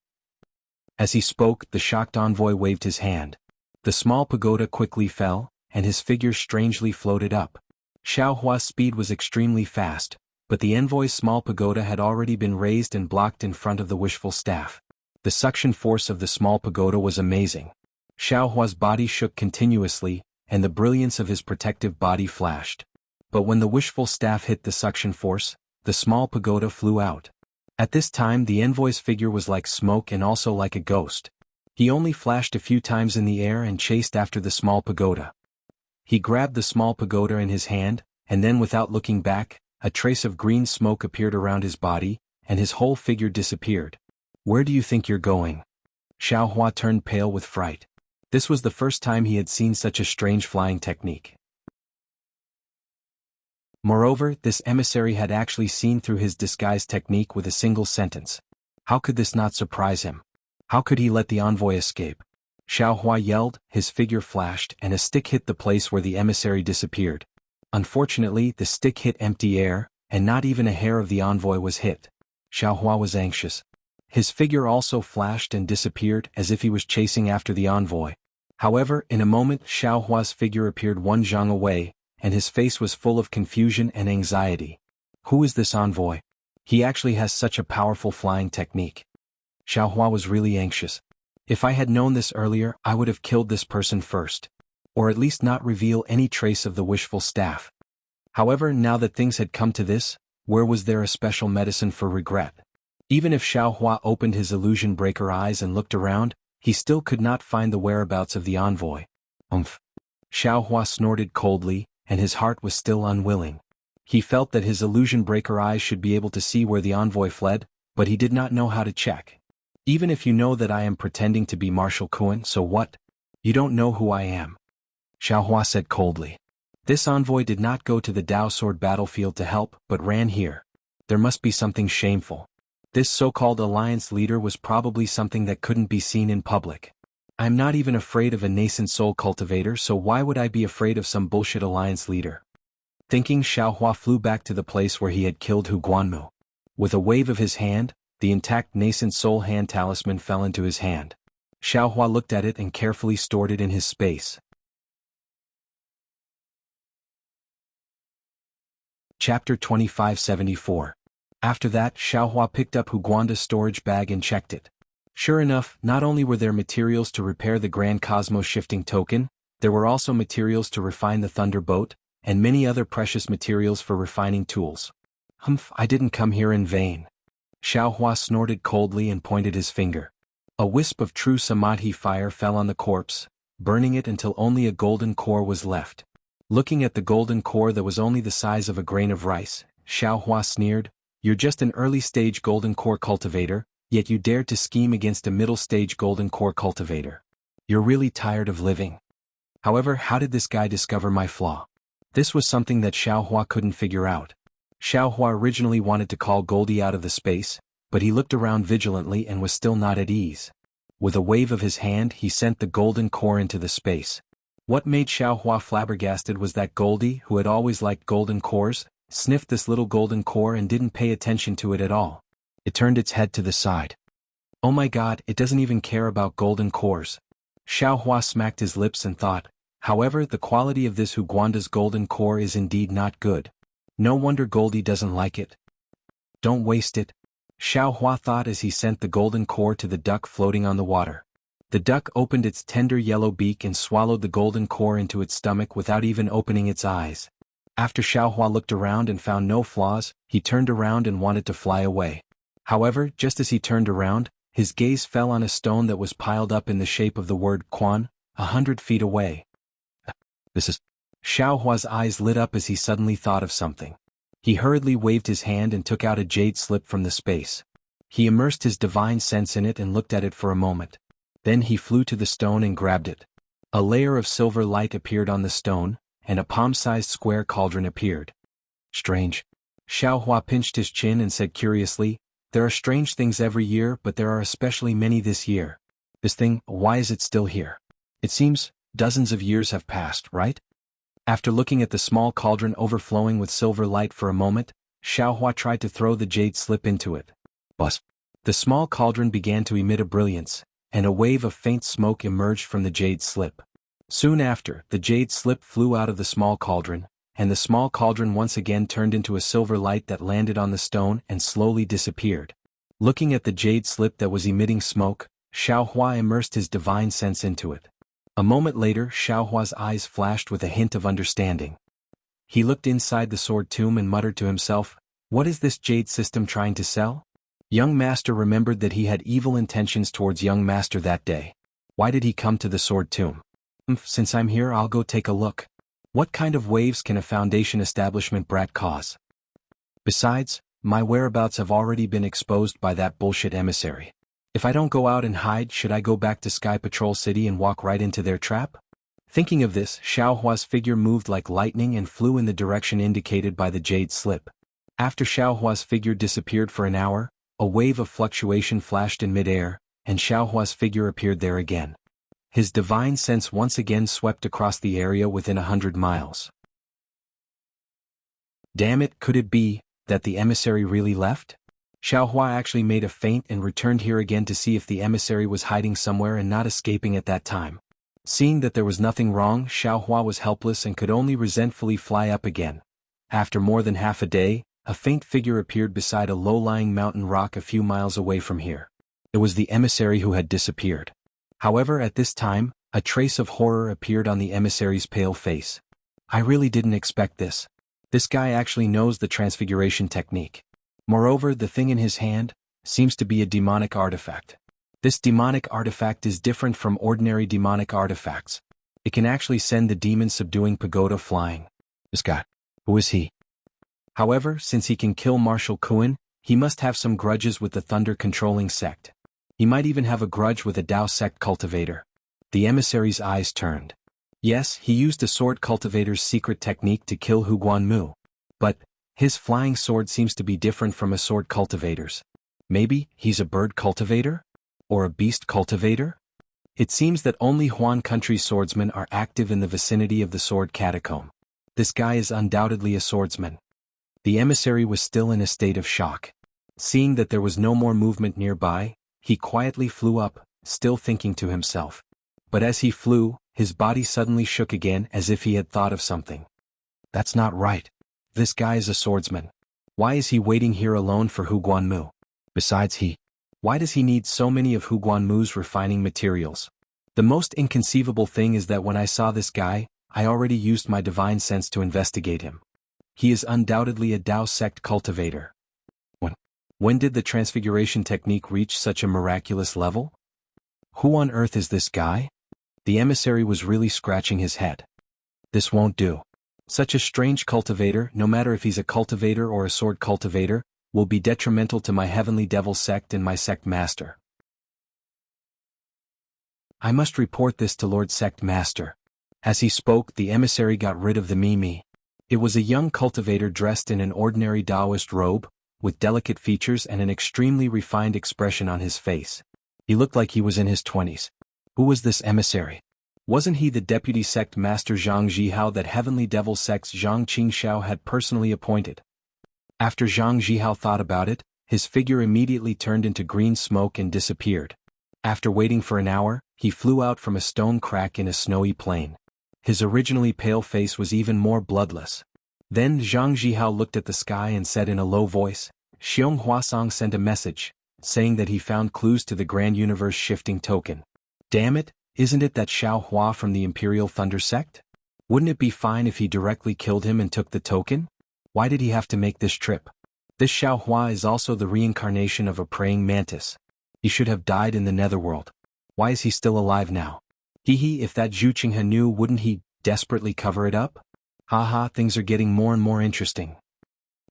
As he spoke, the shocked envoy waved his hand. The small pagoda quickly fell, and his figure strangely floated up. Xiaohua's speed was extremely fast, but the envoy's small pagoda had already been raised and blocked in front of the wishful staff. The suction force of the small pagoda was amazing. Xiaohua's body shook continuously, and the brilliance of his protective body flashed. But when the wishful staff hit the suction force, the small pagoda flew out. At this time the envoy's figure was like smoke and also like a ghost. He only flashed a few times in the air and chased after the small pagoda. He grabbed the small pagoda in his hand, and then without looking back, a trace of green smoke appeared around his body, and his whole figure disappeared. "Where do you think you're going?" Xiaohua turned pale with fright. This was the first time he had seen such a strange flying technique. Moreover, this emissary had actually seen through his disguise technique with a single sentence. How could this not surprise him? How could he let the envoy escape? Xiaohua yelled, his figure flashed, and a stick hit the place where the emissary disappeared. Unfortunately, the stick hit empty air, and not even a hair of the envoy was hit. Xiaohua was anxious. His figure also flashed and disappeared as if he was chasing after the envoy. However, in a moment Xiaohua's figure appeared one zhang away, and his face was full of confusion and anxiety. Who is this envoy? He actually has such a powerful flying technique. Xiaohua was really anxious. If I had known this earlier, I would have killed this person first. Or at least not reveal any trace of the wishful staff. However, now that things had come to this, where was there a special medicine for regret? Even if Xiaohua opened his illusion breaker eyes and looked around, he still could not find the whereabouts of the envoy. Xiaohua snorted coldly, and his heart was still unwilling. He felt that his illusion breaker eyes should be able to see where the envoy fled, but he did not know how to check. Even if you know that I am pretending to be Marshal Kuan, so what? You don't know who I am. Xiaohua said coldly. This envoy did not go to the Dao Sword battlefield to help, but ran here. There must be something shameful. This so-called alliance leader was probably something that couldn't be seen in public. I'm not even afraid of a nascent soul cultivator, so why would I be afraid of some bullshit alliance leader? Thinking, Xiaohua flew back to the place where he had killed Hu Guanmu. With a wave of his hand, the intact nascent soul hand talisman fell into his hand. Xiaohua looked at it and carefully stored it in his space. Chapter 2574. After that, Xiaohua picked up Hu Guanda's storage bag and checked it. Sure enough, not only were there materials to repair the Grand Cosmos Shifting Token, there were also materials to refine the Thunderbolt, and many other precious materials for refining tools. I didn't come here in vain. Xiaohua snorted coldly and pointed his finger. A wisp of true samadhi fire fell on the corpse, burning it until only a golden core was left. Looking at the golden core that was only the size of a grain of rice, Xiaohua sneered, "You're just an early-stage golden core cultivator, yet you dared to scheme against a middle-stage golden core cultivator. You're really tired of living." However, how did this guy discover my flaw? This was something that Xiaohua couldn't figure out. Xiaohua originally wanted to call Goldie out of the space, but he looked around vigilantly and was still not at ease. With a wave of his hand, he sent the golden core into the space. What made Xiaohua flabbergasted was that Goldie, who had always liked golden cores, sniffed this little golden core and didn't pay attention to it at all. It turned its head to the side. Oh my god, it doesn't even care about golden cores. Xiaohua smacked his lips and thought, however, the quality of this Hu Guanda's golden core is indeed not good. No wonder Goldie doesn't like it. Don't waste it. Xiaohua thought as he sent the golden core to the duck floating on the water. The duck opened its tender yellow beak and swallowed the golden core into its stomach without even opening its eyes. After Xiaohua looked around and found no flaws, he turned around and wanted to fly away. However, just as he turned around, his gaze fell on a stone that was piled up in the shape of the word Quan, 100 feet away. This is... Xiaohua's eyes lit up as he suddenly thought of something. He hurriedly waved his hand and took out a jade slip from the space. He immersed his divine sense in it and looked at it for a moment. Then he flew to the stone and grabbed it. A layer of silver light appeared on the stone, and a palm-sized square cauldron appeared. Strange. Xiao Hua pinched his chin and said curiously, "There are strange things every year, but there are especially many this year. This thing, why is it still here? It seems dozens of years have passed, right?" After looking at the small cauldron overflowing with silver light for a moment, Xiao Hua tried to throw the jade slip into it. Buzz! The small cauldron began to emit a brilliance, and a wave of faint smoke emerged from the jade slip. Soon after, the jade slip flew out of the small cauldron, and the small cauldron once again turned into a silver light that landed on the stone and slowly disappeared. Looking at the jade slip that was emitting smoke, Xiao Hua immersed his divine sense into it. A moment later, Xiao Hua's eyes flashed with a hint of understanding. He looked inside the sword tomb and muttered to himself, "What is this jade system trying to sell?" Young Master remembered that he had evil intentions towards Young Master that day. Why did he come to the sword tomb? Since I'm here, I'll go take a look. What kind of waves can a Foundation establishment brat cause? Besides, my whereabouts have already been exposed by that bullshit emissary. If I don't go out and hide, should I go back to Sky Patrol City and walk right into their trap? Thinking of this, Xiao Hua's figure moved like lightning and flew in the direction indicated by the jade slip. After Xiao Hua's figure disappeared for an hour, a wave of fluctuation flashed in midair, and Xiao Hua's figure appeared there again. His divine sense once again swept across the area within 100 miles. Damn it, could it be that the emissary really left? Xiao Hua actually made a feint and returned here again to see if the emissary was hiding somewhere and not escaping at that time. Seeing that there was nothing wrong, Xiao Hua was helpless and could only resentfully fly up again. After more than half a day, a faint figure appeared beside a low-lying mountain rock a few miles away from here. It was the emissary who had disappeared. However, at this time, a trace of horror appeared on the emissary's pale face. I really didn't expect this. This guy actually knows the transfiguration technique. Moreover, the thing in his hand seems to be a demonic artifact. This demonic artifact is different from ordinary demonic artifacts. It can actually send the demon-subduing pagoda flying. This guy. Who is he? However, since he can kill Marshal Kuan, he must have some grudges with the thunder-controlling sect. He might even have a grudge with a Dao sect cultivator. The emissary's eyes turned. Yes, he used a sword cultivator's secret technique to kill Hu Guanmu. But his flying sword seems to be different from a sword cultivator's. Maybe he's a bird cultivator? Or a beast cultivator? It seems that only Huan country swordsmen are active in the vicinity of the sword catacomb. This guy is undoubtedly a swordsman. The emissary was still in a state of shock. Seeing that there was no more movement nearby, he quietly flew up, still thinking to himself. But as he flew, his body suddenly shook again as if he had thought of something. That's not right. This guy is a swordsman. Why is he waiting here alone for Hu Guanmu? Besides, why does he need so many of Hu Guanmu's refining materials? The most inconceivable thing is that when I saw this guy, I already used my divine sense to investigate him. He is undoubtedly a Dao sect cultivator. When did the transfiguration technique reach such a miraculous level? Who on earth is this guy? The emissary was really scratching his head. This won't do. Such a strange cultivator, no matter if he's a cultivator or a sword cultivator, will be detrimental to my heavenly devil sect and my sect master. I must report this to Lord Sect Master. As he spoke, the emissary got rid of the Mimi. It was a young cultivator dressed in an ordinary Taoist robe, with delicate features and an extremely refined expression on his face. He looked like he was in his 20s. Who was this emissary? Wasn't he the deputy sect master Zhang Zhihao that heavenly devil sect's Zhang Qingxiao had personally appointed? After Zhang Zhihao thought about it, his figure immediately turned into green smoke and disappeared. After waiting for an hour, he flew out from a stone crack in a snowy plain. His originally pale face was even more bloodless. Then Zhang Zhihao looked at the sky and said in a low voice, Xiong Huasong sent a message, saying that he found clues to the Grand Universe Shifting Token. Damn it, isn't it that Xiao Hua from the Imperial Thunder Sect? Wouldn't it be fine if he directly killed him and took the token? Why did he have to make this trip? This Xiao Hua is also the reincarnation of a praying mantis. He should have died in the netherworld. Why is he still alive now? If that Zhu Qinghe knew, wouldn't he desperately cover it up? Haha, things are getting more and more interesting.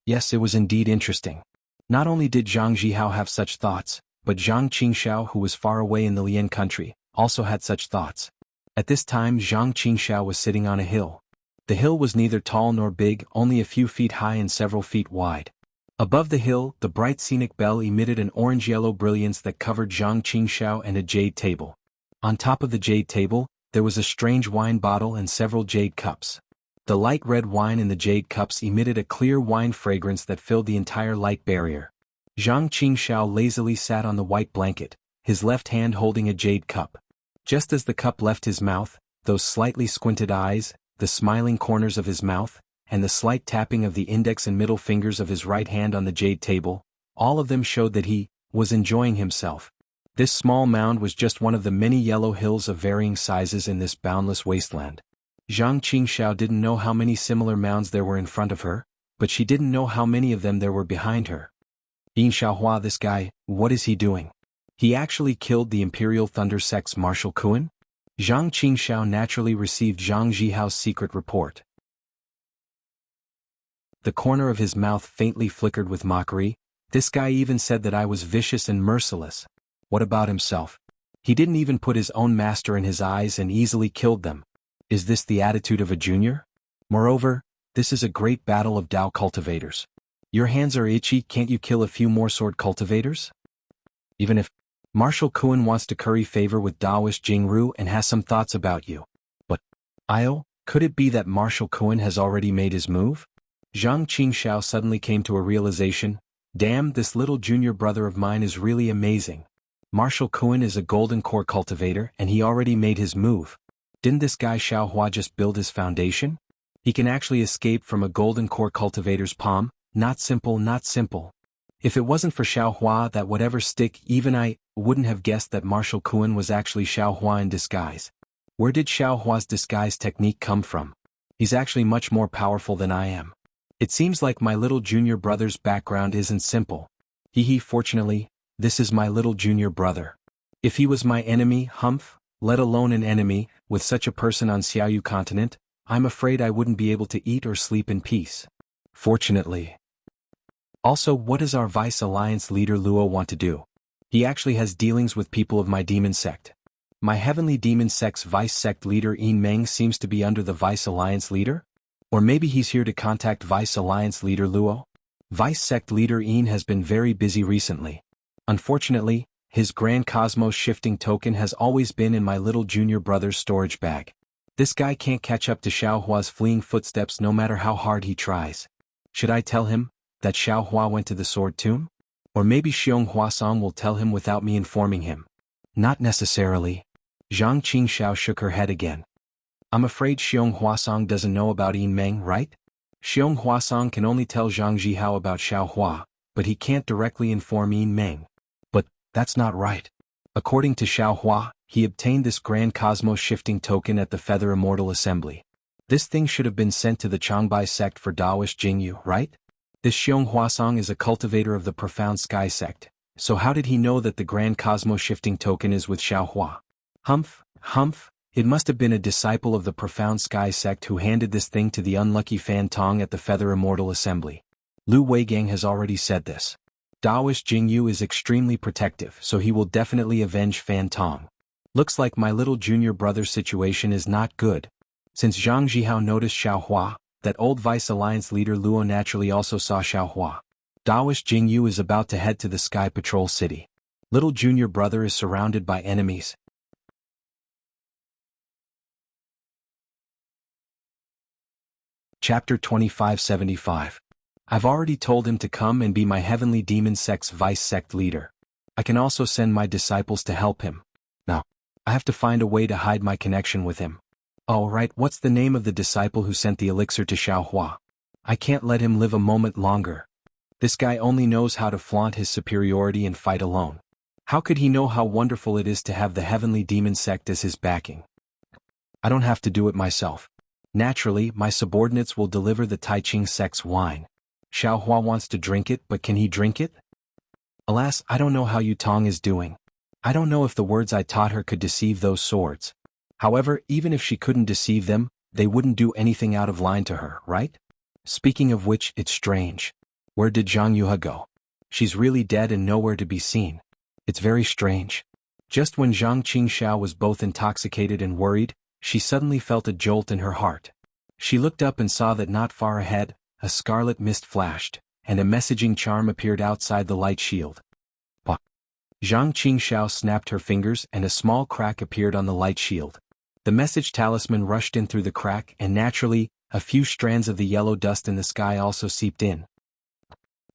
Yes, it was indeed interesting. Not only did Zhang Zhihao have such thoughts, but Zhang Qingxiao, who was far away in the Lian country, also had such thoughts. At this time, Zhang Qingxiao was sitting on a hill. The hill was neither tall nor big, only a few feet high and several feet wide. Above the hill, the bright scenic bell emitted an orange-yellow brilliance that covered Zhang Qingxiao and a jade table. On top of the jade table, there was a strange wine bottle and several jade cups. The light red wine in the jade cups emitted a clear wine fragrance that filled the entire light barrier. Zhang Qingxiao lazily sat on the white blanket, his left hand holding a jade cup. Just as the cup left his mouth, those slightly squinted eyes, the smiling corners of his mouth, and the slight tapping of the index and middle fingers of his right hand on the jade table, all of them showed that he was enjoying himself. This small mound was just one of the many yellow hills of varying sizes in this boundless wasteland. Zhang Qingxiao didn't know how many similar mounds there were in front of her, but she didn't know how many of them there were behind her. Yin Xiaohua, this guy, what is he doing? He actually killed the Imperial Thunder Sect's Marshal Kuan? Zhang Qingxiao naturally received Zhang Jihao's secret report. The corner of his mouth faintly flickered with mockery. This guy even said that I was vicious and merciless. What about himself? He didn't even put his own master in his eyes and easily killed them. Is this the attitude of a junior? Moreover, this is a great battle of Dao cultivators. Your hands are itchy, can't you kill a few more sword cultivators? Even if Marshal Kuan wants to curry favor with Daoist Jingru and has some thoughts about you. But, could it be that Marshal Kuan has already made his move? Zhang Qingxiao suddenly came to a realization. Damn, this little junior brother of mine is really amazing. Marshal Kuan is a golden core cultivator and he already made his move. Didn't this guy Xiaohua just build his foundation? He can actually escape from a golden core cultivator's palm. Not simple, not simple. If it wasn't for Xiaohua, that whatever stick, even I wouldn't have guessed that Marshal Kuan was actually Xiaohua in disguise. Where did Xiaohua's disguise technique come from? He's actually much more powerful than I am. It seems like my little junior brother's background isn't simple. Fortunately, this is my little junior brother. If he was my enemy, let alone an enemy, with such a person on Xiaoyu continent, I'm afraid I wouldn't be able to eat or sleep in peace. Fortunately. Also, what does our Vice Alliance leader Luo want to do? He actually has dealings with people of my demon sect. My heavenly demon sect's vice sect leader Yin Meng seems to be under the Vice Alliance leader? Or maybe he's here to contact Vice Alliance leader Luo? Vice sect leader Yin has been very busy recently. Unfortunately, his Grand Cosmos shifting token has always been in my little junior brother's storage bag. This guy can't catch up to Xiaohua's fleeing footsteps no matter how hard he tries. Should I tell him that Xiaohua went to the sword tomb? Or maybe Xiong Huasong will tell him without me informing him. Not necessarily. Zhang Qingxiao shook her head again. I'm afraid Xiong Huasong doesn't know about Yin Meng, right? Xiong Huasong can only tell Zhang Jihao about Xiaohua, but he can't directly inform Yin Meng. But that's not right. According to Xiaohua, he obtained this Grand Cosmos shifting token at the Feather Immortal Assembly. This thing should have been sent to the Changbai sect for Daoist Jingyu, right? This Xiong Huasong is a cultivator of the Profound Sky sect, so how did he know that the Grand Cosmos shifting token is with Xiaohua? It must have been a disciple of the Profound Sky sect who handed this thing to the unlucky Fan Tong at the Feather Immortal Assembly. Lu Weigang has already said this. Daoist Jingyu is extremely protective, so he will definitely avenge Fan Tong. Looks like my little junior brother's situation is not good. Since Zhang Jihao noticed Xiaohua, that old Vice Alliance leader Luo naturally also saw Xiaohua. Daoist Jingyu is about to head to the Sky Patrol City. Little junior brother is surrounded by enemies. Chapter 2575. I've already told him to come and be my heavenly demon sect's vice sect leader. I can also send my disciples to help him. Now, I have to find a way to hide my connection with him. Oh right, what's the name of the disciple who sent the elixir to Xiaohua? I can't let him live a moment longer. This guy only knows how to flaunt his superiority and fight alone. How could he know how wonderful it is to have the heavenly demon sect as his backing? I don't have to do it myself. Naturally, my subordinates will deliver the Taiching sect's wine. Xiaohua wants to drink it, but can he drink it? Alas, I don't know how Yu Tong is doing. I don't know if the words I taught her could deceive those swords. However, even if she couldn't deceive them, they wouldn't do anything out of line to her, right? Speaking of which, it's strange. Where did Zhang Yuha go? She's really dead and nowhere to be seen. It's very strange. Just when Zhang Qingxiao was both intoxicated and worried, she suddenly felt a jolt in her heart. She looked up and saw that not far ahead, a scarlet mist flashed, and a messaging charm appeared outside the light shield. Bah! Zhang Qingxiao snapped her fingers and a small crack appeared on the light shield. The message talisman rushed in through the crack and naturally, a few strands of the yellow dust in the sky also seeped in.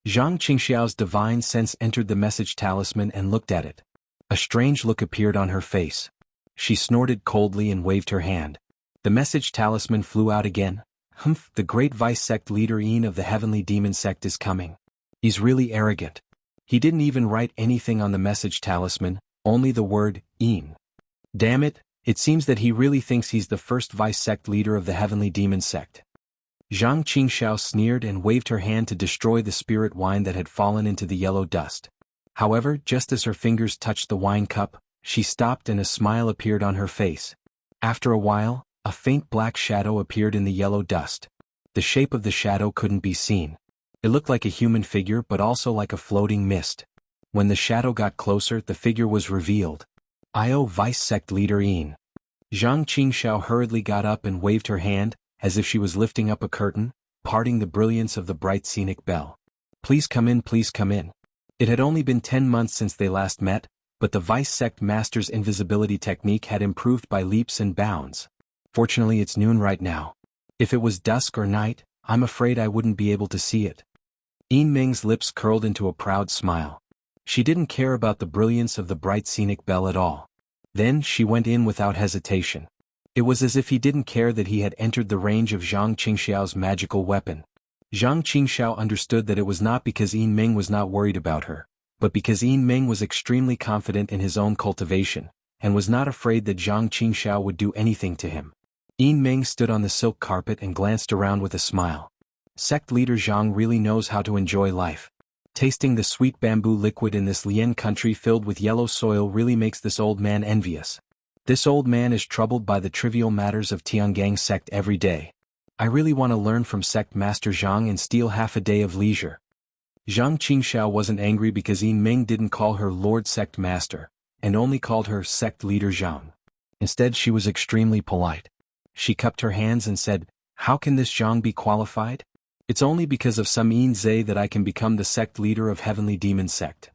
Zhang Qingxiao's divine sense entered the message talisman and looked at it. A strange look appeared on her face. She snorted coldly and waved her hand. The message talisman flew out again. Humph, the great vice sect leader Yin of the heavenly demon sect is coming. He's really arrogant. He didn't even write anything on the message talisman, only the word, Yin. Damn it, it seems that he really thinks he's the first vice sect leader of the heavenly demon sect. Zhang Qingxiao sneered and waved her hand to destroy the spirit wine that had fallen into the yellow dust. However, just as her fingers touched the wine cup, she stopped and a smile appeared on her face. After a while, a faint black shadow appeared in the yellow dust. The shape of the shadow couldn't be seen. It looked like a human figure but also like a floating mist. When the shadow got closer, the figure was revealed. Io Vice Sect Leader Yin. Zhang Qingxiao hurriedly got up and waved her hand, as if she was lifting up a curtain, parting the brilliance of the bright scenic bell. Please come in, please come in. It had only been 10 months since they last met, but the Vice Sect Master's invisibility technique had improved by leaps and bounds. Fortunately it's noon right now. If it was dusk or night, I'm afraid I wouldn't be able to see it. Yin Meng's lips curled into a proud smile. She didn't care about the brilliance of the bright scenic bell at all. Then she went in without hesitation. It was as if he didn't care that he had entered the range of Zhang Qingxiao's magical weapon. Zhang Qingxiao understood that it was not because Yin Meng was not worried about her, but because Yin Meng was extremely confident in his own cultivation, and was not afraid that Zhang Qingxiao would do anything to him. Yin Meng stood on the silk carpet and glanced around with a smile. Sect leader Zhang really knows how to enjoy life. Tasting the sweet bamboo liquid in this Lian country filled with yellow soil really makes this old man envious. This old man is troubled by the trivial matters of Tiangang sect every day. I really want to learn from sect master Zhang and steal half a day of leisure. Zhang Qingxiao wasn't angry because Yin Meng didn't call her Lord Sect Master, and only called her Sect Leader Zhang. Instead she was extremely polite. She cupped her hands and said, "How can this Zhang be qualified? It's only because of some Yin Zhe that I can become the sect leader of Heavenly Demon Sect.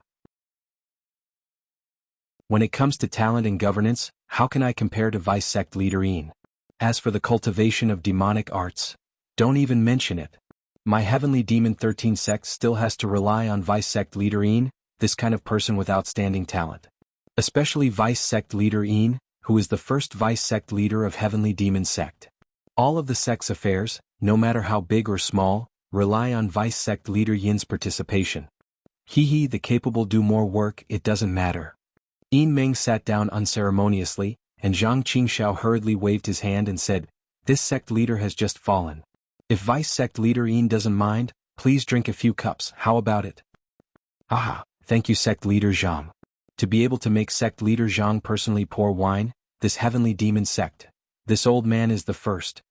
When it comes to talent and governance, how can I compare to Vice Sect Leader Yin? As for the cultivation of demonic arts, don't even mention it. My Heavenly Demon 13 sect still has to rely on Vice Sect Leader Yin, this kind of person with outstanding talent. Especially Vice Sect Leader Yin, who is the first Vice Sect Leader of Heavenly Demon Sect. All of the sect's affairs, no matter how big or small, rely on Vice Sect Leader Yin's participation. The capable do more work, it doesn't matter." Yin Meng sat down unceremoniously, and Zhang Qingxiao hurriedly waved his hand and said, "This sect leader has just fallen. If Vice Sect Leader Yin doesn't mind, please drink a few cups, how about it?" "Ah, thank you Sect Leader Zhang. To be able to make Sect Leader Zhang personally pour wine, this Heavenly Demon Sect. This old man is the first."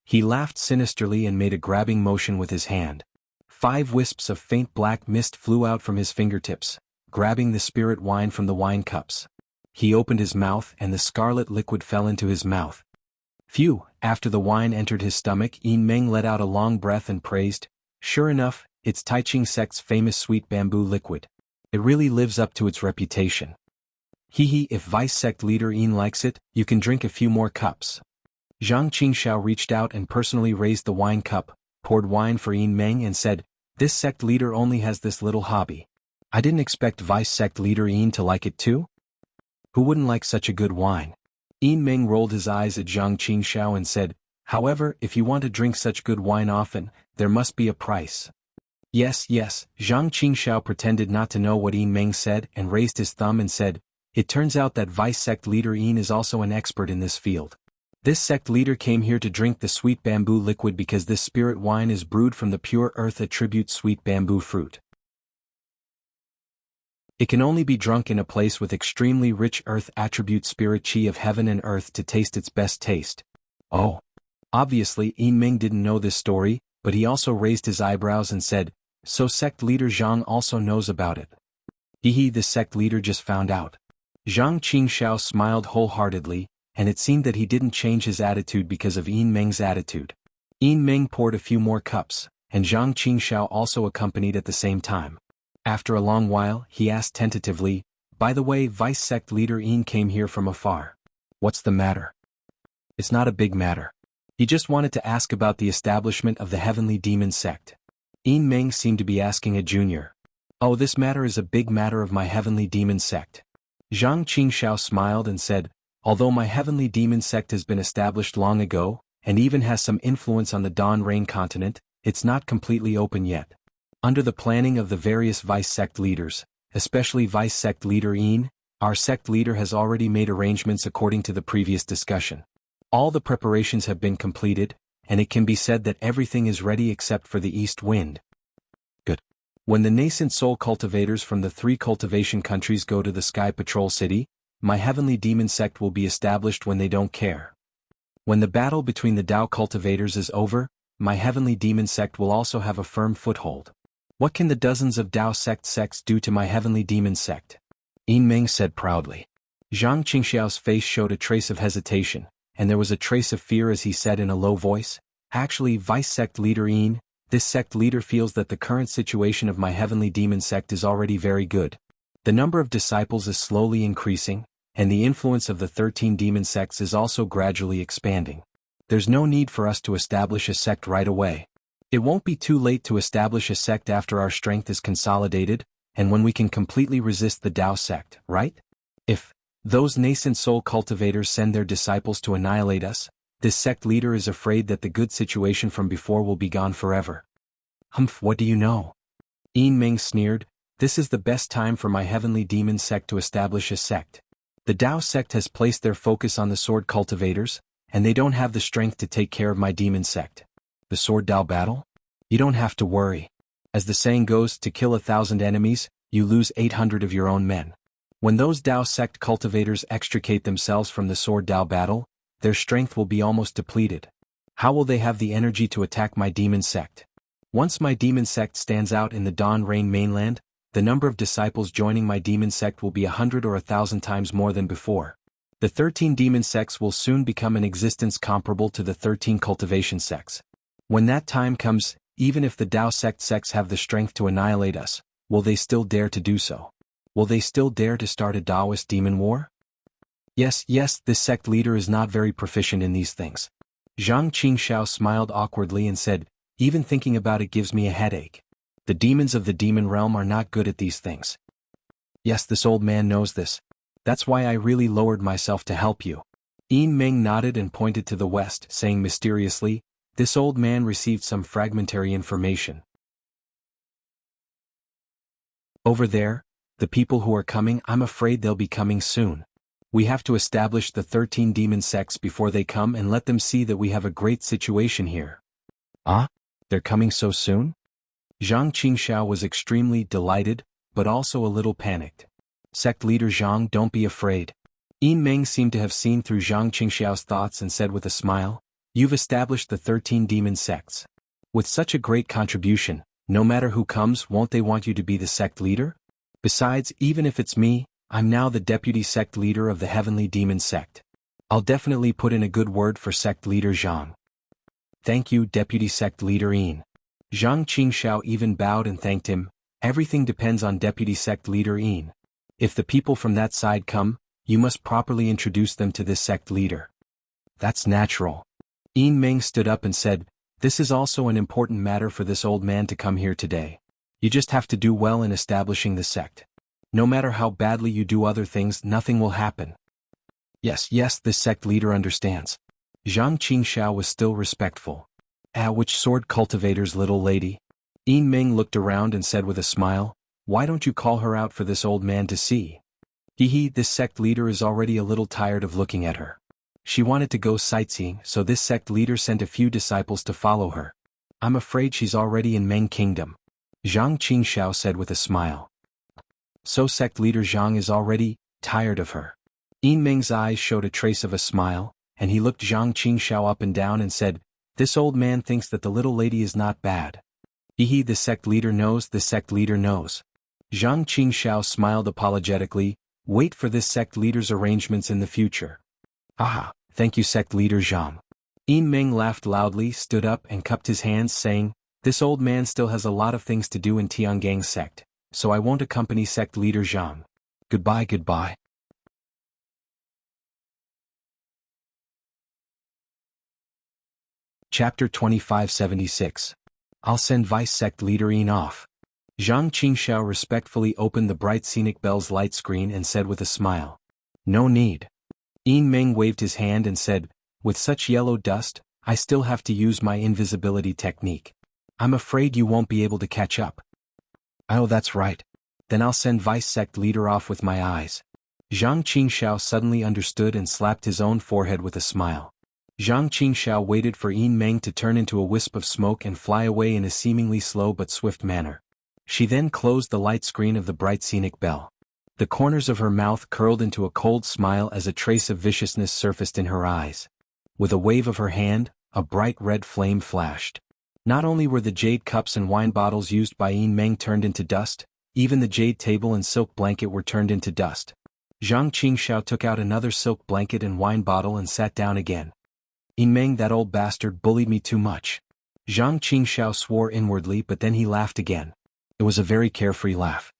He laughed sinisterly and made a grabbing motion with his hand. 5 wisps of faint black mist flew out from his fingertips, grabbing the spirit wine from the wine cups. He opened his mouth and the scarlet liquid fell into his mouth. Phew! After the wine entered his stomach, Yin Meng let out a long breath and praised, "Sure enough, it's Taiching Sect's famous sweet bamboo liquid. It really lives up to its reputation. If Vice Sect Leader Yin likes it, you can drink a few more cups." Zhang Qingxiao reached out and personally raised the wine cup, poured wine for Yin Meng and said, "This sect leader only has this little hobby. I didn't expect Vice Sect Leader Yin to like it too? Who wouldn't like such a good wine?" Yin Meng rolled his eyes at Zhang Qingxiao and said, "However, if you want to drink such good wine often, there must be a price." Yes, Zhang Qingxiao pretended not to know what Yin Meng said and raised his thumb and said, "It turns out that Vice Sect Leader Yin is also an expert in this field. This sect leader came here to drink the sweet bamboo liquid because this spirit wine is brewed from the pure earth attribute sweet bamboo fruit. It can only be drunk in a place with extremely rich earth attribute spirit chi of heaven and earth to taste its best taste." Oh. Obviously Yin Meng didn't know this story, but he also raised his eyebrows and said, "So sect leader Zhang also knows about it." This sect leader just found out. Zhang Qingxiao smiled wholeheartedly, and it seemed that he didn't change his attitude because of Yin Meng's attitude. Yin Meng poured a few more cups, and Zhang Qingxiao also accompanied at the same time. After a long while, he asked tentatively, "By the way, Vice Sect Leader Yin came here from afar. What's the matter?" "It's not a big matter. He just wanted to ask about the establishment of the Heavenly Demon Sect." Yin Meng seemed to be asking a junior. "Oh, this matter is a big matter of my Heavenly Demon Sect." Zhang Qingxiao smiled and said, "Although my Heavenly Demon Sect has been established long ago, and even has some influence on the Dawn Rain continent, it's not completely open yet. Under the planning of the various Vice Sect leaders, especially Vice Sect Leader Yin, our sect leader has already made arrangements according to the previous discussion. All the preparations have been completed, and it can be said that everything is ready except for the East Wind." Good. When the nascent soul cultivators from the 3 cultivation countries go to the Sky Patrol City, my Heavenly Demon Sect will be established when they don't care. When the battle between the Dao cultivators is over, my Heavenly Demon Sect will also have a firm foothold. What can the dozens of Dao sects do to my Heavenly Demon Sect? Yin Meng said proudly. Zhang Qingxiao's face showed a trace of hesitation, and there was a trace of fear as he said in a low voice, "Actually, Vice Sect Leader Yin, this sect leader feels that the current situation of my Heavenly Demon Sect is already very good. The number of disciples is slowly increasing, and the influence of the 13 demon sects is also gradually expanding. There's no need for us to establish a sect right away. It won't be too late to establish a sect after our strength is consolidated, and when we can completely resist the Dao sect, right? If those nascent soul cultivators send their disciples to annihilate us, this sect leader is afraid that the good situation from before will be gone forever." "Humph, what do you know?" Yin Meng sneered, "This is the best time for my Heavenly Demon Sect to establish a sect. The Dao sect has placed their focus on the sword cultivators, and they don't have the strength to take care of my demon sect. The sword Dao battle? You don't have to worry. As the saying goes, to kill 1,000 enemies, you lose 800 of your own men. When those Dao sect cultivators extricate themselves from the sword Dao battle, their strength will be almost depleted. How will they have the energy to attack my demon sect? Once my demon sect stands out in the Dawn Rain mainland, the number of disciples joining my demon sect will be 100 or 1,000 times more than before. The 13 demon sects will soon become an existence comparable to the 13 cultivation sects. When that time comes, even if the Dao sect sects have the strength to annihilate us, will they still dare to do so? Will they still dare to start a Daoist demon war? Yes, this sect leader is not very proficient in these things." Zhang Qingxiao smiled awkwardly and said, "Even thinking about it gives me a headache. The demons of the demon realm are not good at these things." "Yes, this old man knows this. That's why I really lowered myself to help you." Yin Meng nodded and pointed to the west, saying mysteriously, "This old man received some fragmentary information. Over there, the people who are coming, I'm afraid they'll be coming soon. We have to establish the 13 demon sects before they come and let them see that we have a great situation here." "Ah? They're coming so soon?" Zhang Qingxiao was extremely delighted, but also a little panicked. "Sect leader Zhang, don't be afraid." Yin Meng seemed to have seen through Zhang Qingxiao's thoughts and said with a smile, "You've established the 13 demon sects. With such a great contribution, no matter who comes, won't they want you to be the sect leader? Besides, even if it's me, I'm now the deputy sect leader of the Heavenly Demon Sect. I'll definitely put in a good word for sect leader Zhang." "Thank you, deputy sect leader Yin." Zhang Qingxiao even bowed and thanked him. "Everything depends on deputy sect leader Yin. If the people from that side come, you must properly introduce them to this sect leader." "That's natural." Yin Meng stood up and said, "This is also an important matter for this old man to come here today. You just have to do well in establishing the sect. No matter how badly you do other things, nothing will happen." Yes, this sect leader understands." Zhang Qingxiao was still respectful. Which sword cultivators, little lady?" Yin Meng looked around and said with a smile, "Why don't you call her out for this old man to see?" This sect leader is already a little tired of looking at her. She wanted to go sightseeing, so this sect leader sent a few disciples to follow her. "I'm afraid she's already in Meng Kingdom," Zhang Qingxiao said with a smile. "So sect leader Zhang is already tired of her." Yin Meng's eyes showed a trace of a smile, and he looked Zhang Qingxiao up and down and said, "This old man thinks that the little lady is not bad. The sect leader knows, the sect leader knows." Zhang Qingxiao smiled apologetically, "Wait for this sect leader's arrangements in the future." Ah, thank you sect leader Zhang. Yin Meng laughed loudly, stood up and cupped his hands saying, this old man still has a lot of things to do in Tiangang's sect, so I won't accompany sect leader Zhang. Goodbye, goodbye. Chapter 2576. I'll send Vice Sect Leader Yin off. Zhang Qingxiao respectfully opened the bright scenic bell's light screen and said with a smile. No need. Yin Meng waved his hand and said, with such yellow dust, I still have to use my invisibility technique. I'm afraid you won't be able to catch up. Oh, that's right. Then I'll send Vice Sect Leader off with my eyes. Zhang Qingxiao suddenly understood and slapped his own forehead with a smile. Zhang Qingxiao waited for Yin Meng to turn into a wisp of smoke and fly away in a seemingly slow but swift manner. She then closed the light screen of the bright scenic bell. The corners of her mouth curled into a cold smile as a trace of viciousness surfaced in her eyes. With a wave of her hand, a bright red flame flashed. Not only were the jade cups and wine bottles used by Yin Meng turned into dust, even the jade table and silk blanket were turned into dust. Zhang Qingxiao took out another silk blanket and wine bottle and sat down again. Yin Meng, that old bastard bullied me too much. Zhang Qingxiao swore inwardly, but then he laughed again. It was a very carefree laugh.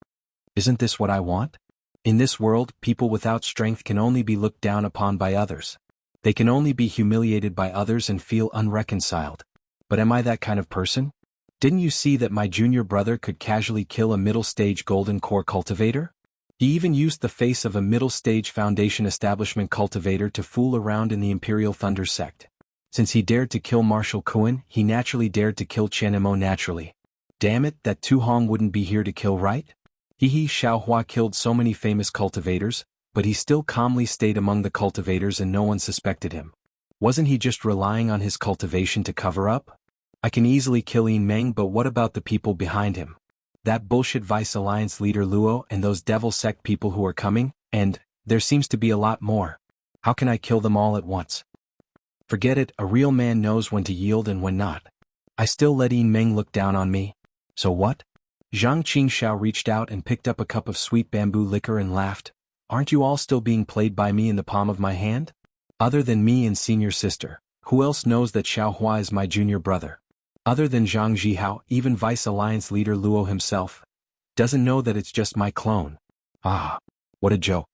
Isn't this what I want? In this world, people without strength can only be looked down upon by others. They can only be humiliated by others and feel unreconciled. But am I that kind of person? Didn't you see that my junior brother could casually kill a middle-stage golden core cultivator? He even used the face of a middle-stage foundation establishment cultivator to fool around in the Imperial Thunder sect. Since he dared to kill Marshal Kuan, he naturally dared to kill Chen Mo naturally. Damn it, that Tu Hong wouldn't be here to kill, right? Xiao Hua killed so many famous cultivators, but he still calmly stayed among the cultivators and no one suspected him. Wasn't he just relying on his cultivation to cover up? I can easily kill Yin Meng, but what about the people behind him? That bullshit Vice Alliance leader Luo and those devil sect people who are coming, and there seems to be a lot more. How can I kill them all at once? Forget it, a real man knows when to yield and when not. I still let Yin Meng look down on me. So what? Zhang Qingxiao reached out and picked up a cup of sweet bamboo liquor and laughed. Aren't you all still being played by me in the palm of my hand? Other than me and senior sister, who else knows that Xiao Hua is my junior brother? Other than Zhang Zhihao, even Vice Alliance leader Luo himself doesn't know that it's just my clone. Ah, what a joke.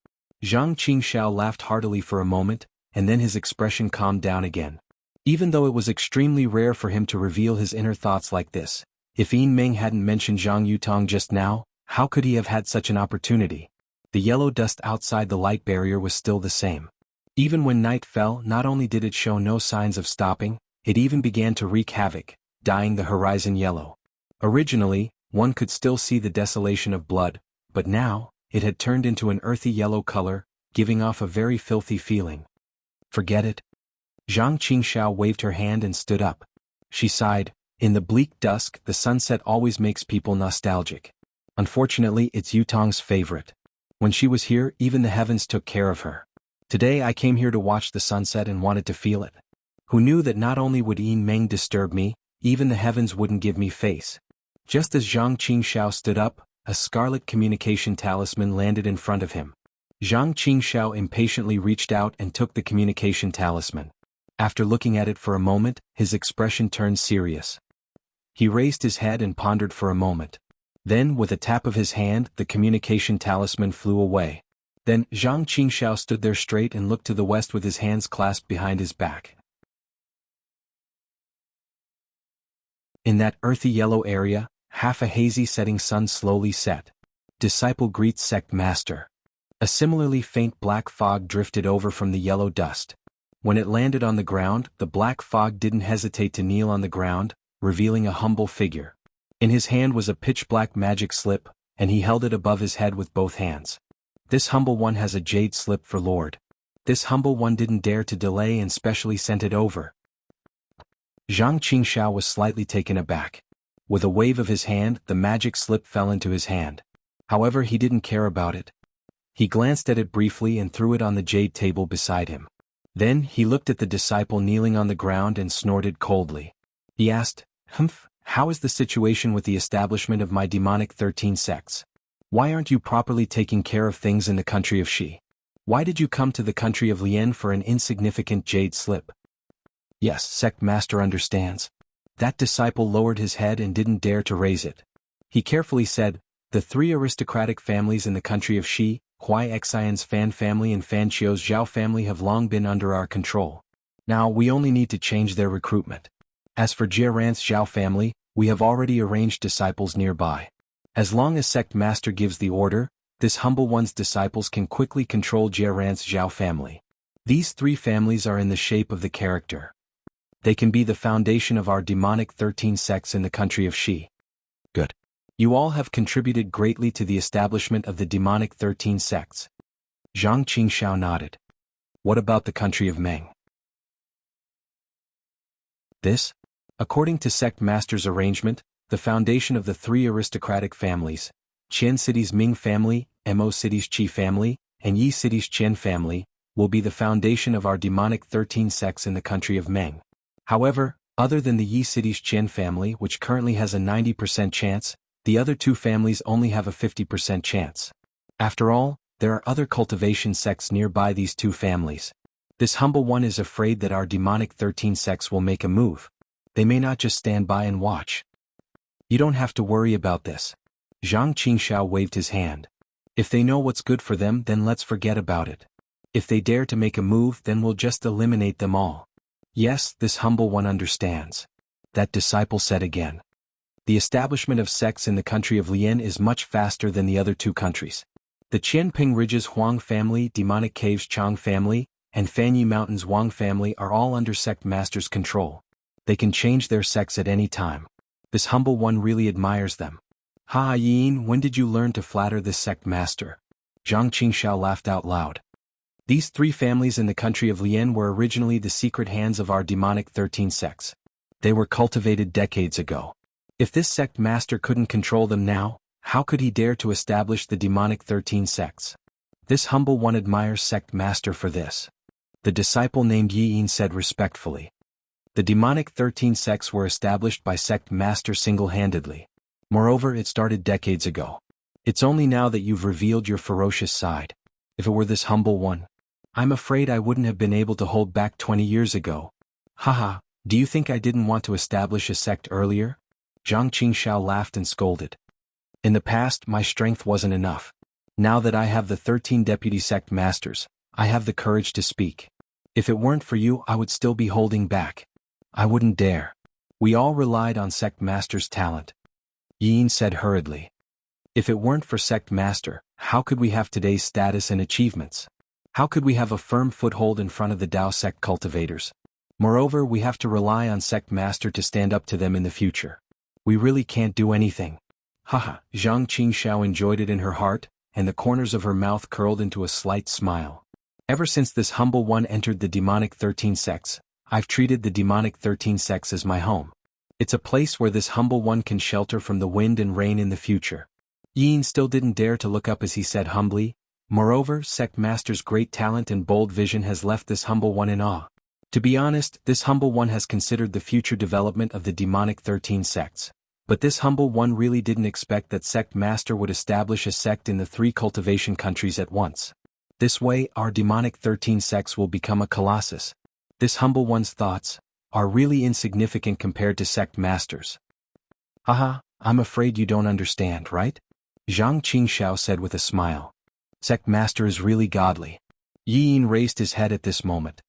Zhang Qingxiao laughed heartily for a moment, and then his expression calmed down again. Even though it was extremely rare for him to reveal his inner thoughts like this, if Yin Meng hadn't mentioned Zhang Yutong just now, how could he have had such an opportunity? The yellow dust outside the light barrier was still the same. Even when night fell, not only did it show no signs of stopping, it even began to wreak havoc, dyeing the horizon yellow. Originally, one could still see the desolation of blood, but now, it had turned into an earthy yellow color, giving off a very filthy feeling. Forget it. Zhang Qingxiao waved her hand and stood up. She sighed. In the bleak dusk, the sunset always makes people nostalgic. Unfortunately, it's Yutong's favorite. When she was here, even the heavens took care of her. Today I came here to watch the sunset and wanted to feel it. Who knew that not only would Yin Meng disturb me, even the heavens wouldn't give me face. Just as Zhang Qingxiao stood up, a scarlet communication talisman landed in front of him. Zhang Qingxiao impatiently reached out and took the communication talisman. After looking at it for a moment, his expression turned serious. He raised his head and pondered for a moment. Then, with a tap of his hand, the communication talisman flew away. Then, Zhang Qingxiao stood there straight and looked to the west with his hands clasped behind his back. In that earthy yellow area, half a hazy setting sun slowly set. Disciple greets sect master. A similarly faint black fog drifted over from the yellow dust. When it landed on the ground, the black fog didn't hesitate to kneel on the ground, revealing a humble figure. In his hand was a pitch-black magic slip, and he held it above his head with both hands. This humble one has a jade slip for Lord. This humble one didn't dare to delay and specially sent it over. Zhang Qingxiao was slightly taken aback. With a wave of his hand, the magic slip fell into his hand. However, he didn't care about it. He glanced at it briefly and threw it on the jade table beside him. Then, he looked at the disciple kneeling on the ground and snorted coldly. He asked, how is the situation with the establishment of my demonic 13 sects? Why aren't you properly taking care of things in the country of Shi? Why did you come to the country of Lien for an insignificant jade slip? Yes, sect master understands. That disciple lowered his head and didn't dare to raise it. He carefully said, the three aristocratic families in the country of Shi, Huai Xian's Fan family and Fan Qiu's Zhao family have long been under our control. Now we only need to change their recruitment. As for Jiaran's Zhao family, we have already arranged disciples nearby. As long as sect master gives the order, this humble one's disciples can quickly control Jiaran's Zhao family. These three families are in the shape of the character. They can be the foundation of our demonic 13 sects in the country of Shi. Good. You all have contributed greatly to the establishment of the demonic 13 sects. Zhang Qingxiao nodded. What about the country of Meng? This? According to sect master's arrangement, the foundation of the three aristocratic families, Qian City's Ming family, Mo City's Qi family, and Yi City's Qian family, will be the foundation of our demonic 13 sects in the country of Meng. However, other than the Yi City's Qian family, which currently has a 90% chance, the other two families only have a 50% chance. After all, there are other cultivation sects nearby these two families. This humble one is afraid that our demonic 13 sects will make a move. They may not just stand by and watch. You don't have to worry about this. Zhang Qingxiao waved his hand. If they know what's good for them, then let's forget about it. If they dare to make a move, then we'll just eliminate them all. Yes, this humble one understands. That disciple said again. The establishment of sects in the country of Lien is much faster than the other two countries. The Qianping Ridge's Huang family, Demonic Caves Chang family, and Fanyi Mountains Wang family are all under sect master's control. They can change their sects at any time. This humble one really admires them. Ha Yin, when did you learn to flatter this sect master? Zhang Qingxiao laughed out loud. These three families in the country of Lien were originally the secret hands of our demonic 13 sects. They were cultivated decades ago. If this sect master couldn't control them now, how could he dare to establish the demonic 13 sects? This humble one admires sect master for this. The disciple named Yi Yin said respectfully. The demonic 13 sects were established by sect master single-handedly. Moreover, it started decades ago. It's only now that you've revealed your ferocious side. If it were this humble one, I'm afraid I wouldn't have been able to hold back 20 years ago. Haha, do you think I didn't want to establish a sect earlier? Zhang Qingxiao laughed and scolded. In the past, my strength wasn't enough. Now that I have the 13 deputy sect masters, I have the courage to speak. If it weren't for you, I would still be holding back. I wouldn't dare. We all relied on sect master's talent. Yin said hurriedly. If it weren't for sect master, how could we have today's status and achievements? How could we have a firm foothold in front of the Dao sect cultivators? Moreover, we have to rely on sect master to stand up to them in the future. We really can't do anything. Haha, Zhang Qingxiao enjoyed it in her heart, and the corners of her mouth curled into a slight smile. Ever since this humble one entered the demonic 13 sects, I've treated the demonic 13 sects as my home. It's a place where this humble one can shelter from the wind and rain in the future. Yin still didn't dare to look up as he said humbly, moreover, sect master's great talent and bold vision has left this humble one in awe. To be honest, this humble one has considered the future development of the demonic 13 sects. But this humble one really didn't expect that sect master would establish a sect in the three cultivation countries at once. This way, our demonic 13 sects will become a colossus. This humble one's thoughts are really insignificant compared to sect masters. Haha, I'm afraid you don't understand, right? Zhang Qingxiao said with a smile. Sect master is really godly. Yi Yin raised his head at this moment.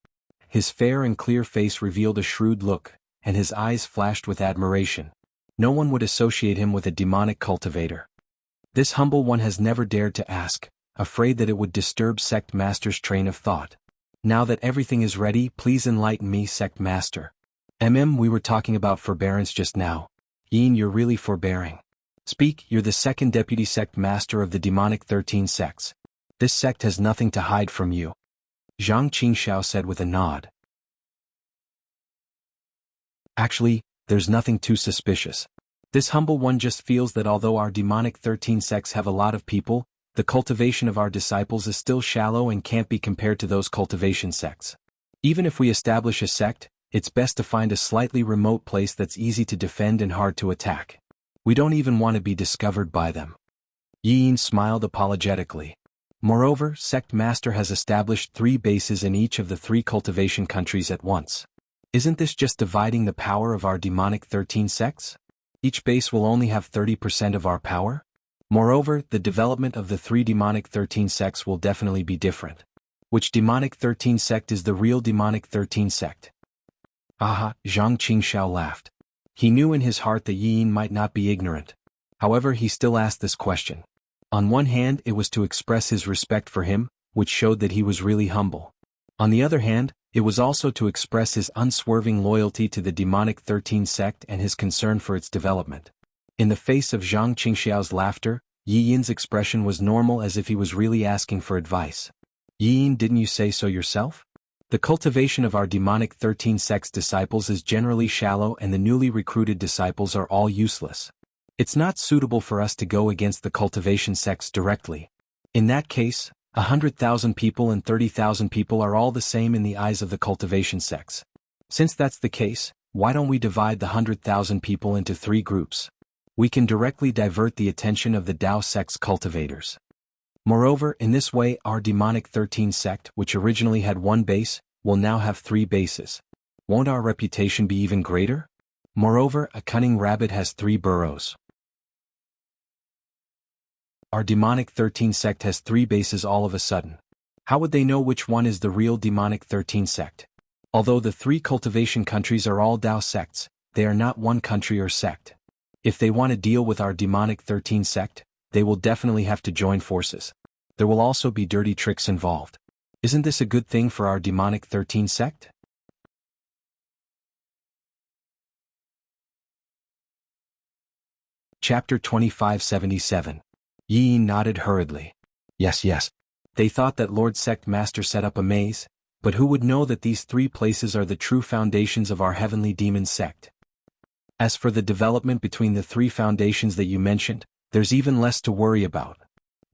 His fair and clear face revealed a shrewd look, and his eyes flashed with admiration. No one would associate him with a demonic cultivator. This humble one has never dared to ask, afraid that it would disturb sect master's train of thought. Now that everything is ready, please enlighten me, sect master. We were talking about forbearance just now. Yin, you're really forbearing. Speak, you're the second deputy sect master of the demonic 13 sects. This sect has nothing to hide from you. Zhang Qingxiao said with a nod. Actually, there's nothing too suspicious. This humble one just feels that although our demonic 13 sects have a lot of people, the cultivation of our disciples is still shallow and can't be compared to those cultivation sects. Even if we establish a sect, it's best to find a slightly remote place that's easy to defend and hard to attack. We don't even want to be discovered by them. Yi Yin smiled apologetically. Moreover, Sect Master has established 3 bases in each of the 3 cultivation countries at once. Isn't this just dividing the power of our demonic 13 sects? Each base will only have 30% of our power? Moreover, the development of the 3 demonic 13 sects will definitely be different. Which demonic 13 sect is the real demonic 13 sect? Aha, Zhang Qingxiao laughed. He knew in his heart that Yi Yin might not be ignorant. However, he still asked this question. On one hand, it was to express his respect for him, which showed that he was really humble. On the other hand, it was also to express his unswerving loyalty to the demonic 13 sect and his concern for its development. In the face of Zhang Qingxiao's laughter, Yi Yin's expression was normal, as if he was really asking for advice. Yi Yin, didn't you say so yourself? The cultivation of our demonic 13 sect's disciples is generally shallow, and the newly recruited disciples are all useless. It's not suitable for us to go against the cultivation sects directly. In that case, 100,000 people and 30,000 people are all the same in the eyes of the cultivation sects. Since that's the case, why don't we divide the 100,000 people into 3 groups? We can directly divert the attention of the Dao sect's cultivators. Moreover, in this way, our demonic 13 sect, which originally had 1 base, will now have 3 bases. Won't our reputation be even greater? Moreover, a cunning rabbit has 3 burrows. Our demonic 13 sect has 3 bases all of a sudden. How would they know which one is the real demonic 13 sect? Although the 3 cultivation countries are all Dao sects, they are not one country or sect. If they want to deal with our demonic 13 sect, they will definitely have to join forces. There will also be dirty tricks involved. Isn't this a good thing for our demonic 13 sect? Chapter 2577. Yi Yin nodded hurriedly. Yes. They thought that Lord Sect Master set up a maze, but who would know that these 3 places are the true foundations of our heavenly demon sect? As for the development between the 3 foundations that you mentioned, there's even less to worry about.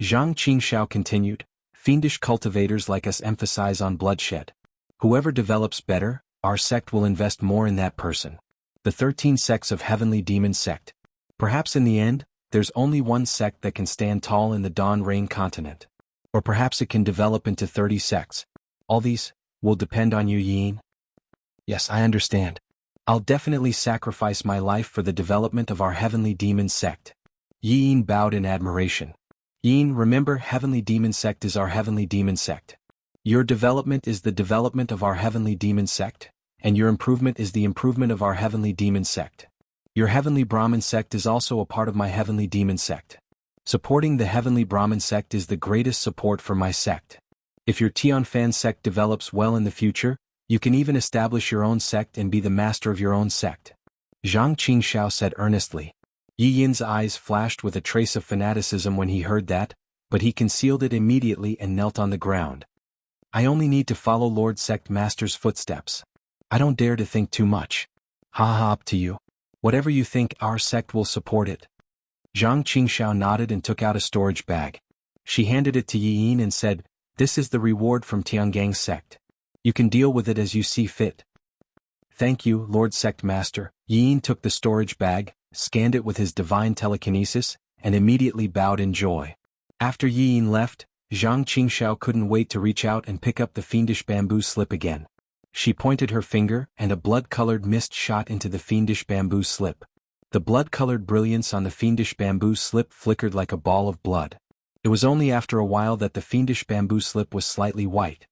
Zhang Qingxiao continued, fiendish cultivators like us emphasize on bloodshed. Whoever develops better, our sect will invest more in that person. The 13 sects of heavenly demon sect. Perhaps in the end, there's only one sect that can stand tall in the Dawn Rain continent. Or perhaps it can develop into 30 sects. All these will depend on you, Yi Yin. Yes, I understand. I'll definitely sacrifice my life for the development of our heavenly demon sect. Yi Yin bowed in admiration. Yi Yin, remember, heavenly demon sect is our heavenly demon sect. Your development is the development of our heavenly demon sect, and your improvement is the improvement of our heavenly demon sect. Your heavenly Brahmin sect is also a part of my heavenly demon sect. Supporting the heavenly Brahmin sect is the greatest support for my sect. If your Tianfan sect develops well in the future, you can even establish your own sect and be the master of your own sect. Zhang Qingxiao said earnestly. Yi Yin's eyes flashed with a trace of fanaticism when he heard that, but he concealed it immediately and knelt on the ground. I only need to follow Lord Sect Master's footsteps. I don't dare to think too much. Ha, up to you. Whatever you think, our sect will support it. Zhang Qingxiao nodded and took out a storage bag. She handed it to Yi Yin and said, this is the reward from Tiangang's sect. You can deal with it as you see fit. Thank you, Lord Sect Master. Yi Yin took the storage bag, scanned it with his divine telekinesis, and immediately bowed in joy. After Yi Yin left, Zhang Qingxiao couldn't wait to reach out and pick up the fiendish bamboo slip again. She pointed her finger, and a blood-colored mist shot into the fiendish bamboo slip. The blood-colored brilliance on the fiendish bamboo slip flickered like a ball of blood. It was only after a while that the fiendish bamboo slip was slightly white.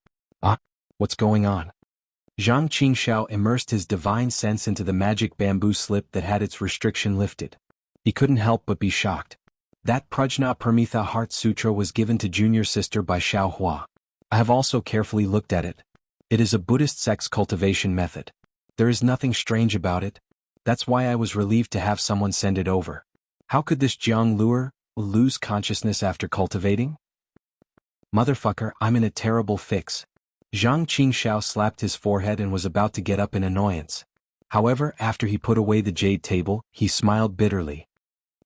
What's going on? Zhang Qingxiao immersed his divine sense into the magic bamboo slip that had its restriction lifted. He couldn't help but be shocked. That Prajna Parmitha Heart Sutra was given to junior sister by Xiao Hua. I have also carefully looked at it. It is a Buddhist sex cultivation method. There is nothing strange about it. That's why I was relieved to have someone send it over. How could this Jiang Luer lose consciousness after cultivating? Motherfucker, I'm in a terrible fix. Zhang Qingxiao slapped his forehead and was about to get up in annoyance. However, after he put away the jade table, he smiled bitterly.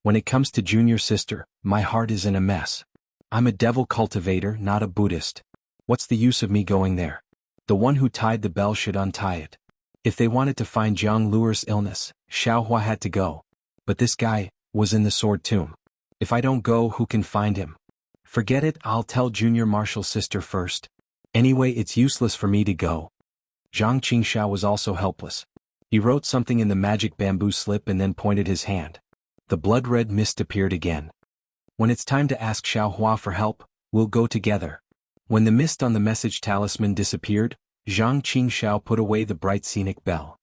When it comes to junior sister, my heart is in a mess. I'm a devil cultivator, not a Buddhist. What's the use of me going there? The one who tied the bell should untie it. If they wanted to find Jiang Luer's illness, Xiao Hua had to go. But this guy was in the sword tomb. If I don't go, who can find him? Forget it, I'll tell Junior Marshall's sister first. Anyway, it's useless for me to go. Zhang Qingxiao was also helpless. He wrote something in the magic bamboo slip and then pointed his hand. The blood-red mist appeared again. When it's time to ask Xiaohua for help, we'll go together. When the mist on the message talisman disappeared, Zhang Qingxiao put away the bright scenic bell.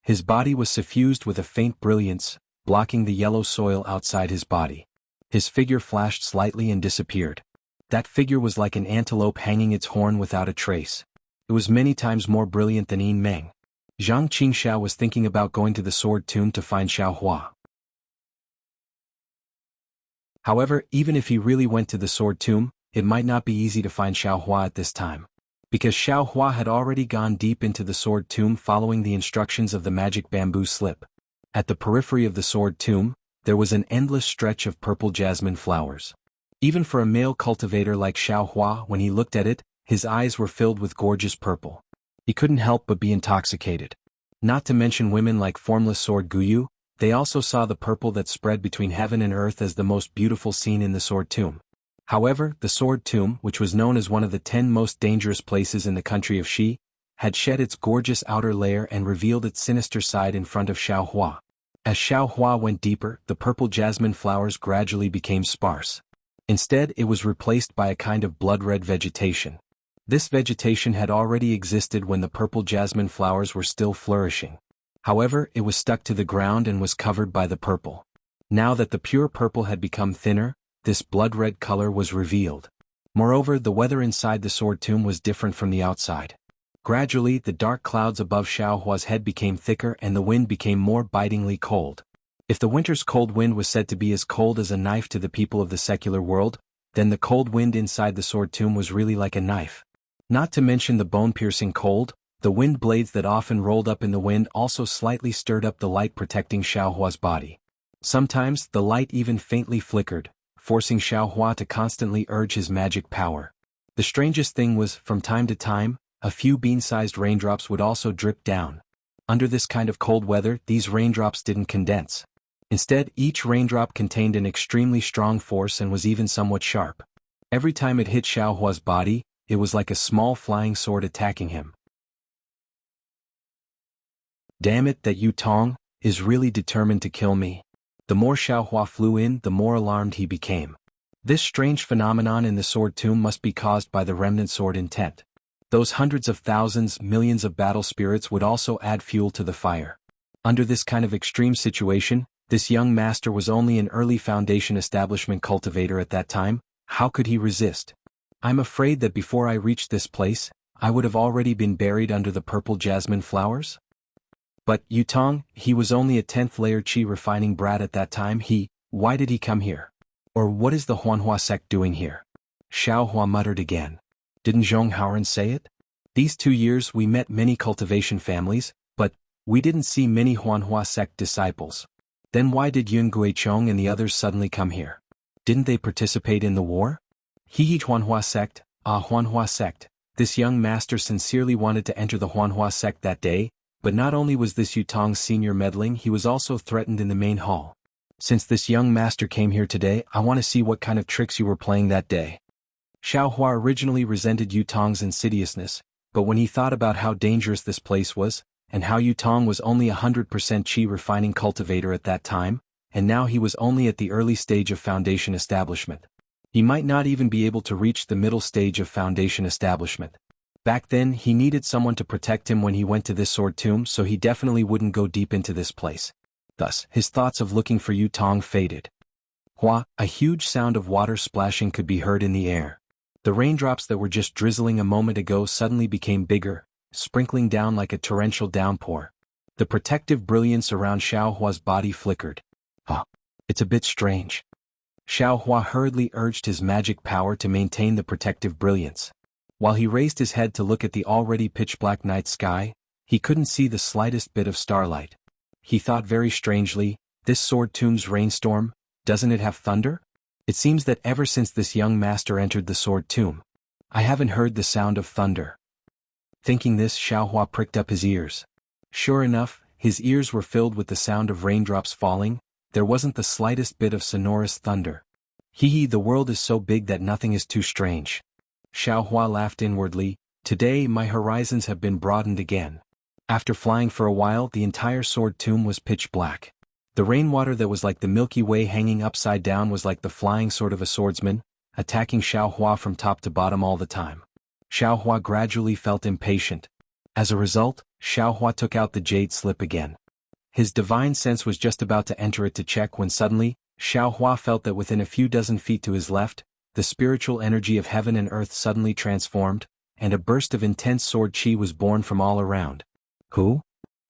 His body was suffused with a faint brilliance, blocking the yellow soil outside his body. His figure flashed slightly and disappeared. That figure was like an antelope hanging its horn without a trace. It was many times more brilliant than Yin Meng. Zhang Qingxiao was thinking about going to the sword tomb to find Xiaohua. However, even if he really went to the sword tomb, it might not be easy to find Xiaohua at this time. Because Xiaohua had already gone deep into the sword tomb following the instructions of the magic bamboo slip. At the periphery of the sword tomb, there was an endless stretch of purple jasmine flowers. Even for a male cultivator like Xiaohua, when he looked at it, his eyes were filled with gorgeous purple. He couldn't help but be intoxicated. Not to mention women like formless sword Guyu, they also saw the purple that spread between heaven and earth as the most beautiful scene in the sword tomb. However, the sword tomb, which was known as one of the 10 most dangerous places in the country of Xi, had shed its gorgeous outer layer and revealed its sinister side in front of Xiaohua. As Xiaohua went deeper, the purple jasmine flowers gradually became sparse. Instead, it was replaced by a kind of blood-red vegetation. This vegetation had already existed when the purple jasmine flowers were still flourishing. However, it was stuck to the ground and was covered by the purple. Now that the pure purple had become thinner, this blood-red color was revealed. Moreover, the weather inside the sword tomb was different from the outside. Gradually, the dark clouds above Xiaohua's head became thicker and the wind became more bitingly cold. If the winter's cold wind was said to be as cold as a knife to the people of the secular world, then the cold wind inside the sword tomb was really like a knife. Not to mention the bone-piercing cold, the wind blades that often rolled up in the wind also slightly stirred up the light protecting Xiaohua's body. Sometimes, the light even faintly flickered, forcing Xiaohua to constantly urge his magic power. The strangest thing was, from time to time, a few bean-sized raindrops would also drip down. Under this kind of cold weather, these raindrops didn't condense. Instead, each raindrop contained an extremely strong force and was even somewhat sharp. Every time it hit Xiaohua's body, it was like a small flying sword attacking him. Damn it, that Yu Tong is really determined to kill me. The more Xiaohua flew in, the more alarmed he became. This strange phenomenon in the sword tomb must be caused by the remnant sword intent. Those hundreds of thousands, millions of battle spirits would also add fuel to the fire. Under this kind of extreme situation, this young master was only an early foundation establishment cultivator at that time. How could he resist? I'm afraid that before I reached this place, I would have already been buried under the purple jasmine flowers. But Yu Tong, he was only a 10th layer Qi refining brat at that time. Why did he come here? Or what is the Huanhua sect doing here? Xiaohua muttered again. Didn't Zhong Haoren say it? These 2 years we met many cultivation families, but we didn't see many Huanhua sect disciples. Then why did Yun Guichong and the others suddenly come here? Didn't they participate in the war? Huanhua sect, Huanhua sect. This young master sincerely wanted to enter the Huanhua sect that day, but not only was this Yu Tong's senior meddling, he was also threatened in the main hall. Since this young master came here today, I want to see what kind of tricks you were playing that day. Xiaohua originally resented Yu Tong's insidiousness, but when he thought about how dangerous this place was, and how Yu Tong was only 100% Qi refining cultivator at that time, and now he was only at the early stage of foundation establishment. He might not even be able to reach the middle stage of foundation establishment. Back then, he needed someone to protect him when he went to this sword tomb, so he definitely wouldn't go deep into this place. Thus, his thoughts of looking for Yu Tong faded. A huge sound of water splashing could be heard in the air. The raindrops that were just drizzling a moment ago suddenly became bigger, sprinkling down like a torrential downpour. The protective brilliance around Xiaohua's body flickered. It's a bit strange. Xiaohua hurriedly urged his magic power to maintain the protective brilliance. While he raised his head to look at the already pitch-black night sky, he couldn't see the slightest bit of starlight. He thought very strangely, this sword tomb's rainstorm, doesn't it have thunder? It seems that ever since this young master entered the sword tomb, I haven't heard the sound of thunder. Thinking this, Xiaohua pricked up his ears. Sure enough, his ears were filled with the sound of raindrops falling. There wasn't the slightest bit of sonorous thunder. Hee hee, the world is so big that nothing is too strange. Xiao Hua laughed inwardly. Today my horizons have been broadened again. After flying for a while, the entire sword tomb was pitch black. The rainwater that was like the Milky Way hanging upside down was like the flying sword of a swordsman, attacking Xiao Hua from top to bottom all the time. Xiao Hua gradually felt impatient. As a result, Xiao Hua took out the jade slip again. His divine sense was just about to enter it to check when suddenly, Xiao Hua felt that within a few dozen feet to his left, the spiritual energy of heaven and earth suddenly transformed, and a burst of intense sword chi was born from all around. Who?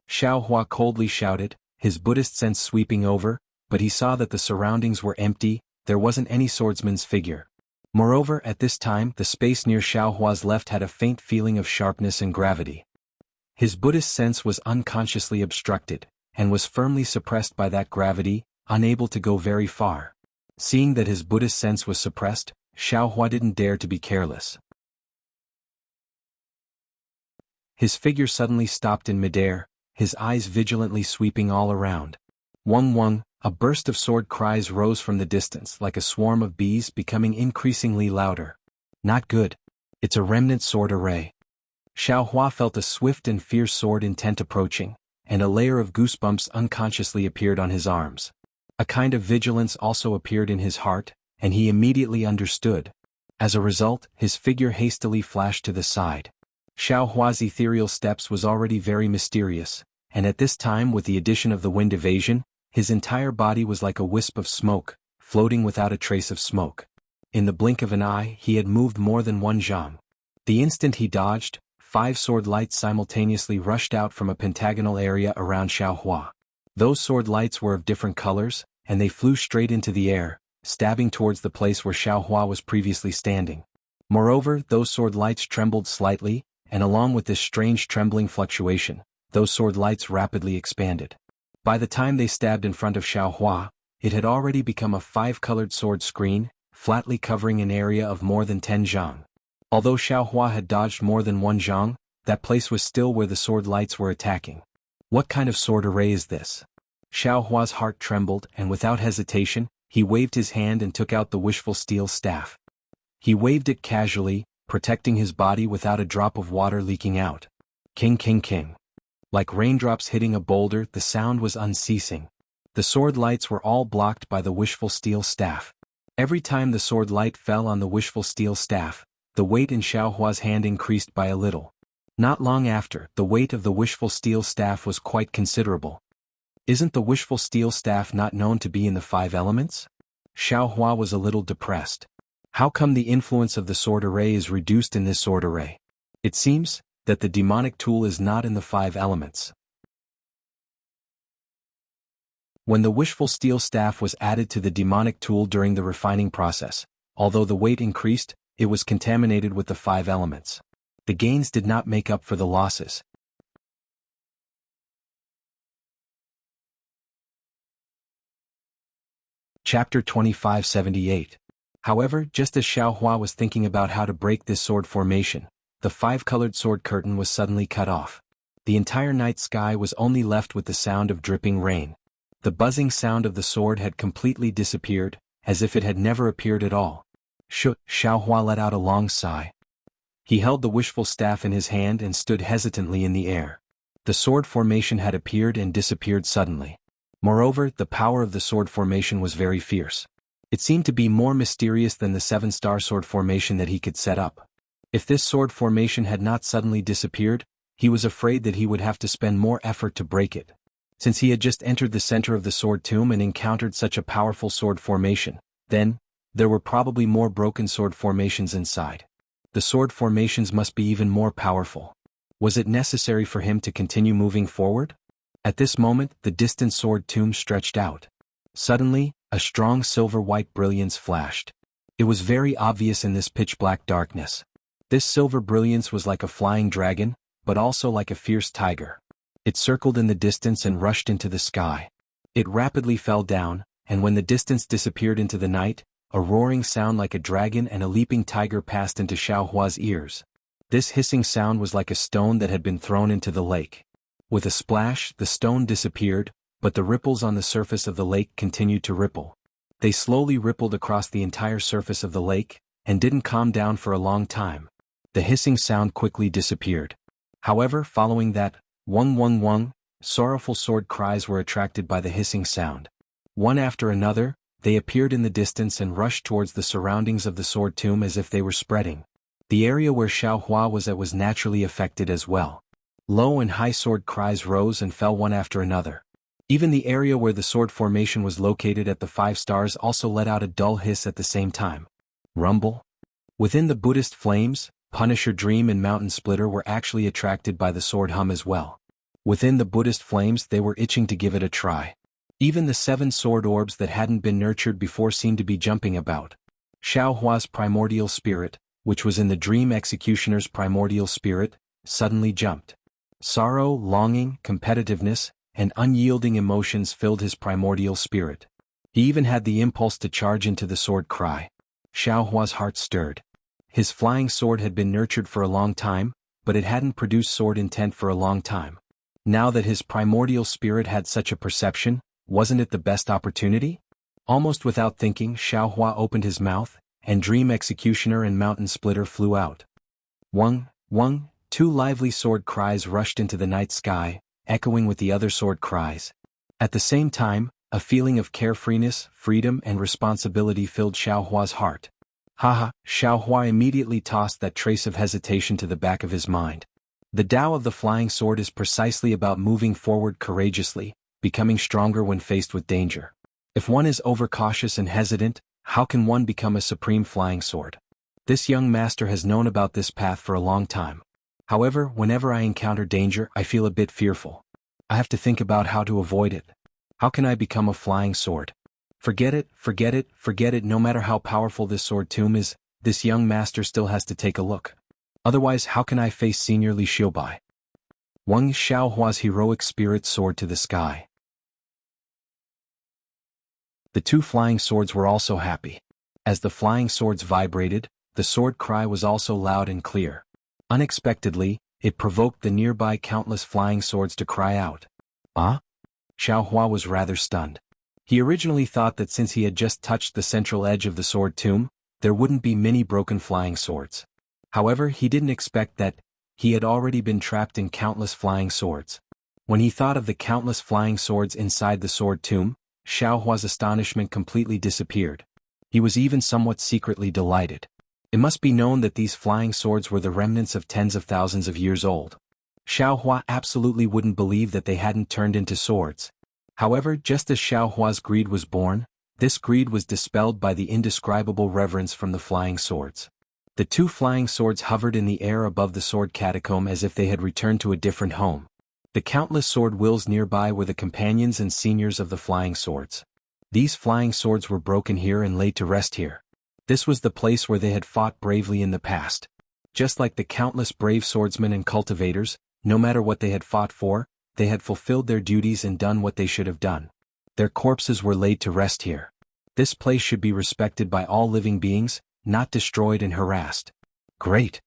Xiao Hua coldly shouted, his Buddhist sense sweeping over, but he saw that the surroundings were empty, there wasn't any swordsman's figure. Moreover, at this time, the space near Xiao Hua's left had a faint feeling of sharpness and gravity. His Buddhist sense was unconsciously obstructed, and was firmly suppressed by that gravity, unable to go very far. Seeing that his Buddhist sense was suppressed, Xiao Hua didn't dare to be careless. His figure suddenly stopped in midair, his eyes vigilantly sweeping all around. Wung wung, a burst of sword cries rose from the distance like a swarm of bees, becoming increasingly louder. Not good. It's a remnant sword array. Xiao Hua felt a swift and fierce sword intent approaching, and a layer of goosebumps unconsciously appeared on his arms. A kind of vigilance also appeared in his heart, and he immediately understood. As a result, his figure hastily flashed to the side. Xiao Hua's ethereal steps was already very mysterious, and at this time, with the addition of the wind evasion, his entire body was like a wisp of smoke, floating without a trace of smoke. In the blink of an eye, he had moved more than one zhang. The instant he dodged, 5 sword lights simultaneously rushed out from a pentagonal area around Xiao Hua. Those sword lights were of different colors, and they flew straight into the air, stabbing towards the place where Xiao Hua was previously standing. Moreover, those sword lights trembled slightly, and along with this strange trembling fluctuation, those sword lights rapidly expanded. By the time they stabbed in front of Xiao Hua, it had already become a 5-colored sword screen, flatly covering an area of more than 10 zhang. Although Xiao Hua had dodged more than one zhang, that place was still where the sword lights were attacking. What kind of sword array is this? Xiao Hua's heart trembled, and without hesitation, he waved his hand and took out the wishful steel staff. He waved it casually, protecting his body without a drop of water leaking out. King king king. Like raindrops hitting a boulder, the sound was unceasing. The sword lights were all blocked by the wishful steel staff. Every time the sword light fell on the wishful steel staff, the weight in Xiao Hua's hand increased by a little. Not long after, the weight of the wishful steel staff was quite considerable. Isn't the wishful steel staff not known to be in the 5 elements? Xiao Hua was a little depressed. How come the influence of the sword array is reduced in this sword array? It seems that the demonic tool is not in the 5 elements. When the wishful steel staff was added to the demonic tool during the refining process, although the weight increased, it was contaminated with the 5 elements. The gains did not make up for the losses. Chapter 2578. However, just as Xiao Hua was thinking about how to break this sword formation, the 5-colored sword curtain was suddenly cut off. The entire night sky was only left with the sound of dripping rain. The buzzing sound of the sword had completely disappeared, as if it had never appeared at all. Xiao Hua let out a long sigh. He held the wishful staff in his hand and stood hesitantly in the air. The sword formation had appeared and disappeared suddenly. Moreover, the power of the sword formation was very fierce. It seemed to be more mysterious than the 7-star sword formation that he could set up. If this sword formation had not suddenly disappeared, he was afraid that he would have to spend more effort to break it. Since he had just entered the center of the sword tomb and encountered such a powerful sword formation, then, there were probably more broken sword formations inside. The sword formations must be even more powerful. Was it necessary for him to continue moving forward? At this moment, the distant sword tomb stretched out. Suddenly, a strong silver-white brilliance flashed. It was very obvious in this pitch-black darkness. This silver brilliance was like a flying dragon, but also like a fierce tiger. It circled in the distance and rushed into the sky. It rapidly fell down, and when the distance disappeared into the night, a roaring sound like a dragon and a leaping tiger passed into Xiao Hua's ears. This hissing sound was like a stone that had been thrown into the lake. With a splash, the stone disappeared, but the ripples on the surface of the lake continued to ripple. They slowly rippled across the entire surface of the lake, and didn't calm down for a long time. The hissing sound quickly disappeared. However, following that, wung wung wung, sorrowful sword cries were attracted by the hissing sound. One after another, they appeared in the distance and rushed towards the surroundings of the sword tomb as if they were spreading. The area where Xiaohua was at was naturally affected as well. Low and high sword cries rose and fell one after another. Even the area where the sword formation was located at the 5 stars also let out a dull hiss at the same time. Rumble? Within the Buddhist flames, Punisher Dream and Mountain Splitter were actually attracted by the sword hum as well. Within the Buddhist flames they were itching to give it a try. Even the 7 sword orbs that hadn't been nurtured before seemed to be jumping about. Xiaohua's primordial spirit, which was in the Dream Executioner's primordial spirit, suddenly jumped. Sorrow, longing, competitiveness, and unyielding emotions filled his primordial spirit. He even had the impulse to charge into the sword cry. Xiaohua's heart stirred. His flying sword had been nurtured for a long time, but it hadn't produced sword intent for a long time. Now that his primordial spirit had such a perception, wasn't it the best opportunity? Almost without thinking, Xiaohua opened his mouth, and Dream Executioner and Mountain Splitter flew out. Wung, wung, 2 lively sword cries rushed into the night sky, echoing with the other sword cries. At the same time, a feeling of carefreeness, freedom and responsibility filled Xiaohua's heart. Haha, Xiaohua immediately tossed that trace of hesitation to the back of his mind. The Tao of the flying sword is precisely about moving forward courageously, becoming stronger when faced with danger. If one is overcautious and hesitant, how can one become a supreme flying sword? This young master has known about this path for a long time. However, whenever I encounter danger, I feel a bit fearful. I have to think about how to avoid it. How can I become a flying sword? Forget it, forget it, forget it. No matter how powerful this sword tomb is, this young master still has to take a look. Otherwise, how can I face Senior Li Xiubai? Wang Xiaohua's heroic spirit soared to the sky. The 2 flying swords were also happy. As the flying swords vibrated, the sword cry was also loud and clear. Unexpectedly, it provoked the nearby countless flying swords to cry out. Ah? Xiaohua was rather stunned. He originally thought that since he had just touched the central edge of the sword tomb, there wouldn't be many broken flying swords. However, he didn't expect that he had already been trapped in countless flying swords. When he thought of the countless flying swords inside the sword tomb, Xiaohua's astonishment completely disappeared. He was even somewhat secretly delighted. It must be known that these flying swords were the remnants of tens of thousands of years old. Xiaohua absolutely wouldn't believe that they hadn't turned into swords. However, just as Xiaohua's greed was born, this greed was dispelled by the indescribable reverence from the flying swords. The 2 flying swords hovered in the air above the sword catacomb as if they had returned to a different home. The countless sword wills nearby were the companions and seniors of the flying swords. These flying swords were broken here and laid to rest here. This was the place where they had fought bravely in the past. Just like the countless brave swordsmen and cultivators, no matter what they had fought for, they had fulfilled their duties and done what they should have done. Their corpses were laid to rest here. This place should be respected by all living beings, not destroyed and harassed. Great!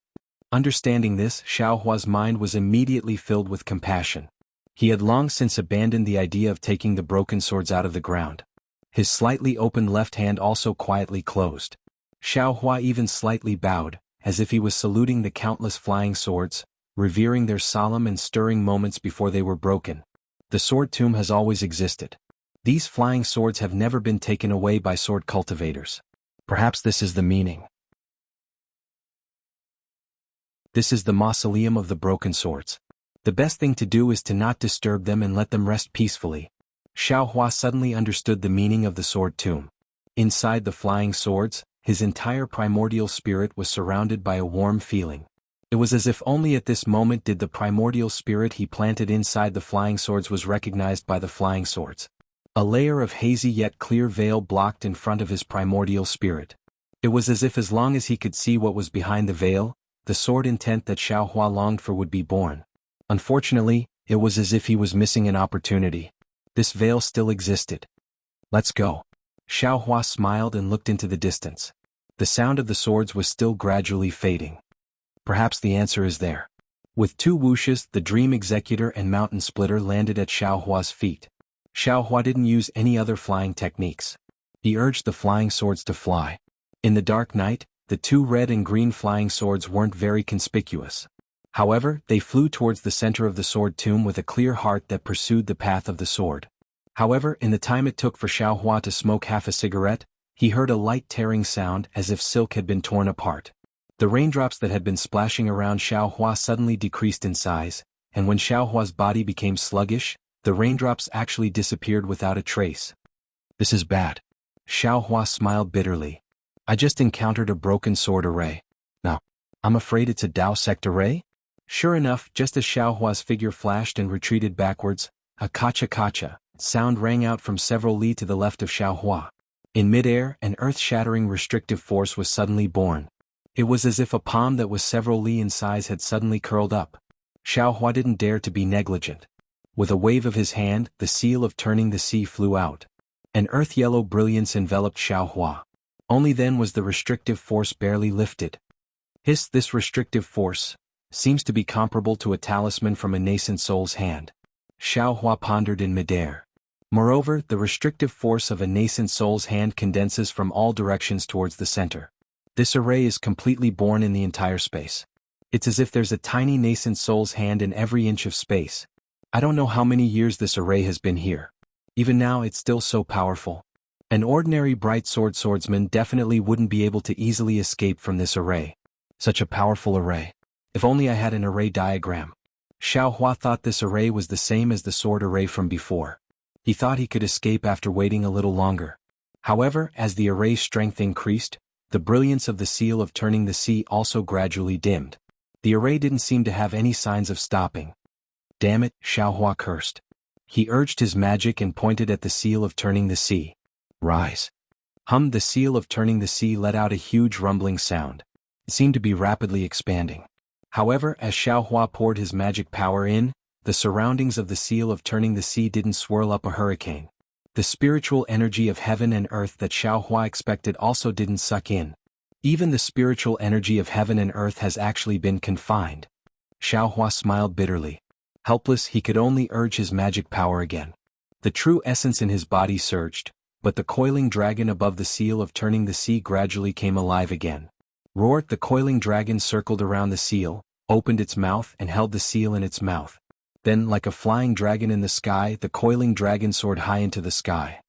Understanding this, Xiaohua's mind was immediately filled with compassion. He had long since abandoned the idea of taking the broken swords out of the ground. His slightly opened left hand also quietly closed. Xiaohua even slightly bowed, as if he was saluting the countless flying swords, revering their solemn and stirring moments before they were broken. The sword tomb has always existed. These flying swords have never been taken away by sword cultivators. Perhaps this is the meaning. This is the mausoleum of the broken swords. The best thing to do is to not disturb them and let them rest peacefully. Xiaohua suddenly understood the meaning of the sword tomb. Inside the flying swords, his entire primordial spirit was surrounded by a warm feeling. It was as if only at this moment did the primordial spirit he planted inside the flying swords was recognized by the flying swords. A layer of hazy yet clear veil blocked in front of his primordial spirit. It was as if as long as he could see what was behind the veil, the sword intent that Xiaohua longed for would be born. Unfortunately, it was as if he was missing an opportunity. This veil still existed. Let's go. Xiaohua smiled and looked into the distance. The sound of the swords was still gradually fading. Perhaps the answer is there. With 2 whooshes, the Dream Executor and Mountain Splitter landed at Xiaohua's feet. Xiaohua didn't use any other flying techniques. He urged the flying swords to fly. In the dark night, the two red and green flying swords weren't very conspicuous. However, they flew towards the center of the sword tomb with a clear heart that pursued the path of the sword. However, in the time it took for Xiaohua to smoke half a cigarette, he heard a light tearing sound as if silk had been torn apart. The raindrops that had been splashing around Xiaohua suddenly decreased in size, and when Xiaohua's body became sluggish, the raindrops actually disappeared without a trace. This is bad. Xiaohua smiled bitterly. I just encountered a broken sword array. Now, I'm afraid it's a Dao sect array? Sure enough, just as Xiaohua's figure flashed and retreated backwards, a kacha-kacha sound rang out from several li to the left of Xiaohua. In midair, an earth-shattering restrictive force was suddenly born. It was as if a palm that was several li in size had suddenly curled up. Xiaohua didn't dare to be negligent. With a wave of his hand, the seal of turning the sea flew out. An earth-yellow brilliance enveloped Xiaohua. Only then was the restrictive force barely lifted. This restrictive force seems to be comparable to a talisman from a nascent soul's hand. Xiaohua pondered in midair. Moreover, the restrictive force of a nascent soul's hand condenses from all directions towards the center. This array is completely born in the entire space. It's as if there's a tiny nascent soul's hand in every inch of space. I don't know how many years this array has been here. Even now it's still so powerful. An ordinary bright swordsman definitely wouldn't be able to easily escape from this array. Such a powerful array. If only I had an array diagram. Xiaohua thought this array was the same as the sword array from before. He thought he could escape after waiting a little longer. However, as the array's strength increased, the brilliance of the seal of turning the sea also gradually dimmed. The array didn't seem to have any signs of stopping. Damn it, Xiaohua cursed. He urged his magic and pointed at the seal of turning the sea. Rise. The seal of turning the sea let out a huge rumbling sound. It seemed to be rapidly expanding. However, as Xiaohua poured his magic power in, the surroundings of the seal of turning the sea didn't swirl up a hurricane. The spiritual energy of heaven and earth that Xiaohua expected also didn't suck in. Even the spiritual energy of heaven and earth has actually been confined. Xiaohua smiled bitterly. Helpless, he could only urge his magic power again. The true essence in his body surged, but the coiling dragon above the seal of turning the sea gradually came alive again. Roared, the coiling dragon circled around the seal, opened its mouth and held the seal in its mouth. Then, like a flying dragon in the sky, the coiling dragon soared high into the sky.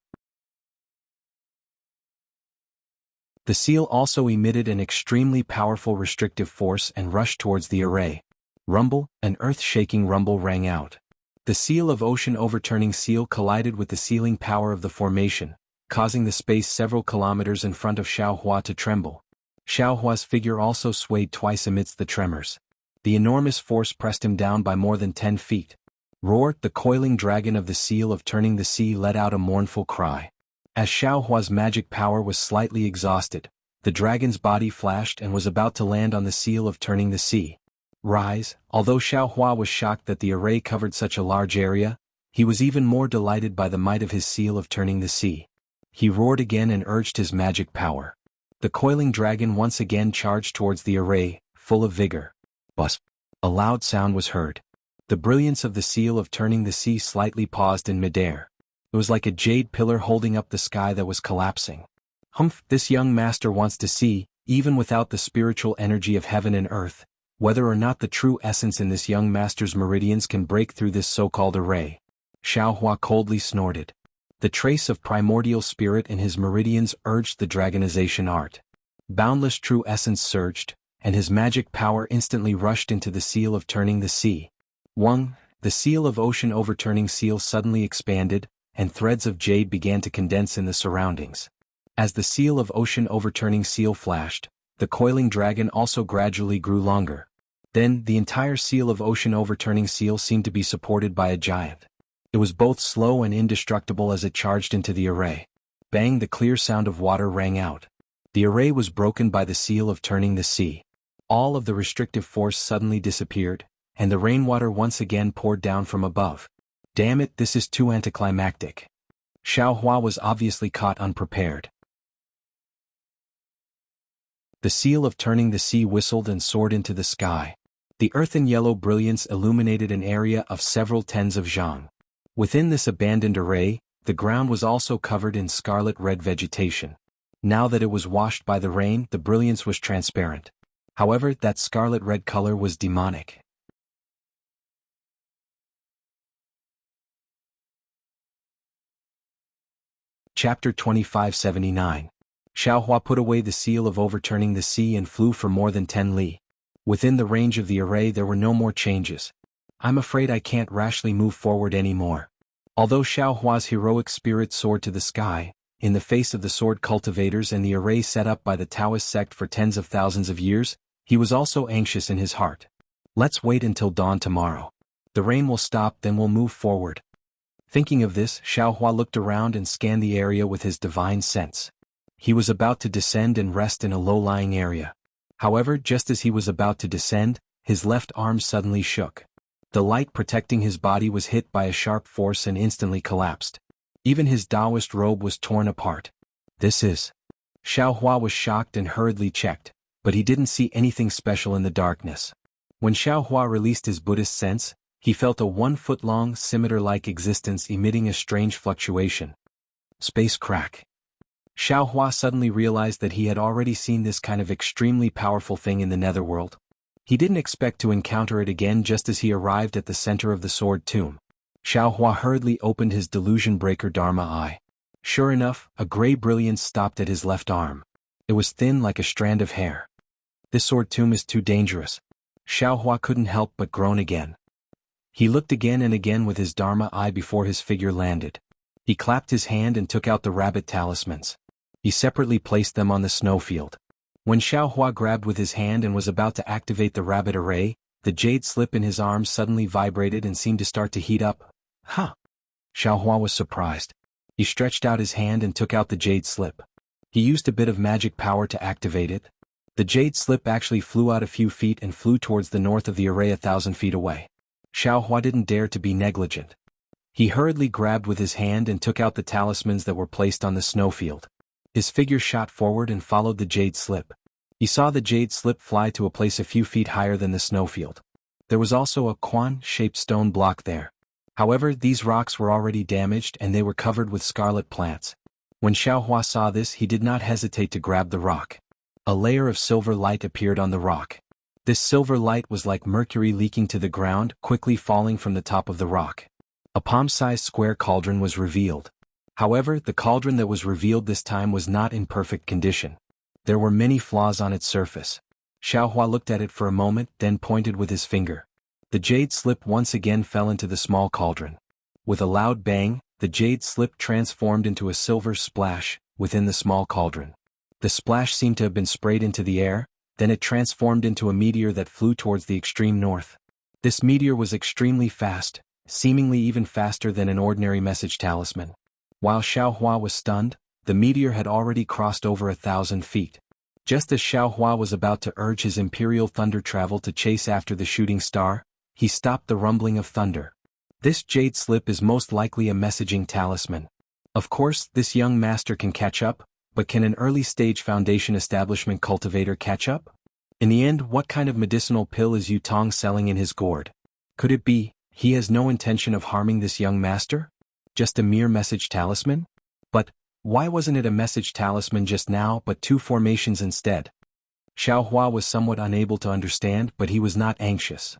The seal also emitted an extremely powerful restrictive force and rushed towards the array. Rumble, an earth-shaking rumble rang out. The seal of ocean overturning seal collided with the sealing power of the formation, causing the space several kilometers in front of Xiaohua to tremble. Xiaohua's figure also swayed twice amidst the tremors. The enormous force pressed him down by more than 10 feet. Roared, the coiling dragon of the seal of turning the sea let out a mournful cry. As Xiaohua's magic power was slightly exhausted, the dragon's body flashed and was about to land on the seal of turning the sea. Rise. Although Xiaohua was shocked that the array covered such a large area, he was even more delighted by the might of his seal of turning the sea. He roared again and urged his magic power. The coiling dragon once again charged towards the array, full of vigor. Buzz. A loud sound was heard. The brilliance of the seal of turning the sea slightly paused in midair. It was like a jade pillar holding up the sky that was collapsing. This young master wants to see, even without the spiritual energy of heaven and earth, whether or not the true essence in this young master's meridians can break through this so-called array. Xiaohua coldly snorted. The trace of primordial spirit in his meridians urged the dragonization art. Boundless true essence surged, and his magic power instantly rushed into the seal of turning the sea. The seal of ocean overturning seal suddenly expanded, and threads of jade began to condense in the surroundings. As the seal of ocean overturning seal flashed, the coiling dragon also gradually grew longer. Then, the entire seal of ocean overturning seal seemed to be supported by a giant. It was both slow and indestructible as it charged into the array. Bang, the clear sound of water rang out. The array was broken by the seal of turning the sea. All of the restrictive force suddenly disappeared, and the rainwater once again poured down from above. Damn it, this is too anticlimactic. Xiaohua was obviously caught unprepared. The seal of turning the sea whistled and soared into the sky. The earthen yellow brilliance illuminated an area of several tens of zhang. Within this abandoned array, The ground was also covered in scarlet-red vegetation. Now that it was washed by the rain, the brilliance was transparent. However, that scarlet-red color was demonic. Chapter 2579. Xiaohua put away the seal of overturning the sea and flew for more than 10 li. Within the range of the array there were no more changes. I'm afraid I can't rashly move forward anymore. Although Xiaohua's heroic spirit soared to the sky, in the face of the sword cultivators and the array set up by the Taoist sect for tens of thousands of years, he was also anxious in his heart. Let's wait until dawn tomorrow. The rain will stop, then we'll move forward. Thinking of this, Xiaohua looked around and scanned the area with his divine sense. He was about to descend and rest in a low-lying area. However, just as he was about to descend, his left arm suddenly shook. The light protecting his body was hit by a sharp force and instantly collapsed. Even his Taoist robe was torn apart. This is... Xiaohua was shocked and hurriedly checked, but he didn't see anything special in the darkness. When Xiaohua released his Buddhist sense, he felt a 1-foot-long scimitar-like existence emitting a strange fluctuation. Space crack. Xiaohua suddenly realized that he had already seen this kind of extremely powerful thing in the netherworld. He didn't expect to encounter it again just as he arrived at the center of the sword tomb. Xiaohua hurriedly opened his delusion breaker Dharma eye. Sure enough, a gray brilliance stopped at his left arm. It was thin like a strand of hair. This sword tomb is too dangerous. Xiaohua couldn't help but groan again. He looked again and again with his Dharma eye before his figure landed. He clapped his hand and took out the rabbit talismans. He separately placed them on the snowfield. When Xiaohua grabbed with his hand and was about to activate the rabbit array, the jade slip in his arm suddenly vibrated and seemed to start to heat up. Huh! Xiaohua was surprised. He stretched out his hand and took out the jade slip. He used a bit of magic power to activate it. The jade slip actually flew out a few feet and flew towards the north of the array 1,000 feet away. Xiaohua didn't dare to be negligent. He hurriedly grabbed with his hand and took out the talismans that were placed on the snowfield. His figure shot forward and followed the jade slip. He saw the jade slip fly to a place a few feet higher than the snowfield. There was also a quan-shaped stone block there. However, these rocks were already damaged and they were covered with scarlet plants. When Xiaohua saw this, he did not hesitate to grab the rock. A layer of silver light appeared on the rock. This silver light was like mercury leaking to the ground, quickly falling from the top of the rock. A palm-sized square cauldron was revealed. However, the cauldron that was revealed this time was not in perfect condition. There were many flaws on its surface. Xiaohua looked at it for a moment, then pointed with his finger. The jade slip once again fell into the small cauldron. With a loud bang, the jade slip transformed into a silver splash within the small cauldron. The splash seemed to have been sprayed into the air, then it transformed into a meteor that flew towards the extreme north. This meteor was extremely fast, seemingly even faster than an ordinary message talisman. While Xiaohua was stunned, the meteor had already crossed over 1,000 feet. Just as Xiaohua was about to urge his imperial thunder travel to chase after the shooting star, he stopped the rumbling of thunder. This jade slip is most likely a messaging talisman. Of course, this young master can catch up, but can an early-stage foundation establishment cultivator catch up? In the end, what kind of medicinal pill is Yu Tong selling in his gourd? Could it be, he has no intention of harming this young master? Just a mere message talisman? But, why wasn't it a message talisman just now but 2 formations instead? Xiaohua was somewhat unable to understand, but he was not anxious.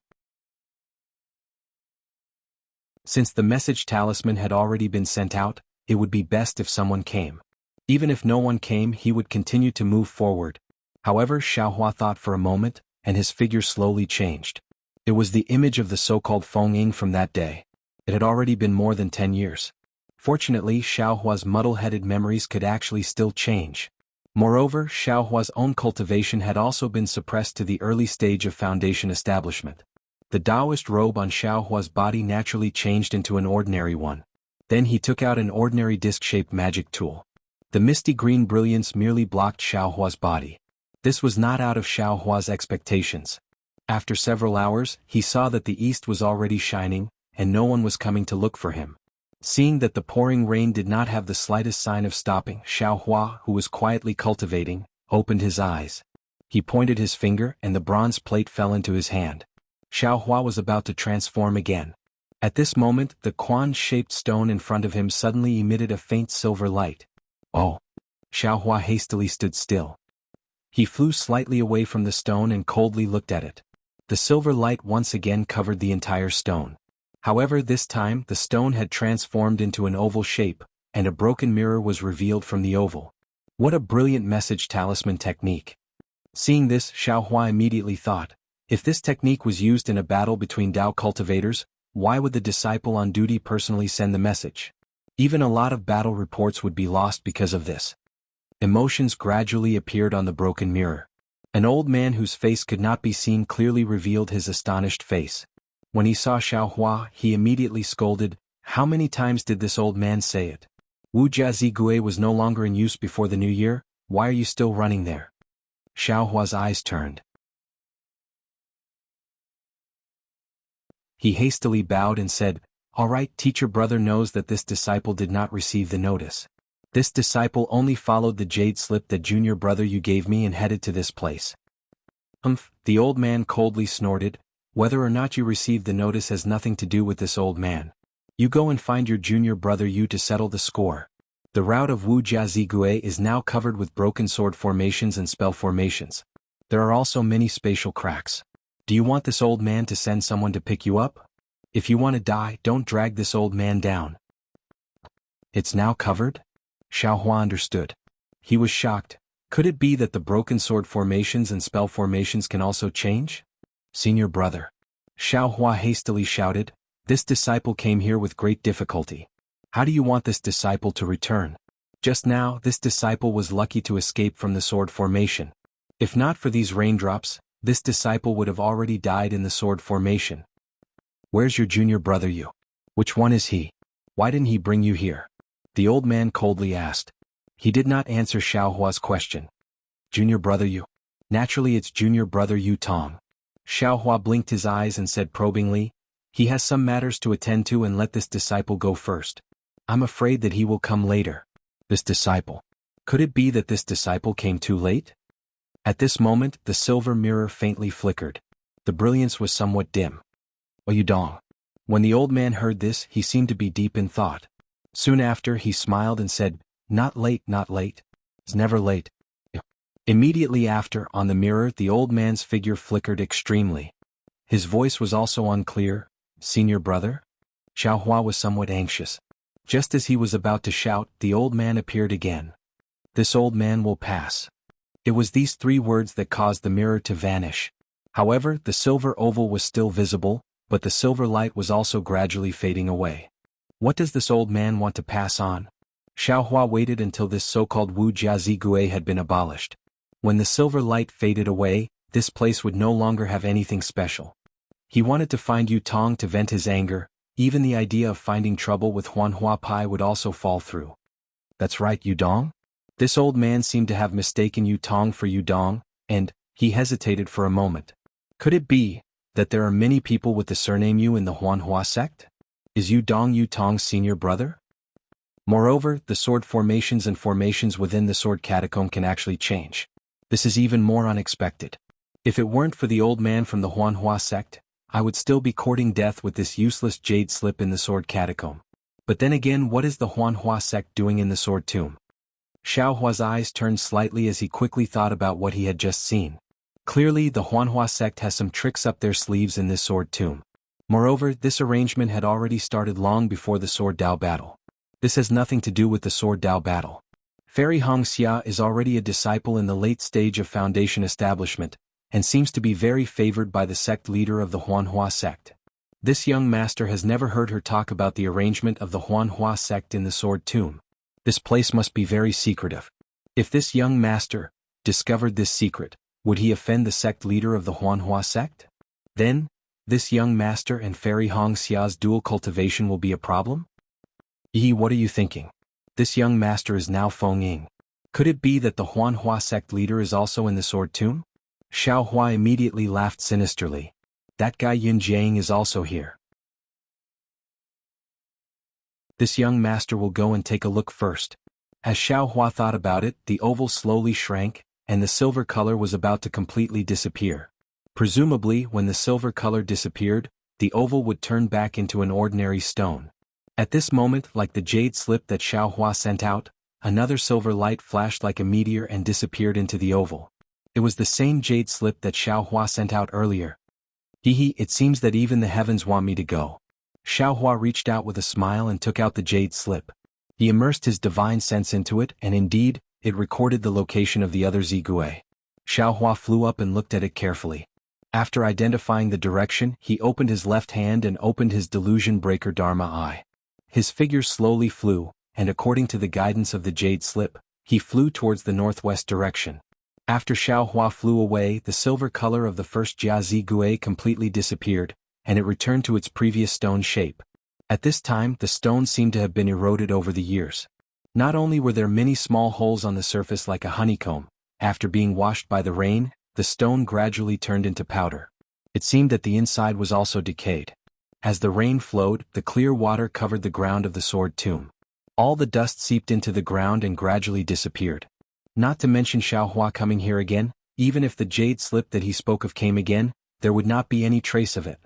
Since the message talisman had already been sent out, it would be best if someone came. Even if no one came, he would continue to move forward. However, Xiaohua thought for a moment, and his figure slowly changed. It was the image of the so-called Feng Ying from that day. It had already been more than 10 years. Fortunately, Xiaohua's muddle-headed memories could actually still change. Moreover, Xiaohua's own cultivation had also been suppressed to the early stage of foundation establishment. The Taoist robe on Xiaohua's body naturally changed into an ordinary one. Then he took out an ordinary disc-shaped magic tool. The misty green brilliance merely blocked Xiaohua's body. This was not out of Xiaohua's expectations. After several hours, he saw that the east was already shining, and no one was coming to look for him. Seeing that the pouring rain did not have the slightest sign of stopping, Xiaohua, who was quietly cultivating, opened his eyes. He pointed his finger and the bronze plate fell into his hand. Xiaohua was about to transform again. At this moment, the Quan-shaped stone in front of him suddenly emitted a faint silver light. Oh! Xiaohua hastily stood still. He flew slightly away from the stone and coldly looked at it. The silver light once again covered the entire stone. However, this time the stone had transformed into an oval shape, and a broken mirror was revealed from the oval. What a brilliant message talisman technique! Seeing this, Xiaohua immediately thought, if this technique was used in a battle between Dao cultivators, why would the disciple on duty personally send the message? Even a lot of battle reports would be lost because of this. Emotions gradually appeared on the broken mirror. An old man whose face could not be seen clearly revealed his astonished face. When he saw Xiaohua, he immediately scolded, "How many times did this old man say it? Wu Jiazi Gui was no longer in use before the new year, why are you still running there?" Xiaohua's eyes turned. He hastily bowed and said, "All right, teacher brother knows that this disciple did not receive the notice. This disciple only followed the jade slip that junior brother you gave me and headed to this place." The old man coldly snorted, "Whether or not you received the notice has nothing to do with this old man. You go and find your junior brother Yu to settle the score. The route of Wu Jiazi Gui is now covered with broken sword formations and spell formations. There are also many spatial cracks. Do you want this old man to send someone to pick you up? If you want to die, don't drag this old man down." It's now covered? Xiaohua understood. He was shocked. Could it be that the broken sword formations and spell formations can also change? "Senior brother." Xiaohua hastily shouted, "This disciple came here with great difficulty. How do you want this disciple to return? Just now, this disciple was lucky to escape from the sword formation. If not for these raindrops, this disciple would have already died in the sword formation. Where's your junior brother Yu? Which one is he? Why didn't he bring you here?" The old man coldly asked. He did not answer Xiaohua's question. "Junior brother Yu? Naturally it's junior brother Yu Tong." Xiaohua blinked his eyes and said probingly, "He has some matters to attend to and let this disciple go first. I'm afraid that he will come later." This disciple. Could it be that this disciple came too late? At this moment, the silver mirror faintly flickered. The brilliance was somewhat dim. "Oh, Yudong." When the old man heard this, he seemed to be deep in thought. Soon after, he smiled and said, "Not late, not late. It's never late." Immediately after, on the mirror, the old man's figure flickered extremely. His voice was also unclear. "Senior brother?" Xiaohua was somewhat anxious. Just as he was about to shout, the old man appeared again. "This old man will pass." It was these 3 words that caused the mirror to vanish. However, the silver oval was still visible, but the silver light was also gradually fading away. What does this old man want to pass on? Xiaohua waited until this so-called Wu Jiazi Gui had been abolished. When the silver light faded away, this place would no longer have anything special. He wanted to find Yu Tong to vent his anger. Even the idea of finding trouble with Huanhua Pai would also fall through. That's right, Yudong? This old man seemed to have mistaken Yu Tong for Yudong, and he hesitated for a moment. Could it be that there are many people with the surname Yu in the Huanhua sect? Is Yudong Yu Tong's senior brother? Moreover, the sword formations and formations within the sword catacomb can actually change. This is even more unexpected. If it weren't for the old man from the Huanhua sect, I would still be courting death with this useless jade slip in the sword catacomb. But then again, what is the Huanhua sect doing in the sword tomb? Xiaohua's eyes turned slightly as he quickly thought about what he had just seen. Clearly, the Huanhua sect has some tricks up their sleeves in this sword tomb. Moreover, this arrangement had already started long before the sword Dao battle. This has nothing to do with the sword Dao battle. Fairy Hongxia is already a disciple in the late stage of foundation establishment, and seems to be very favored by the sect leader of the Huanhua sect. This young master has never heard her talk about the arrangement of the Huanhua sect in the sword tomb. This place must be very secretive. If this young master discovered this secret, would he offend the sect leader of the Huanhua sect? Then, this young master and Fairy Hongxia's dual cultivation will be a problem? What are you thinking? This young master is now Feng Ying. Could it be that the Huanhua sect leader is also in the sword tomb? Xiaohua immediately laughed sinisterly. That guy Yun Jiang is also here. This young master will go and take a look first. As Xiaohua thought about it, the oval slowly shrank, and the silver color was about to completely disappear. Presumably, when the silver color disappeared, the oval would turn back into an ordinary stone. At this moment, like the jade slip that Xiaohua sent out, another silver light flashed like a meteor and disappeared into the oval. It was the same jade slip that Xiaohua sent out earlier. It seems that even the heavens want me to go. Xiaohua reached out with a smile and took out the jade slip. He immersed his divine sense into it, and indeed, it recorded the location of the other Zigui. Xiaohua flew up and looked at it carefully. After identifying the direction, he opened his left hand and opened his delusion breaker Dharma eye. His figure slowly flew, and according to the guidance of the jade slip, he flew towards the northwest direction. After Xiaohua flew away, the silver color of the first Jia Zigui completely disappeared, and it returned to its previous stone shape. At this time, the stone seemed to have been eroded over the years. Not only were there many small holes on the surface like a honeycomb, after being washed by the rain, the stone gradually turned into powder. It seemed that the inside was also decayed. As the rain flowed, the clear water covered the ground of the sword tomb. All the dust seeped into the ground and gradually disappeared. Not to mention Xiaohua coming here again, even if the jade slip that he spoke of came again, there would not be any trace of it.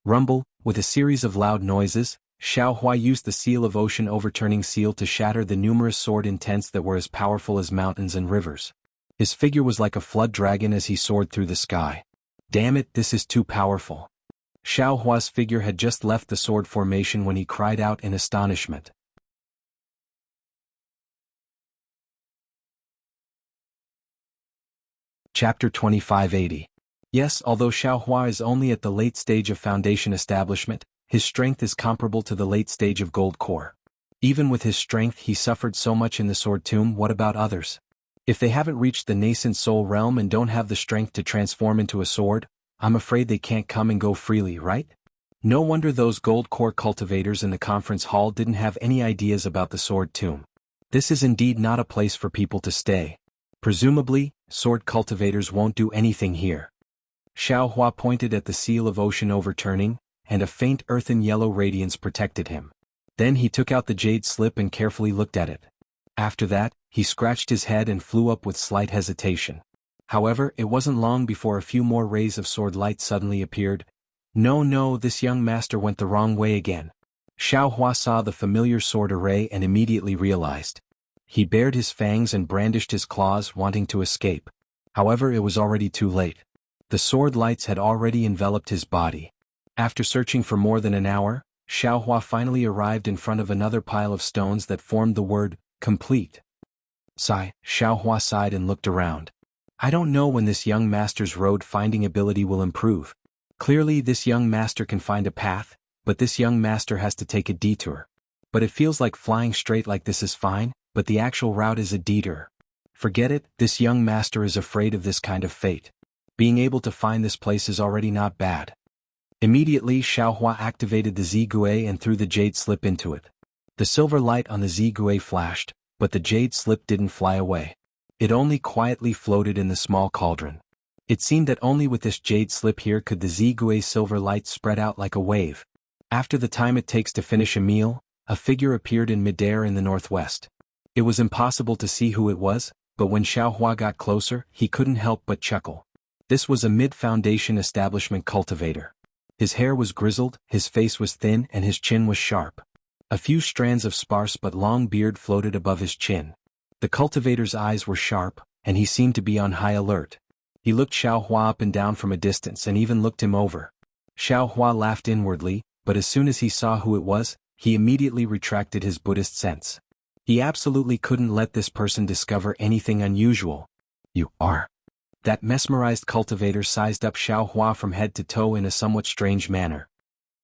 Rumble, with a series of loud noises, Xiaohua used the seal of ocean overturning seal to shatter the numerous sword intents that were as powerful as mountains and rivers. His figure was like a flood dragon as he soared through the sky. Damn it, this is too powerful. Xiaohua's figure had just left the sword formation when he cried out in astonishment. Chapter 2580. Yes, although Xiaohua is only at the late stage of foundation establishment, his strength is comparable to the late stage of gold core. Even with his strength he suffered so much in the sword tomb. What about others? If they haven't reached the nascent soul realm and don't have the strength to transform into a sword, I'm afraid they can't come and go freely, right? No wonder those gold core cultivators in the conference hall didn't have any ideas about the sword tomb. This is indeed not a place for people to stay. Presumably, sword cultivators won't do anything here. Xiaohua pointed at the seal of ocean overturning, and a faint earthen yellow radiance protected him. Then he took out the jade slip and carefully looked at it. After that, he scratched his head and flew up with slight hesitation. However, it wasn't long before a few more rays of sword light suddenly appeared. No, this young master went the wrong way again. Xiaohua saw the familiar sword array and immediately realized. He bared his fangs and brandished his claws, wanting to escape. However, it was already too late. The sword lights had already enveloped his body. After searching for more than an hour, Xiaohua finally arrived in front of another pile of stones that formed the word, complete. Sigh, Xiaohua sighed and looked around. I don't know when this young master's road-finding ability will improve. Clearly this young master can find a path, but this young master has to take a detour. But it feels like flying straight like this is fine, but the actual route is a detour. Forget it, this young master is afraid of this kind of fate. Being able to find this place is already not bad. Immediately Xiaohua activated the Zigui and threw the jade slip into it. The silver light on the Zigui flashed, but the jade slip didn't fly away. It only quietly floated in the small cauldron. It seemed that only with this jade slip here could the Zigui's silver light spread out like a wave. After the time it takes to finish a meal, a figure appeared in midair in the northwest. It was impossible to see who it was, but when Xiaohua got closer, he couldn't help but chuckle. This was a mid-foundation establishment cultivator. His hair was grizzled, his face was thin, and his chin was sharp. A few strands of sparse but long beard floated above his chin. The cultivator's eyes were sharp, and he seemed to be on high alert. He looked Xiaohua up and down from a distance and even looked him over. Xiaohua laughed inwardly, but as soon as he saw who it was, he immediately retracted his Buddhist sense. He absolutely couldn't let this person discover anything unusual. You are. That mesmerized cultivator sized up Xiaohua from head to toe in a somewhat strange manner.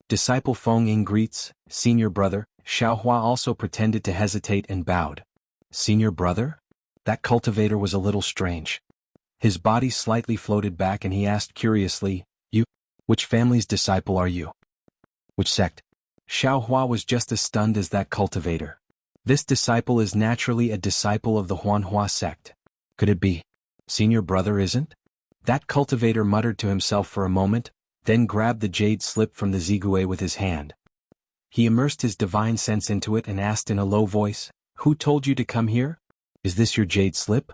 Disciple Feng Ying greets, senior brother. Xiaohua also pretended to hesitate and bowed. Senior brother? That cultivator was a little strange. His body slightly floated back and he asked curiously, You? Which family's disciple are you? Which sect? Xiaohua was just as stunned as that cultivator. This disciple is naturally a disciple of the Huanhua sect. Could it be? Senior brother isn't? That cultivator muttered to himself for a moment, then grabbed the jade slip from the Zigui with his hand. He immersed his divine sense into it and asked in a low voice, Who told you to come here? Is this your jade slip?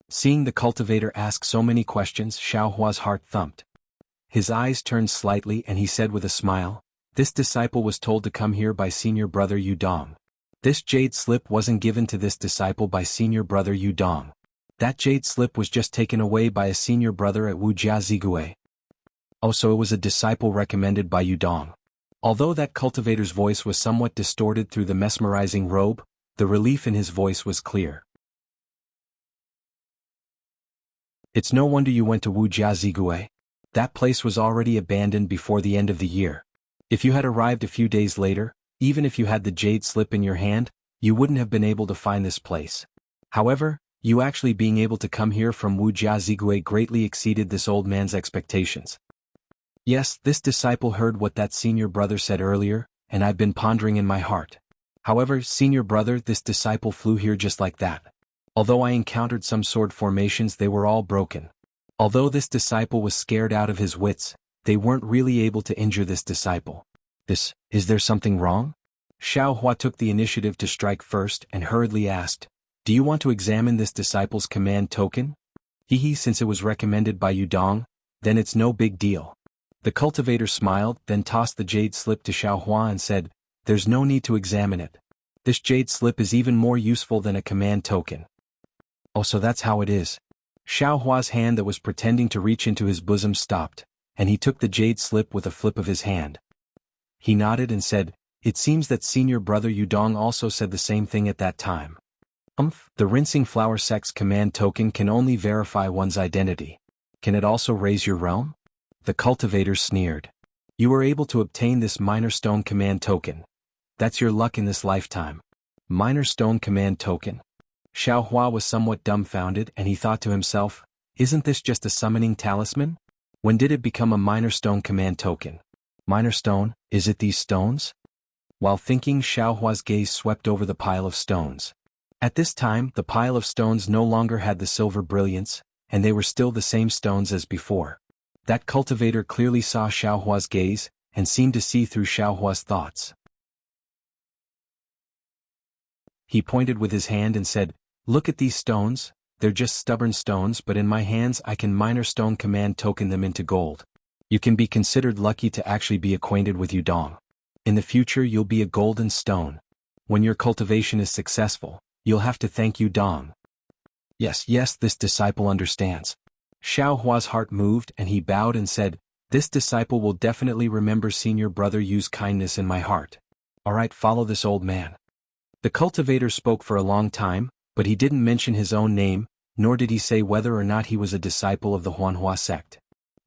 Seeing the cultivator ask so many questions, Xiaohua's heart thumped. His eyes turned slightly and he said with a smile, "This disciple was told to come here by senior brother Yudong. This jade slip wasn't given to this disciple by senior brother Yudong. That jade slip was just taken away by a senior brother at Wujia Zigue. Oh, so it was a disciple recommended by Yudong." Although that cultivator's voice was somewhat distorted through the mesmerizing robe, the relief in his voice was clear. "It's no wonder you went to Wujia Zigue. That place was already abandoned before the end of the year. If you had arrived a few days later, even if you had the jade slip in your hand, you wouldn't have been able to find this place. However, you actually being able to come here from Wujia Zigue greatly exceeded this old man's expectations." Yes, this disciple heard what that senior brother said earlier, and I've been pondering in my heart. However, senior brother, this disciple flew here just like that. Although I encountered some sword formations, they were all broken. Although this disciple was scared out of his wits, they weren't really able to injure this disciple. Is there something wrong? Xiao Hua took the initiative to strike first and hurriedly asked, "Do you want to examine this disciple's command token?" Since it was recommended by Yudong, then it's no big deal." The cultivator smiled, then tossed the jade slip to Xiao Hua and said, "There's no need to examine it. This jade slip is even more useful than a command token." "Oh, so that's how it is." Xiao Hua's hand that was pretending to reach into his bosom stopped, and he took the jade slip with a flip of his hand. He nodded and said, "It seems that senior brother Yudong also said the same thing at that time." The rinsing flower sex command token can only verify one's identity. Can it also raise your realm? The cultivator sneered. "You were able to obtain this minor stone command token. That's your luck in this lifetime." Minor stone command token? Xiao Hua was somewhat dumbfounded and he thought to himself, "Isn't this just a summoning talisman? When did it become a minor stone command token? Minor stone, is it these stones?" While thinking, Xiao Hua's gaze swept over the pile of stones. At this time, the pile of stones no longer had the silver brilliance, and they were still the same stones as before. That cultivator clearly saw Xiao Hua's gaze, and seemed to see through Xiao Hua's thoughts. He pointed with his hand and said, "Look at these stones, they're just stubborn stones, but in my hands I can minor stone command token them into gold. You can be considered lucky to actually be acquainted with Yudong. In the future you'll be a golden stone. When your cultivation is successful, you'll have to thank Yudong." Yes, this disciple understands." Xiao Hua's heart moved and he bowed and said, "This disciple will definitely remember senior brother Yu's kindness in my heart. Alright, follow this old man." The cultivator spoke for a long time, but he didn't mention his own name, nor did he say whether or not he was a disciple of the Huanhua sect.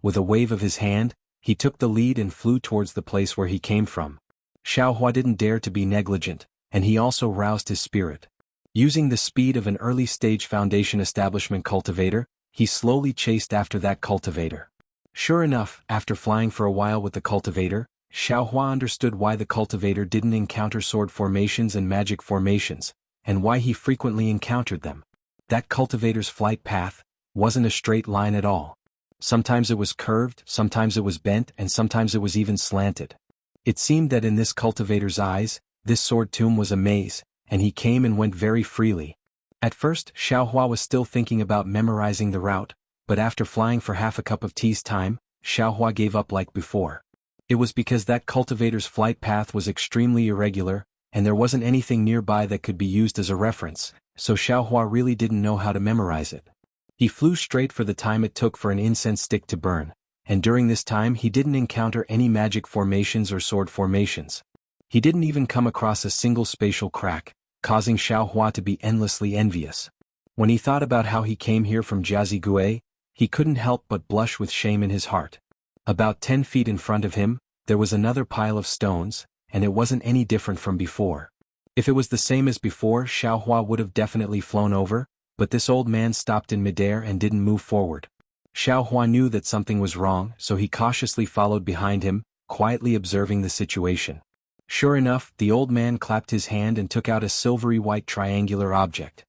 With a wave of his hand, he took the lead and flew towards the place where he came from. Xiao Hua didn't dare to be negligent, and he also roused his spirit. Using the speed of an early-stage foundation establishment cultivator, he slowly chased after that cultivator. Sure enough, after flying for a while with the cultivator, Xiao Hua understood why the cultivator didn't encounter sword formations and magic formations, and why he frequently encountered them. That cultivator's flight path wasn't a straight line at all. Sometimes it was curved, sometimes it was bent, and sometimes it was even slanted. It seemed that in this cultivator's eyes, this sword tomb was a maze, and he came and went very freely. At first, Xiao Hua was still thinking about memorizing the route, but after flying for half a cup of tea's time, Xiao Hua gave up like before. It was because that cultivator's flight path was extremely irregular, and there wasn't anything nearby that could be used as a reference, so Xiao Hua really didn't know how to memorize it. He flew straight for the time it took for an incense stick to burn, and during this time he didn't encounter any magic formations or sword formations. He didn't even come across a single spatial crack, causing Xiao Hua to be endlessly envious. When he thought about how he came here from Jiazigui, he couldn't help but blush with shame in his heart. About 10 feet in front of him, there was another pile of stones, and it wasn't any different from before. If it was the same as before, Xiao Hua would have definitely flown over, but this old man stopped in midair and didn't move forward. Xiao Hua knew that something was wrong, so he cautiously followed behind him, quietly observing the situation. Sure enough, the old man clapped his hand and took out a silvery white triangular object.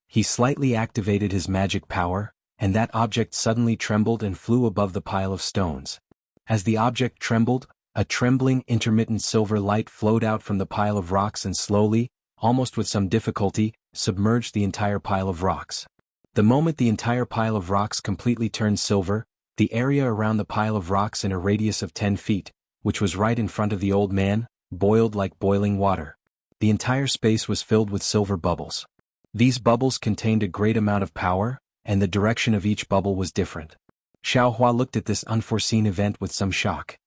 He slightly activated his magic power, and that object suddenly trembled and flew above the pile of stones. As the object trembled, a trembling, intermittent silver light flowed out from the pile of rocks and slowly, almost with some difficulty, submerged the entire pile of rocks. The moment the entire pile of rocks completely turned silver, The area around the pile of rocks in a radius of 10 feet, which was right in front of the old man, boiled like boiling water. The entire space was filled with silver bubbles. These bubbles contained a great amount of power, and the direction of each bubble was different. Xiaohua looked at this unforeseen event with some shock.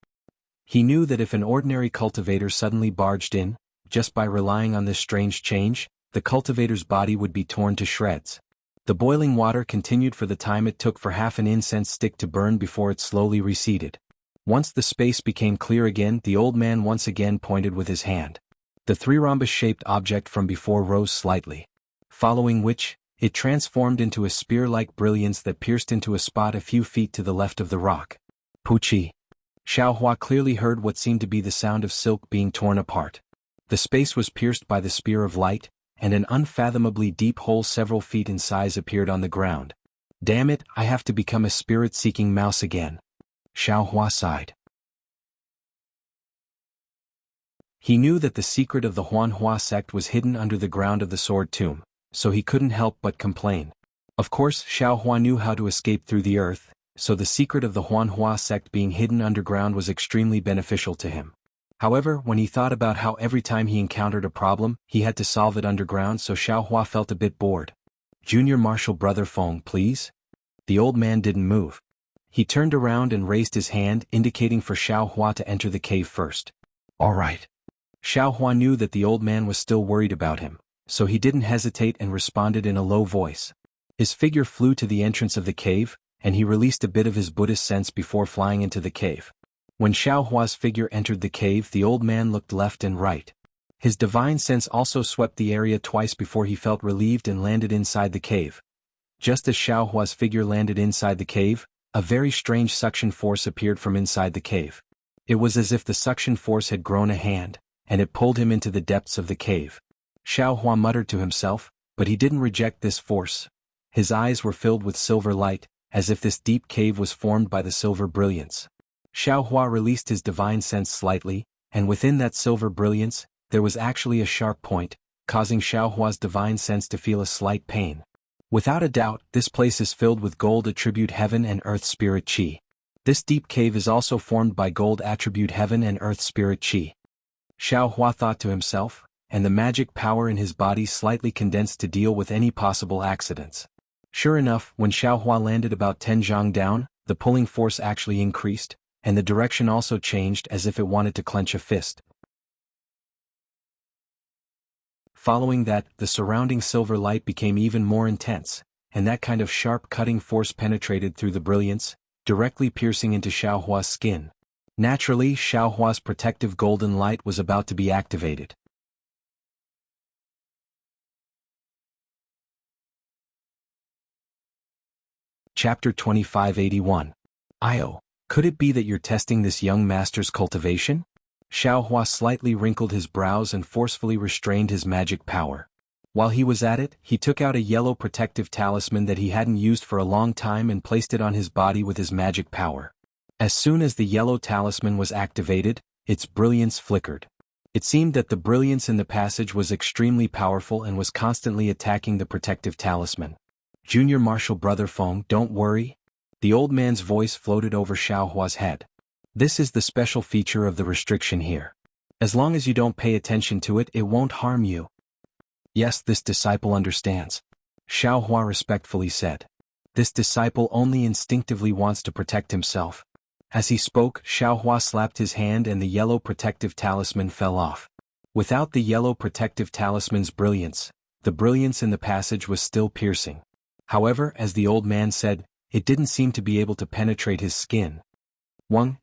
He knew that if an ordinary cultivator suddenly barged in, just by relying on this strange change, the cultivator's body would be torn to shreds. The boiling water continued for the time it took for half an incense stick to burn before it slowly receded. Once the space became clear again, the old man once again pointed with his hand. The three rhombus-shaped object from before rose slightly. Following which, it transformed into a spear-like brilliance that pierced into a spot a few feet to the left of the rock. Puchi. Xiaohua clearly heard what seemed to be the sound of silk being torn apart. The space was pierced by the spear of light, and an unfathomably deep hole several feet in size appeared on the ground. Damn it, I have to become a spirit-seeking mouse again. Xiaohua sighed. He knew that the secret of the Huanhua sect was hidden under the ground of the sword tomb, so he couldn't help but complain. Of course, Xiaohua knew how to escape through the earth, so the secret of the Huanhua sect being hidden underground was extremely beneficial to him. However, when he thought about how every time he encountered a problem, he had to solve it underground, so Xiaohua felt a bit bored. Junior Marshal Brother Feng, please? The old man didn't move. He turned around and raised his hand, indicating for Xiaohua to enter the cave first. All right. Xiaohua knew that the old man was still worried about him, so he didn't hesitate and responded in a low voice. His figure flew to the entrance of the cave, and he released a bit of his Buddhist sense before flying into the cave. When Xiaohua's figure entered the cave, the old man looked left and right. His divine sense also swept the area twice before he felt relieved and landed inside the cave. Just as Xiaohua's figure landed inside the cave, a very strange suction force appeared from inside the cave. It was as if the suction force had grown a hand, and it pulled him into the depths of the cave. Xiaohua muttered to himself, but he didn't reject this force. His eyes were filled with silver light, as if this deep cave was formed by the silver brilliance. Xiaohua released his divine sense slightly, and within that silver brilliance, there was actually a sharp point, causing Xiaohua's divine sense to feel a slight pain. Without a doubt, this place is filled with gold attribute heaven and earth spirit chi. This deep cave is also formed by gold attribute heaven and earth spirit chi. Xiaohua thought to himself, and the magic power in his body slightly condensed to deal with any possible accidents. Sure enough, when Xiaohua landed about 10 zhang down, the pulling force actually increased, and the direction also changed as if it wanted to clench a fist. Following that, the surrounding silver light became even more intense, and that kind of sharp cutting force penetrated through the brilliance, directly piercing into Xiaohua's skin. Naturally, Xiaohua's protective golden light was about to be activated. Chapter 2581. Io. Could it be that you're testing this young master's cultivation? Xiaohua slightly wrinkled his brows and forcefully restrained his magic power. While he was at it, he took out a yellow protective talisman that he hadn't used for a long time and placed it on his body with his magic power. As soon as the yellow talisman was activated, its brilliance flickered. It seemed that the brilliance in the passage was extremely powerful and was constantly attacking the protective talisman. Junior Marshal Brother Feng, don't worry. The old man's voice floated over Xiaohua's head. This is the special feature of the restriction here. As long as you don't pay attention to it, it won't harm you. Yes, this disciple understands. Xiaohua respectfully said. This disciple only instinctively wants to protect himself. As he spoke, Xiaohua slapped his hand and the yellow protective talisman fell off. Without the yellow protective talisman's brilliance, the brilliance in the passage was still piercing. However, as the old man said, it didn't seem to be able to penetrate his skin.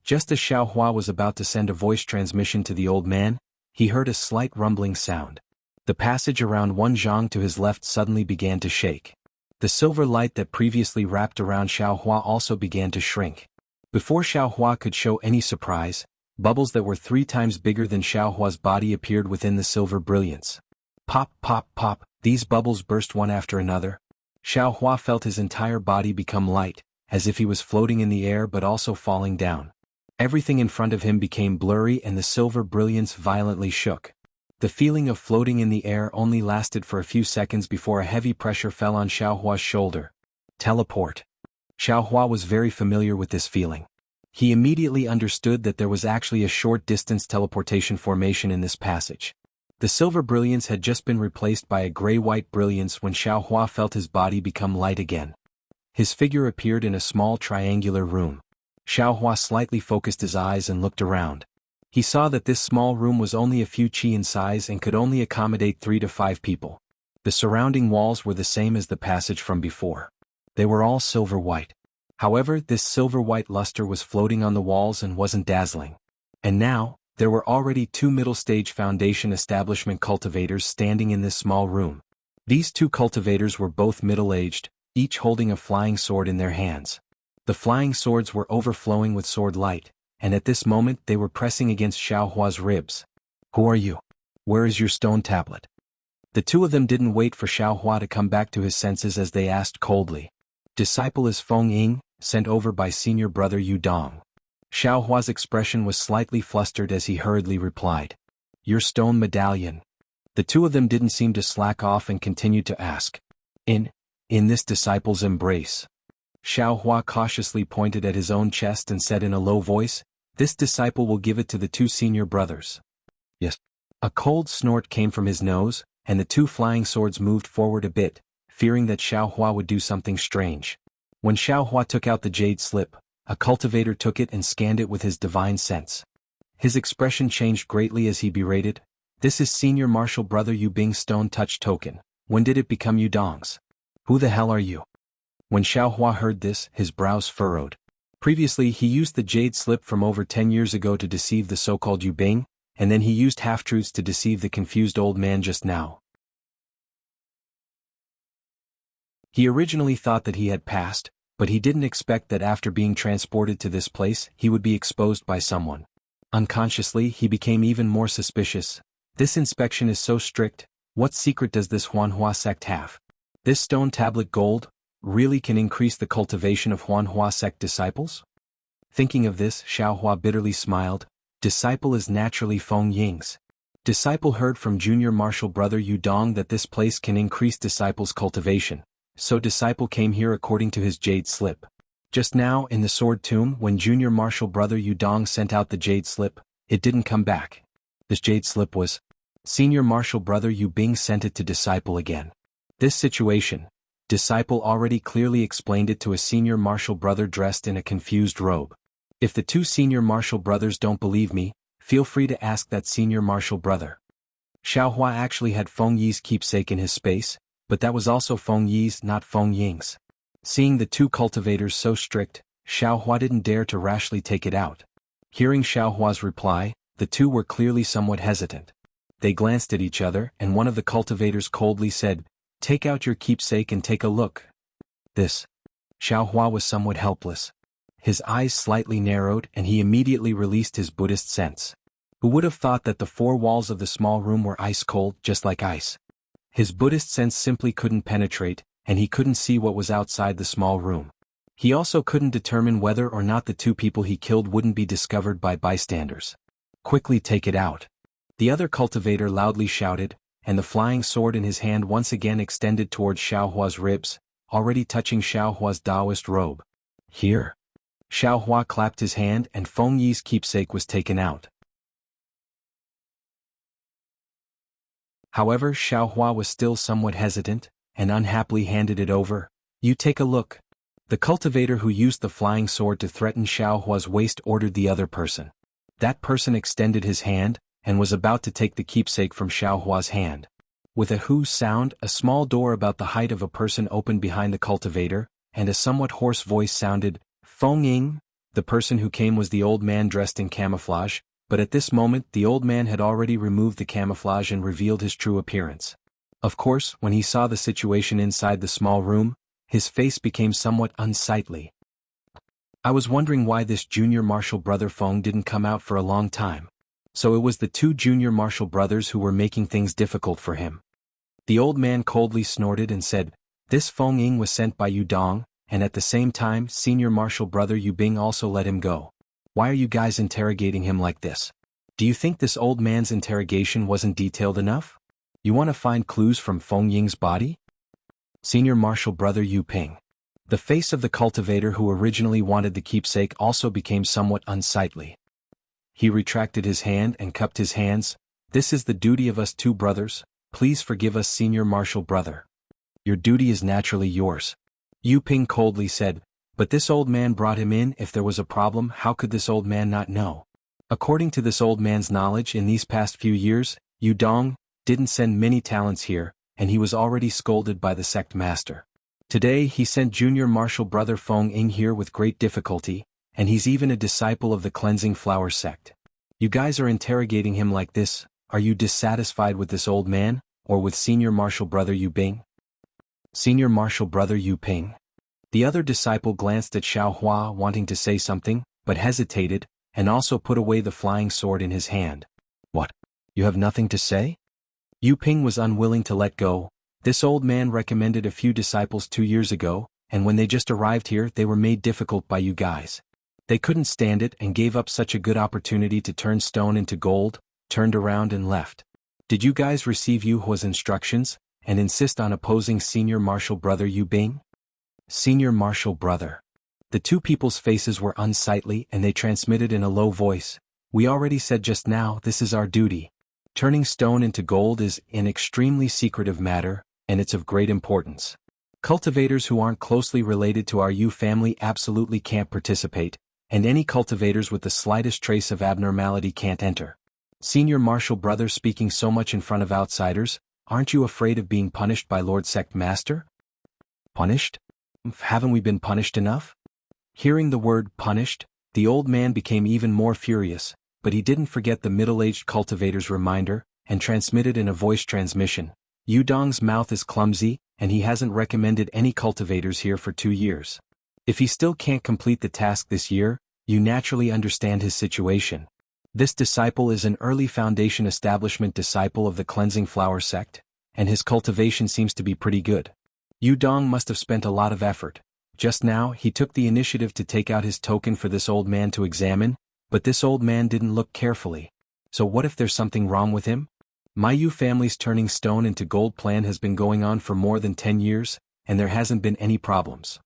Just as Xiaohua was about to send a voice transmission to the old man, he heard a slight rumbling sound. The passage around 1 zhang to his left suddenly began to shake. The silver light that previously wrapped around Xiaohua also began to shrink. Before Xiaohua could show any surprise, bubbles that were 3 times bigger than Xiaohua's body appeared within the silver brilliance. Pop, pop, pop, these bubbles burst one after another. Xiaohua felt his entire body become light, as if he was floating in the air but also falling down. Everything in front of him became blurry and the silver brilliance violently shook. The feeling of floating in the air only lasted for a few seconds before a heavy pressure fell on Xiaohua's shoulder. Teleport. Xiaohua was very familiar with this feeling. He immediately understood that there was actually a short-distance teleportation formation in this passage. The silver brilliance had just been replaced by a gray-white brilliance when Xiaohua felt his body become light again. His figure appeared in a small triangular room. Xiaohua slightly focused his eyes and looked around. He saw that this small room was only a few chi in size and could only accommodate 3 to 5 people. The surrounding walls were the same as the passage from before. They were all silver-white. However, this silver-white luster was floating on the walls and wasn't dazzling. And now, there were already 2 middle-stage foundation establishment cultivators standing in this small room. These 2 cultivators were both middle-aged, each holding a flying sword in their hands. The flying swords were overflowing with sword light, and at this moment they were pressing against Xiaohua's ribs. "Who are you? Where is your stone tablet?" The 2 of them didn't wait for Xiaohua to come back to his senses as they asked coldly. "Disciple is Feng Ying, sent over by senior brother Yu Dong." Xiaohua's expression was slightly flustered as he hurriedly replied. "Your stone medallion." The 2 of them didn't seem to slack off and continued to ask. In this disciple's embrace." Xiaohua cautiously pointed at his own chest and said in a low voice, "This disciple will give it to the 2 senior brothers." "Yes." A cold snort came from his nose, and the 2 flying swords moved forward a bit, fearing that Xiaohua would do something strange. When Xiaohua took out the jade slip, a cultivator took it and scanned it with his divine sense. His expression changed greatly as he berated, "This is senior martial brother Yu Bing's stone touch token. When did it become Yu Dong's? Who the hell are you?" When Xiaohua heard this, his brows furrowed. Previously he used the jade slip from over 10 years ago to deceive the so-called Yu Bing, and then he used half-truths to deceive the confused old man just now. He originally thought that he had passed, but he didn't expect that after being transported to this place he would be exposed by someone. Unconsciously he became even more suspicious. This inspection is so strict. What secret does this Huanhua sect have? This stone tablet gold really can increase the cultivation of Huanhua sect disciples? Thinking of this, Xiaohua bitterly smiled. Disciple is naturally Feng Ying's. Disciple heard from junior martial brother Yu Dong that this place can increase disciples' cultivation, so disciple came here according to his jade slip. Just now, in the sword tomb, when junior martial brother Yu Dong sent out the jade slip, it didn't come back. This jade slip was senior martial brother Yu Bing sent it to disciple again. This situation, disciple already clearly explained it to a senior martial brother dressed in a confused robe. If the 2 senior martial brothers don't believe me, feel free to ask that senior martial brother. Xiaohua actually had Feng Yi's keepsake in his space, but that was also Feng Yi's, not Feng Ying's. Seeing the 2 cultivators so strict, Xiaohua didn't dare to rashly take it out. Hearing Xiaohua's reply, the 2 were clearly somewhat hesitant. They glanced at each other, and one of the cultivators coldly said, "Take out your keepsake and take a look." This. Xiaohua was somewhat helpless. His eyes slightly narrowed and he immediately released his Buddhist sense. Who would have thought that the 4 walls of the small room were ice cold, just like ice? His Buddhist sense simply couldn't penetrate, and he couldn't see what was outside the small room. He also couldn't determine whether or not the 2 people he killed wouldn't be discovered by bystanders. "Quickly take it out." The other cultivator loudly shouted, and the flying sword in his hand once again extended towards Xiaohua's ribs, already touching Xiaohua's Taoist robe. "Here." Xiaohua clapped his hand and Feng Yi's keepsake was taken out. However, Xiaohua was still somewhat hesitant, and unhappily handed it over. "You take a look." The cultivator who used the flying sword to threaten Xiaohua's waist ordered the other person. That person extended his hand, and was about to take the keepsake from Xiaohua's hand. With a whoo sound, a small door about the height of a person opened behind the cultivator, and a somewhat hoarse voice sounded, "Feng Ying." The person who came was the old man dressed in camouflage, but at this moment the old man had already removed the camouflage and revealed his true appearance. Of course, when he saw the situation inside the small room, his face became somewhat unsightly. "I was wondering why this junior martial brother Feng didn't come out for a long time. So it was the 2 junior martial brothers who were making things difficult for him." The old man coldly snorted and said, "This Feng Ying was sent by Yu Dong, and at the same time senior martial brother Yu Bing also let him go. Why are you guys interrogating him like this? Do you think this old man's interrogation wasn't detailed enough? You want to find clues from Feng Ying's body?" Senior martial brother Yu Ping. The face of the cultivator who originally wanted the keepsake also became somewhat unsightly. He retracted his hand and cupped his hands. "This is the duty of us two brothers. Please forgive us, Senior Marshal Brother." "Your duty is naturally yours," Yu Ping coldly said, "but this old man brought him in. If there was a problem, how could this old man not know?" According to this old man's knowledge in these past few years, Yu Dong didn't send many talents here, and he was already scolded by the sect master. Today he sent Junior Marshal Brother Feng Ying here with great difficulty, and he's even a disciple of the Cleansing Flower sect. You guys are interrogating him like this. Are you dissatisfied with this old man, or with Senior Marshal Brother Yu Ping? Senior Marshal Brother Yu Ping. The other disciple glanced at Xiao Hua wanting to say something, but hesitated, and also put away the flying sword in his hand. "What? You have nothing to say?" Yu Ping was unwilling to let go. This old man recommended a few disciples 2 years ago, and when they just arrived here they were made difficult by you guys. They couldn't stand it and gave up such a good opportunity to turn stone into gold, turned around and left. Did you guys receive Yu Hua's instructions, and insist on opposing Senior Marshal Brother Yu Bing? Senior Marshal Brother. The two people's faces were unsightly and they transmitted in a low voice. "We already said just now this is our duty. Turning stone into gold is an extremely secretive matter, and it's of great importance. Cultivators who aren't closely related to our Yu family absolutely can't participate, and any cultivators with the slightest trace of abnormality can't enter." Senior Marshal Brother speaking so much in front of outsiders, "Aren't you afraid of being punished by Lord Sect Master?" "Punished? Haven't we been punished enough?" Hearing the word punished, the old man became even more furious, but he didn't forget the middle-aged cultivator's reminder, and transmitted in a voice transmission. "Yu Dong's mouth is clumsy, and he hasn't recommended any cultivators here for 2 years. If he still can't complete the task this year, you naturally understand his situation. This disciple is an early foundation establishment disciple of the Cleansing Flower sect, and his cultivation seems to be pretty good. Yu Dong must have spent a lot of effort. Just now he took the initiative to take out his token for this old man to examine, but this old man didn't look carefully. So what if there's something wrong with him? My Yu family's turning stone into gold plan has been going on for more than 10 years, and there hasn't been any problems.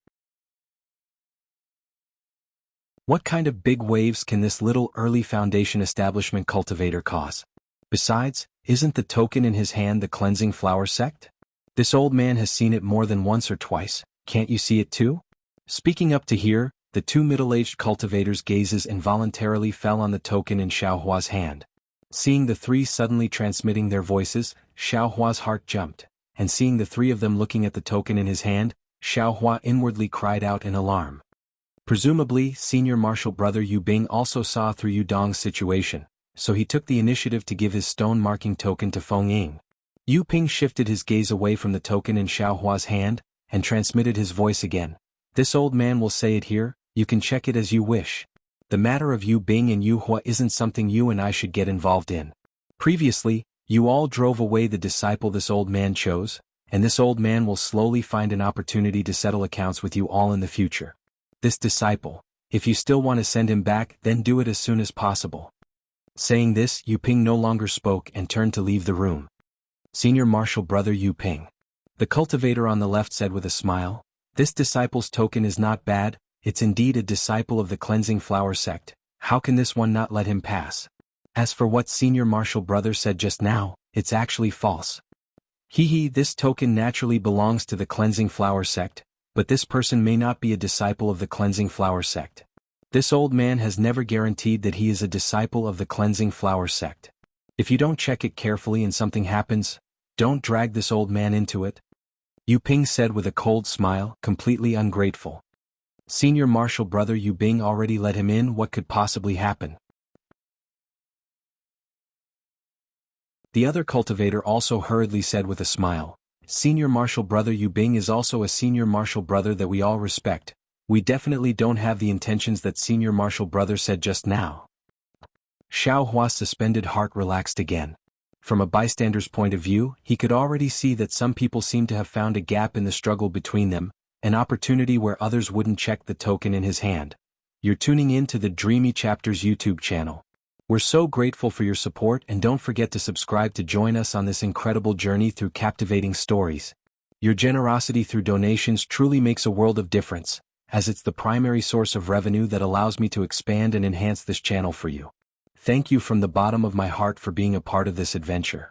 What kind of big waves can this little early foundation establishment cultivator cause? Besides, isn't the token in his hand the Cleansing Flower sect? This old man has seen it more than once or twice, can't you see it too?" Speaking up to here, the two middle-aged cultivators' gazes involuntarily fell on the token in Xiao Hua's hand. Seeing the three suddenly transmitting their voices, Xiao Hua's heart jumped, and seeing the three of them looking at the token in his hand, Xiao Hua inwardly cried out in alarm. Presumably, Senior Marshal Brother Yu Bing also saw through Yu Dong's situation, so he took the initiative to give his stone marking token to Feng Ying. Yu Ping shifted his gaze away from the token in Xiao Hua's hand, and transmitted his voice again. "This old man will say it here, you can check it as you wish. The matter of Yu Bing and Yu Hua isn't something you and I should get involved in. Previously, you all drove away the disciple this old man chose, and this old man will slowly find an opportunity to settle accounts with you all in the future. This disciple, if you still want to send him back, then do it as soon as possible." Saying this, Yu Ping no longer spoke and turned to leave the room. Senior Marshal Brother Yu Ping. The cultivator on the left said with a smile, "This disciple's token is not bad, it's indeed a disciple of the Cleansing Flower sect. How can this one not let him pass? As for what Senior Marshal Brother said just now, it's actually false. This token naturally belongs to the Cleansing Flower sect, but this person may not be a disciple of the Cleansing Flower sect. This old man has never guaranteed that he is a disciple of the Cleansing Flower sect. If you don't check it carefully and something happens, don't drag this old man into it." Yu Ping said with a cold smile, completely ungrateful. Senior Marshal Brother Yu Bing already let him in, what could possibly happen? The other cultivator also hurriedly said with a smile, "Senior Marshal Brother Yu Bing is also a Senior Marshal Brother that we all respect. We definitely don't have the intentions that Senior Marshal Brother said just now." Xiao Hua's suspended heart relaxed again. From a bystander's point of view, he could already see that some people seemed to have found a gap in the struggle between them, an opportunity where others wouldn't check the token in his hand. You're tuning in to the Dreamy Chapters YouTube channel. We're so grateful for your support, and don't forget to subscribe to join us on this incredible journey through captivating stories. Your generosity through donations truly makes a world of difference, as it's the primary source of revenue that allows me to expand and enhance this channel for you. Thank you from the bottom of my heart for being a part of this adventure.